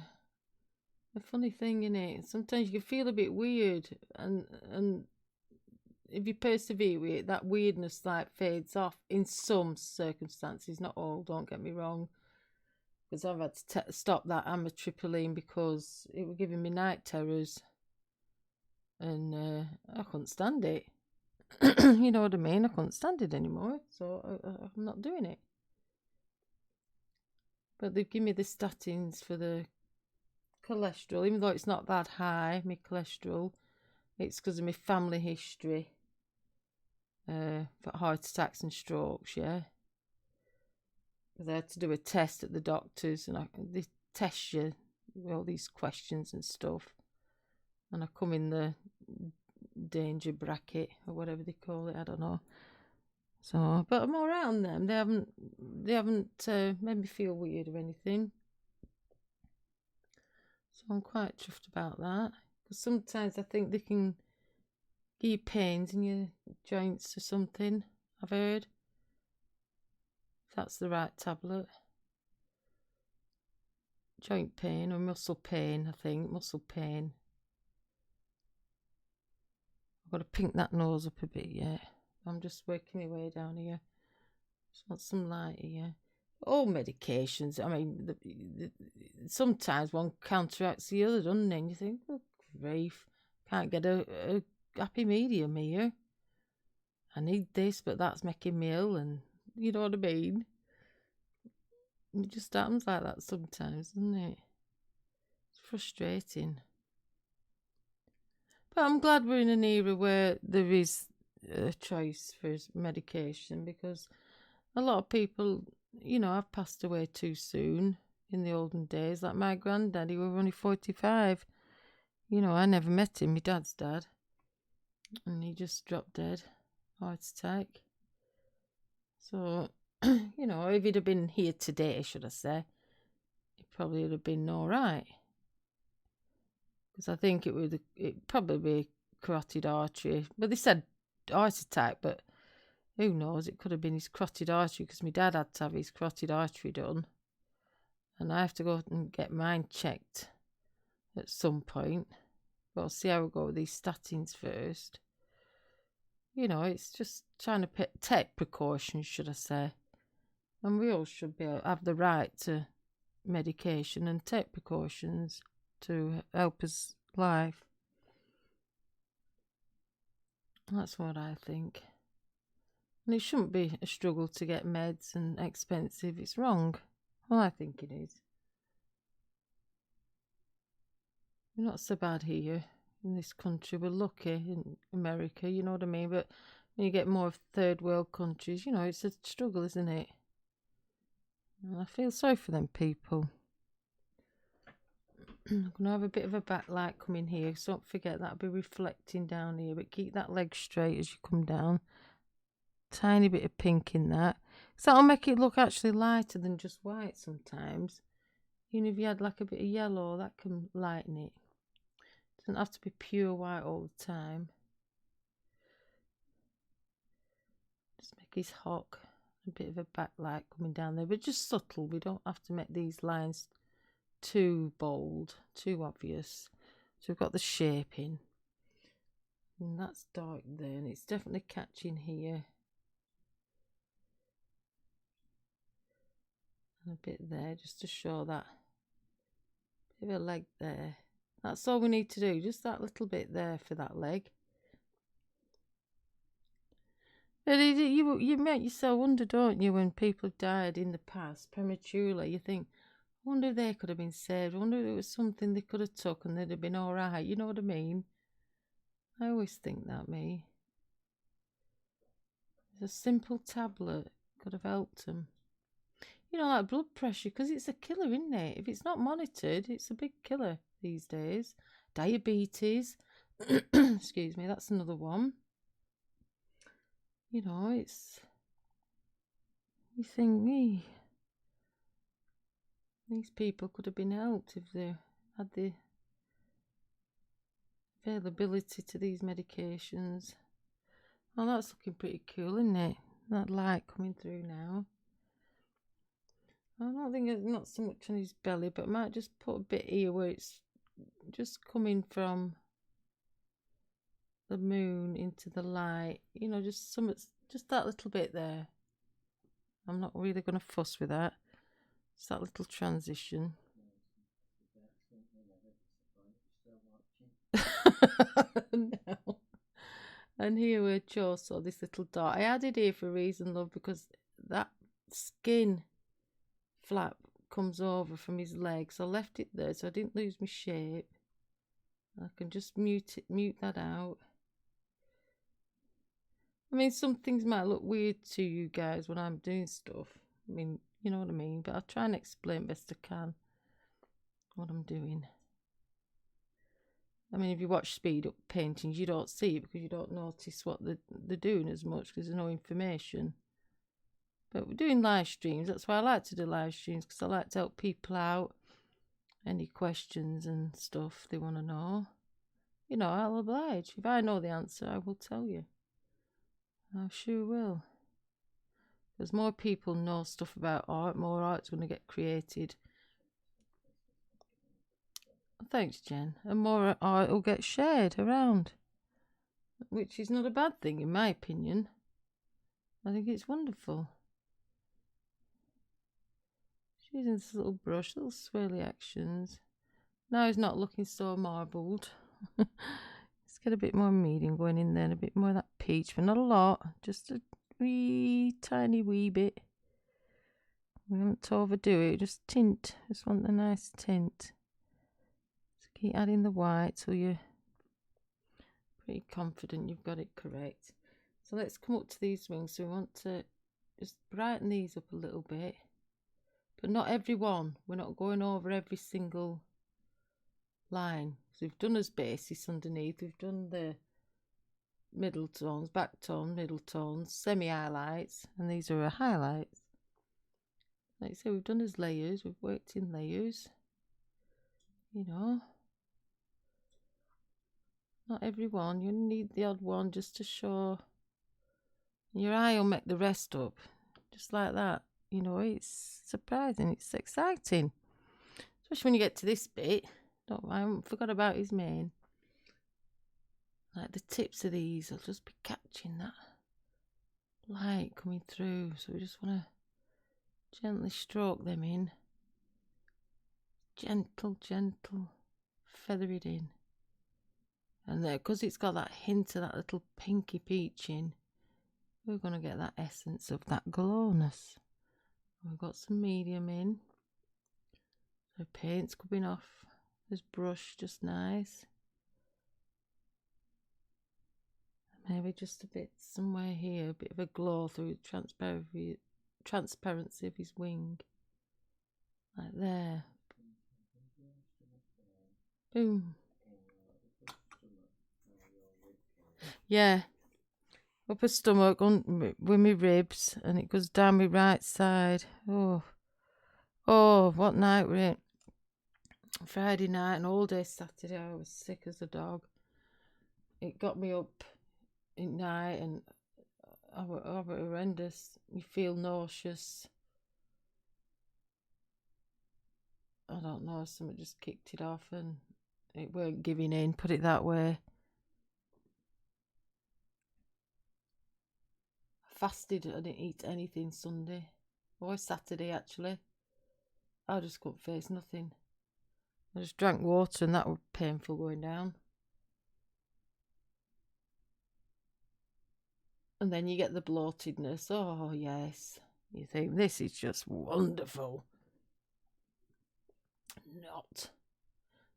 funny thing, isn't it? Sometimes you can feel a bit weird, and if you persevere with it, that weirdness like fades off in some circumstances. Not all, don't get me wrong. Because I've had to stop that amitriptyline because it was giving me night terrors, and I couldn't stand it. You know what I mean? I couldn't stand it anymore, so I'm not doing it. But they've given me the statins for the cholesterol, even though it's not that high, my cholesterol. It's because of my family history for heart attacks and strokes, yeah. They had to do a test at the doctors, and they test you with all these questions and stuff. And I come in the danger bracket or whatever they call it, I don't know. So, but I'm all right on them. They haven't made me feel weird or anything. So I'm quite chuffed about that. Because sometimes I think they can give you pains in your joints or something, I've heard. If that's the right tablet. Joint pain or muscle pain, I think. Muscle pain. I've got to pink that nose up a bit, yeah. I'm just working my way down here. Just want some light here. All medications, I mean, sometimes one counteracts the other, doesn't it? And you think, oh, grief, can't get a happy medium here. I need this, but that's making me ill, and you know what I mean? It just happens like that sometimes, doesn't it? It's frustrating. But I'm glad we're in an era where there is a choice for medication, because a lot of people, you know, have passed away too soon in the olden days. Like my granddad, he was only 45. You know, I never met him, my dad's dad. And he just dropped dead, heart attack. So, you know, if he'd have been here today, should I say, it probably would have been all right. Because I think it'd probably be carotid artery. But they said heart attack, but who knows? It could have been his carotid artery, because my dad had to have his carotid artery done. And I have to go and get mine checked at some point. But I'll see how we go with these statins first. You know, it's just trying to take precautions, should I say. And we all should have the right to medication and take precautions to help us life. That's what I think. And it shouldn't be a struggle to get meds and expensive. It's wrong. Well, I think it is. We're not so bad here in this country. We're lucky in America, you know what I mean? But when you get more of third world countries, you know, it's a struggle, isn't it? And I feel sorry for them people. I'm going to have a bit of a backlight coming here, so don't forget that'll be reflecting down here, but keep that leg straight as you come down. Tiny bit of pink in that. So that'll make it look actually lighter than just white sometimes. Even if you had like a bit of yellow, that can lighten it. It doesn't have to be pure white all the time. Just make his hock, a bit of a backlight coming down there, but just subtle. We don't have to make these lines too bold, too obvious. So we've got the shaping. And that's dark there, and it's definitely catching here. And a bit there, just to show that bit of a leg there. That's all we need to do, just that little bit there for that leg. But you make yourself wonder, don't you, when people have died in the past prematurely, you think, I wonder if they could have been saved. I wonder if it was something they could have took and they'd have been all right. You know what I mean? I always think that, me. A simple tablet could have helped them. You know, like blood pressure, because it's a killer, isn't it? If it's not monitored, it's a big killer these days. Diabetes. Excuse me, that's another one. You know, it's... You think, these people could have been helped if they had the availability to these medications. Oh, that's looking pretty cool, isn't it? That light coming through now. I don't think it's not so much on his belly, but I might just put a bit here where it's just coming from the moon into the light. You know, just that little bit there. I'm not really going to fuss with that. Just that little transition. No. And here we're Joe saw this little dot. I added here for a reason, love, because that skin flap comes over from his leg, so I left it there so I didn't lose my shape. I can just mute that out. I mean, some things might look weird to you guys when I'm doing stuff. I mean, you know what I mean, but I'll try and explain best I can what I'm doing. I mean, if you watch speed up paintings, you don't see it because you don't notice what they're doing as much because there's no information. But we're doing live streams. That's why I like to do live streams, because I like to help people out. Any questions and stuff they want to know, you know, I'll oblige. If I know the answer, I will tell you. I sure will. As more people know stuff about art, more art's going to get created. Thanks, Jen. And more art will get shared around, which is not a bad thing, in my opinion. I think it's wonderful. She's using this little brush, little swirly actions. Now he's not looking so marbled. Let's get a bit more medium going in there, and a bit more of that peach, but not a lot. Just a tiny wee bit. We haven't to overdo it, just tint. Just want a nice tint. So keep adding the white till you're pretty confident you've got it correct. So let's come up to these wings. So we want to just brighten these up a little bit, but not every one. We're not going over every single line. So we've done as basis underneath. We've done the middle tones, back tone, middle tones, semi-highlights, and these are our highlights. Like I say, we've done as layers. We've worked in layers. You know, not every one. You need the odd one just to show. Your eye will make the rest up, just like that. You know, it's surprising. It's exciting, especially when you get to this bit. I haven't forgot about his mane. Like the tips of these, I'll just be catching that light coming through. So we just want to gently stroke them in. Gentle, feather it in. And there, because it's got that hint of that little pinky peach in, we're going to get that essence of that glowness. We've got some medium in. So paint's coming off this brush just nice. Maybe just a bit somewhere here, a bit of a glow through the transparency of his wing. Like there. Boom. Yeah. Upper stomach with my ribs, and it goes down my right side. Oh, what night were it? Friday night and all day Saturday. I was sick as a dog. It got me up at night, and I was horrendous. You feel nauseous. I don't know. Something just kicked it off, and it weren't giving in. Put it that way. Fasted. I didn't eat anything Sunday or Saturday actually. I just couldn't face nothing. I just drank water, and that was painful going down. And then you get the bloatedness. Oh yes, you think this is just wonderful. Not.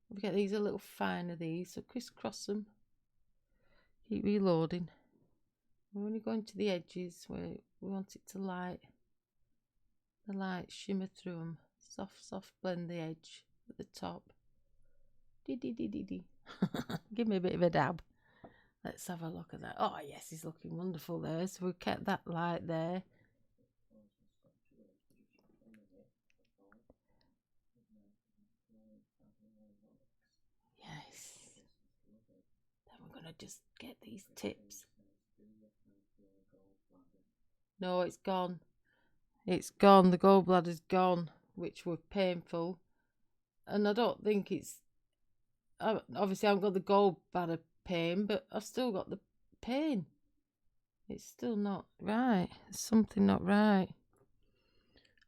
We get these a little finer, these, so crisscross them. Keep reloading. We're only going to the edges where we want it to the light shimmer through them. Soft blend the edge at the top. Dee. Give me a bit of a dab. Let's have a look at that. Oh yes, he's looking wonderful there. So we kept that light there. Yes. Then we're going to just get these tips. No, it's gone. It's gone. The gallbladder's gone, which were painful. And I don't think it's... Obviously, I haven't got the gallbladder pain, but I've still got the pain. It's still not right. There's something not right.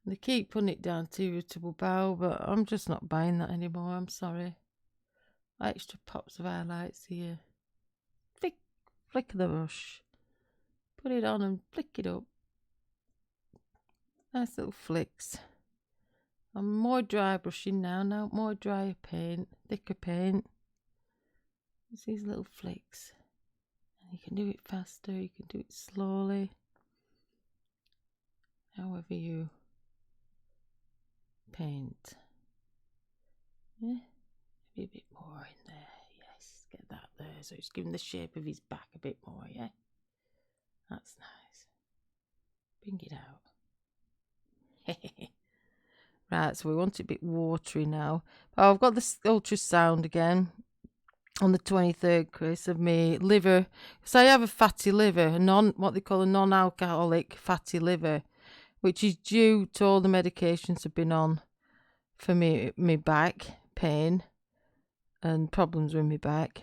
They keep putting it down to irritable bowel, but I'm just not buying that anymore. I'm sorry. Extra pops of highlights here. Flick the brush. Put it on and flick it up. Nice little flicks. I'm more dry brushing now more drier paint, thicker paint. It's these little flicks. And you can do it faster, you can do it slowly. However you paint. Yeah, maybe a bit more in there. Yes, get that there. So it's giving the shape of his back a bit more, yeah? That's nice. Bring it out. Right, so we want it a bit watery now. Oh, I've got this ultrasound again on the 23rd, Chris, of me liver. So I have a fatty liver, what they call a non-alcoholic fatty liver, which is due to all the medications I've been on for me back pain and problems with my back.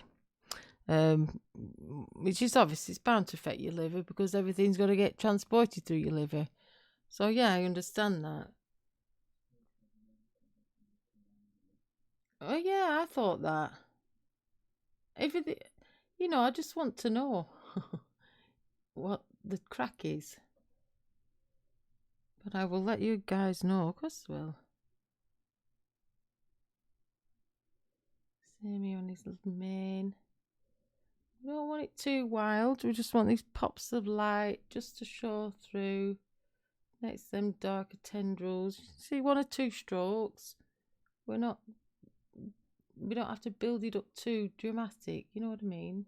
Which is obviously it's bound to affect your liver because everything's got to get transported through your liver. So yeah, I understand that. Oh yeah, I thought that. Everything, I just want to know what the crack is. But I will let you guys know, of course I will. Sammy on his little mane. We don't want it too wild. We just want these pops of light just to show through. Next to them darker tendrils. See, 1 or 2 strokes. We don't have to build it up too dramatic. You know what I mean?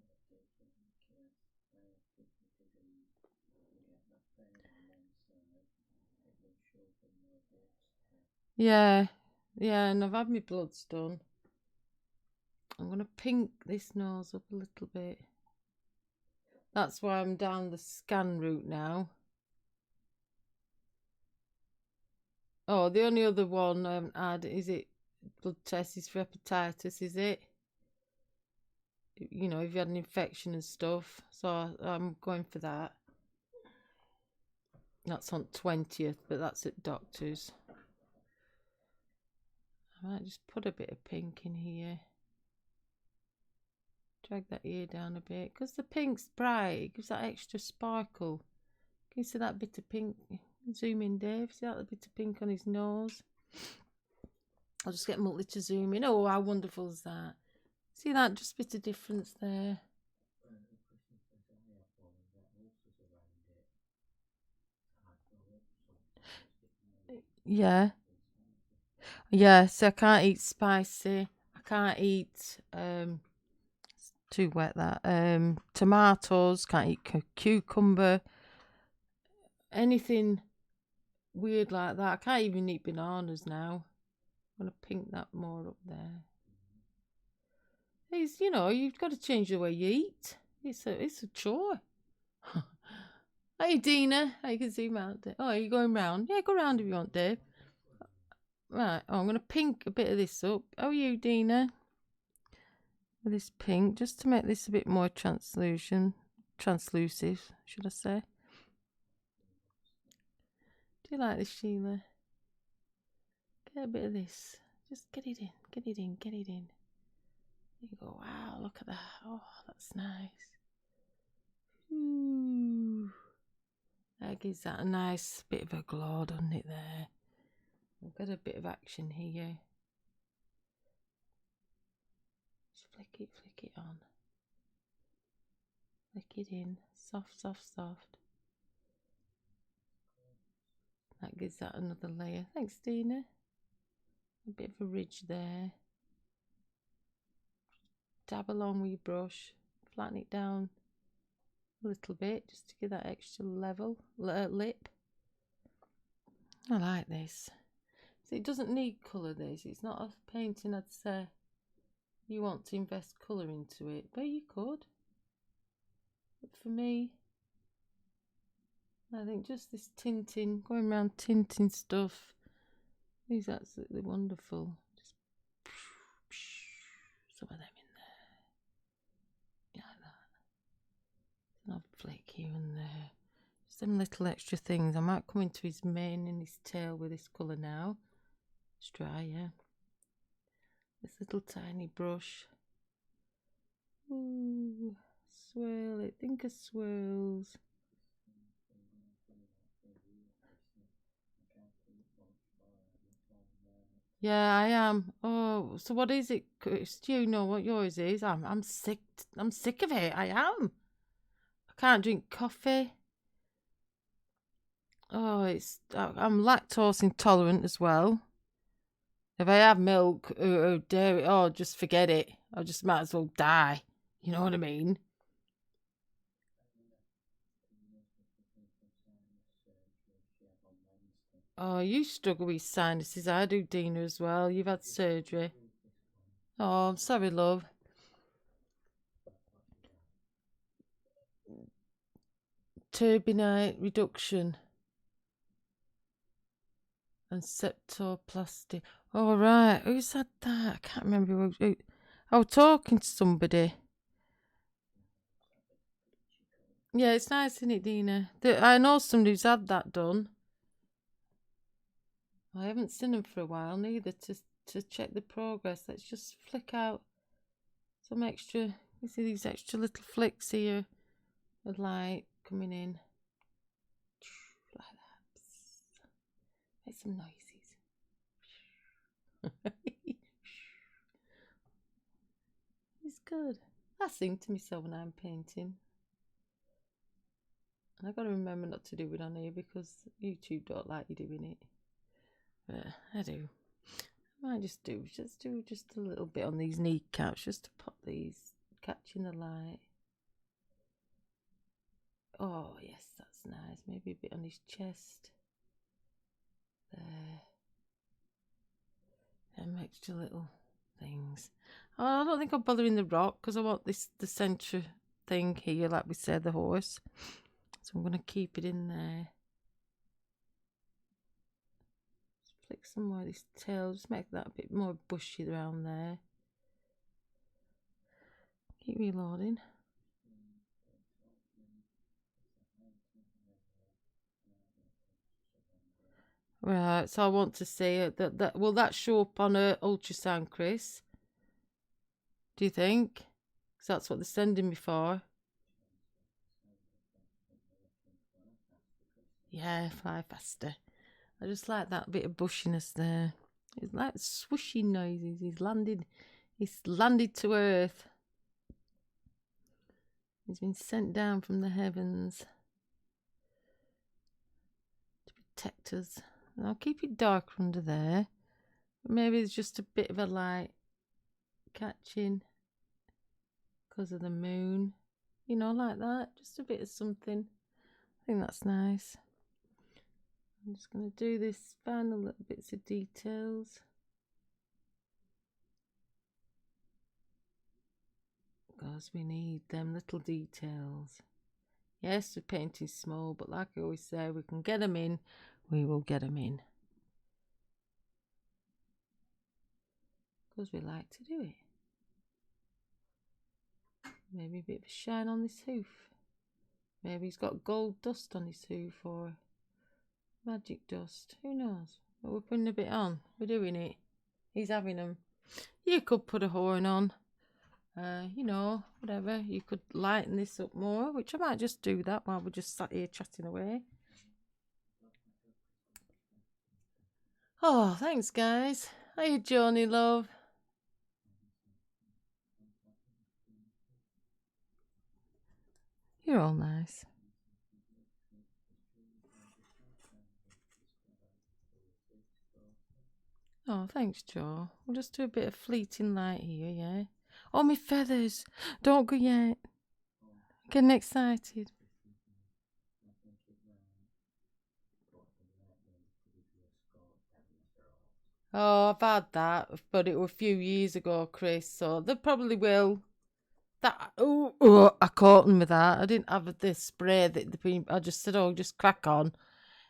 Yeah, and I've had my bloods done. I'm going to pink this nose up a little bit. That's why I'm down the scan route now. Oh, the only other one I haven't had, is it blood test is for hepatitis, is it? If you had an infection and stuff. So I'm going for that. That's on 20th, but that's at doctor's. I might just put a bit of pink in here. Drag that ear down a bit. Because the pink's bright, it gives that extra sparkle. Can you see that bit of pink? Zoom in, Dave. See that bit of pink on his nose? I'll just get Multi to zoom in. Oh, how wonderful is that? See that? Just a bit of difference there. Yeah. Yeah, so I can't eat spicy. I can't eat it's too wet that. Tomatoes, can't eat cucumber. Anything weird like that. I can't even eat bananas now. I'm gonna pink that more up there. It's, you've got to change the way you eat. It's a chore. Hey Dina, I can zoom out there. Oh, are you going round? Yeah, go round if you want, Dave. Right, I'm going to pink a bit of this up. How are you, Dina? With this pink, just to make this a bit more translucent, should I say. Do you like this, Sheila? Get a bit of this. Just get it in, get it in, get it in. There you go. Wow, look at that. Oh, that's nice. Ooh. That gives that a nice bit of a glow, doesn't it, there? We've got a bit of action here. Just flick it on. Flick it in. Soft, soft, soft. That gives that another layer. Thanks, Dina. A bit of a ridge there. Dab along with your brush. Flatten it down a little bit just to give that extra level lip. I like this. So it doesn't need colour, this. It's not a painting I'd say you want to invest colour into it, but you could. But for me, I think just this tinting, going around tinting stuff, is absolutely wonderful. Just some of them in there, like that. And I'll flick here and there. Some little extra things. I might come into his mane and his tail with this colour now. It's dry, yeah. This little tiny brush. Ooh, swirl it. Think of swirls. Yeah, I am. Oh, so what is it, Chris? Do you know what yours is? I'm sick. I'm sick of it. I am. I can't drink coffee. Oh, I'm lactose intolerant as well. If I have milk or dairy, oh, just forget it. I just might as well die. You know what I mean? Oh, you struggle with sinuses. I do, Dina, as well. You've had surgery. Oh, I'm sorry, love. Turbinate reduction and septoplasty. All right, who's had that? I can't remember who. I was talking to somebody. Yeah, it's nice, isn't it, Dina? I know somebody who's had that done. I haven't seen them for a while, neither, to check the progress. Let's just flick out some extra. You see these extra little flicks here of light coming in. Like that. Make some noises. It's good. I sing to myself when I'm painting. And I've got to remember not to do it on here because YouTube don't like you doing it. But I do. I might just do just a little bit on these kneecaps just to pop these, catching the light. Oh yes, that's nice. Maybe a bit on his chest. There. Them extra little things. Oh, I don't think I'll bother in the rock because I want the centre thing here, like we said, the horse. So I'm going to keep it in there. Just flick some more of this tail. Just make that a bit more bushy around there. Keep reloading. Right, so I want to see that will that show up on a ultrasound, Chris? Do you think? Because that's what they're sending me for. Yeah, fly faster. I just like that bit of bushiness there. It's like swooshy noises. He's landed to earth. He's been sent down from the heavens to protect us. And I'll keep it darker under there. Maybe it's just a bit of a light catching because of the moon, you know, like that. Just a bit of something. I think that's nice. I'm just going to do this final little bits of details. Because we need them little details. Yes, the painting's small, but like I always say, we can get them in, we will get them in. Because we like to do it. Maybe a bit of a shine on this hoof. Maybe he's got gold dust on his hoof or magic dust. Who knows? But we're putting a bit on. We're doing it. He's having them. You could put a horn on. You know, whatever. You could lighten this up more, which I might just do that while we're just sat here chatting away. Oh, thanks, guys. Hiya, Johnny, love. You're all nice. Oh, thanks, Joe. We'll just do a bit of fleeting light here, yeah? Oh, my feathers. Don't go yet. Getting excited. Oh, I've had that, but it was a few years ago, Chris, so they probably will. That I caught them with that. I didn't have this spray that I just said, oh, just crack on.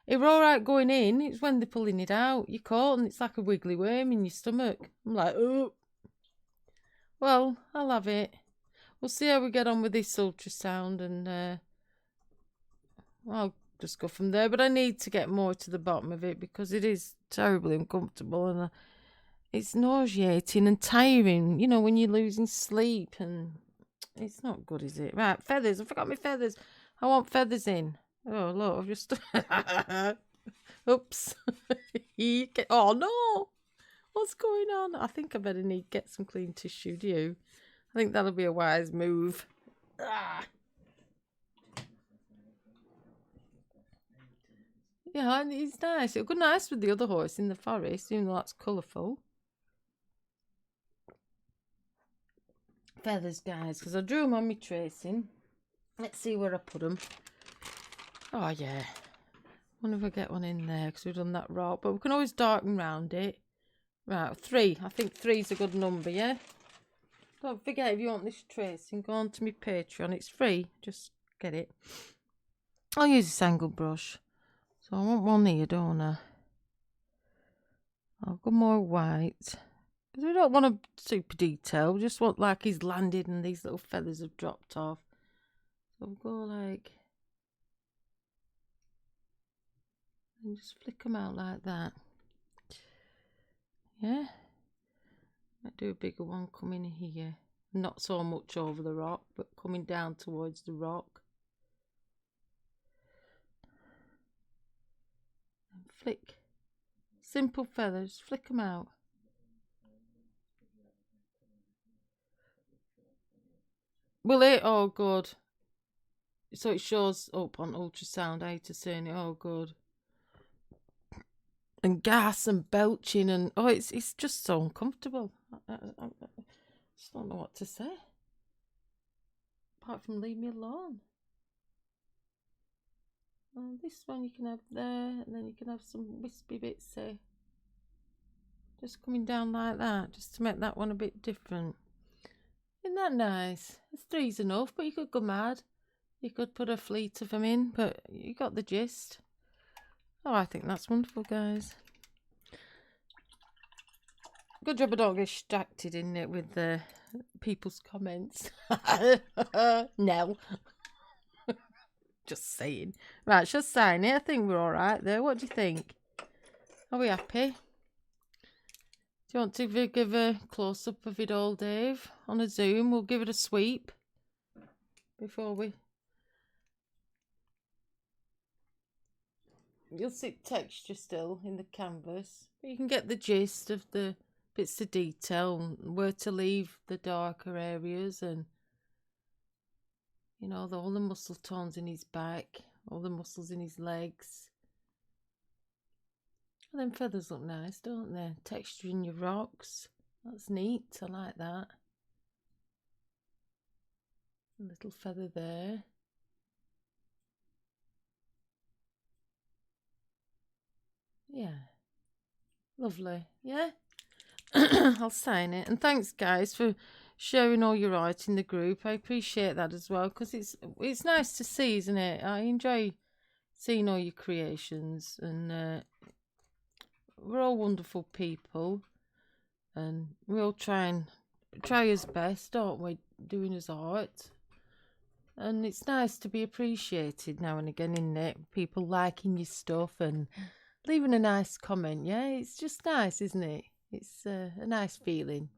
It were all right going in. It's when they're pulling it out. You caught and it's like a wiggly worm in your stomach. I'm like, oh. Well, I'll have it. We'll see how we get on with this ultrasound and I'll just go from there. But I need to get more to the bottom of it because it is terribly uncomfortable and it's nauseating and tiring, you know, when you're losing sleep and it's not good, is it? Right, feathers. I forgot my feathers. I want feathers in. Oh, look, I've just... Oops. Oh, no. What's going on? I think I better get some clean tissue, do you? I think that'll be a wise move. Ah. Yeah, and it's nice. It'll go nice with the other horse in the forest, even though that's colourful. Feathers, guys, because I drew them on my tracing. Let's see where I put them. Oh, yeah. I wonder if I get one in there because we've done that rock. But we can always darken round it. Right, 3. I think 3's a good number, yeah? Don't forget, if you want this tracing, go on to my Patreon. It's free. Just get it. I'll use this angle brush. So I want one here, don't I? I'll go more white. Because we don't want a super detail. We just want like he's landed and these little feathers have dropped off. So we'll go like... and just flick them out like that. Yeah? Might do a bigger one coming here. Not so much over the rock, but coming down towards the rock. And flick. Simple feathers. Flick them out. Will it? Oh, good. So it shows up on ultrasound how to turn it. Oh, good. And gas and belching and... oh, it's just so uncomfortable. I just don't know what to say. Apart from leave me alone. Well, this one you can have there, and then you can have some wispy bits there. Just coming down like that, just to make that one a bit different. Isn't that nice? 3's enough, but you could go mad. You could put a fleet of them in, but you got the gist. Oh, I think that's wonderful, guys. Good job I don't get distracted in it with the people's comments. No. Just saying. Right, just sign it. I think we're all right there. What do you think? Are we happy? Do you want to give a close-up of it all, Dave? On a zoom, we'll give it a sweep before we... you'll see texture still in the canvas. But you can get the gist of the bits of detail, where to leave the darker areas and, you know, all the muscle tones in his back, all the muscles in his legs. Well, them feathers look nice, don't they? Texture in your rocks. That's neat. I like that. A little feather there. Yeah. Lovely. Yeah. I'll sign it. And thanks, guys, for sharing all your art in the group. I appreciate that as well, because it's nice to see, isn't it? I enjoy seeing all your creations, and we're all wonderful people, and we all try his best, don't we, doing his art. And it's nice to be appreciated now and again, isn't it? People liking your stuff and leaving a nice comment. Yeah, it's just nice, isn't it? It's a nice feeling.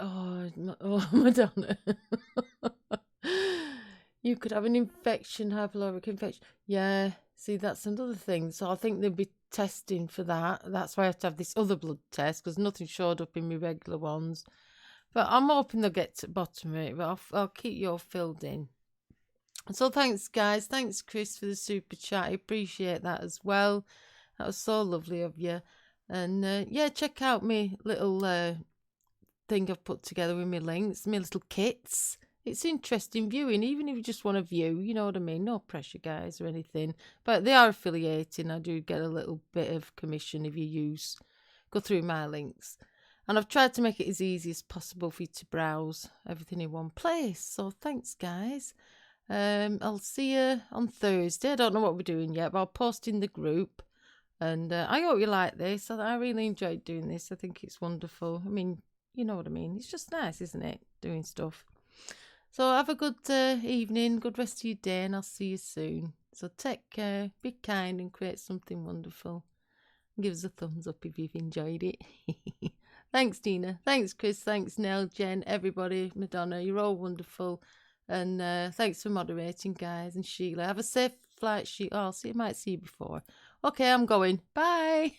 Oh, Madonna. You could have an infection, hypaloric infection. Yeah, see, that's another thing. So I think they'll be testing for that. That's why I have to have this other blood test, because nothing showed up in my regular ones. But I'm hoping they'll get to the bottom of it. But I'll keep you all filled in. So thanks, guys. Thanks, Chris, for the super chat. I appreciate that as well. That was so lovely of you. And yeah, check out my little thing I've put together with my links, my little kits. It's interesting viewing, even if you just want to view, you know what I mean? No pressure, guys, or anything. But they are affiliating. I do get a little bit of commission if you go through my links. And I've tried to make it as easy as possible for you to browse everything in one place. So thanks, guys. I'll see you on Thursday. I don't know what we're doing yet, but I'll post in the group. And I hope you like this. I really enjoyed doing this. I think it's wonderful. I mean, you know what I mean. It's just nice, isn't it? Doing stuff. So have a good evening, good rest of your day, and I'll see you soon. So take care, be kind, and create something wonderful. Give us a thumbs up if you've enjoyed it. Thanks, Tina. Thanks, Chris. Thanks, Nell, Jen, everybody, Madonna. You're all wonderful. And thanks for moderating, guys. And Sheila, have a safe flight, Sheila. I might see you before. Okay, I'm going. Bye.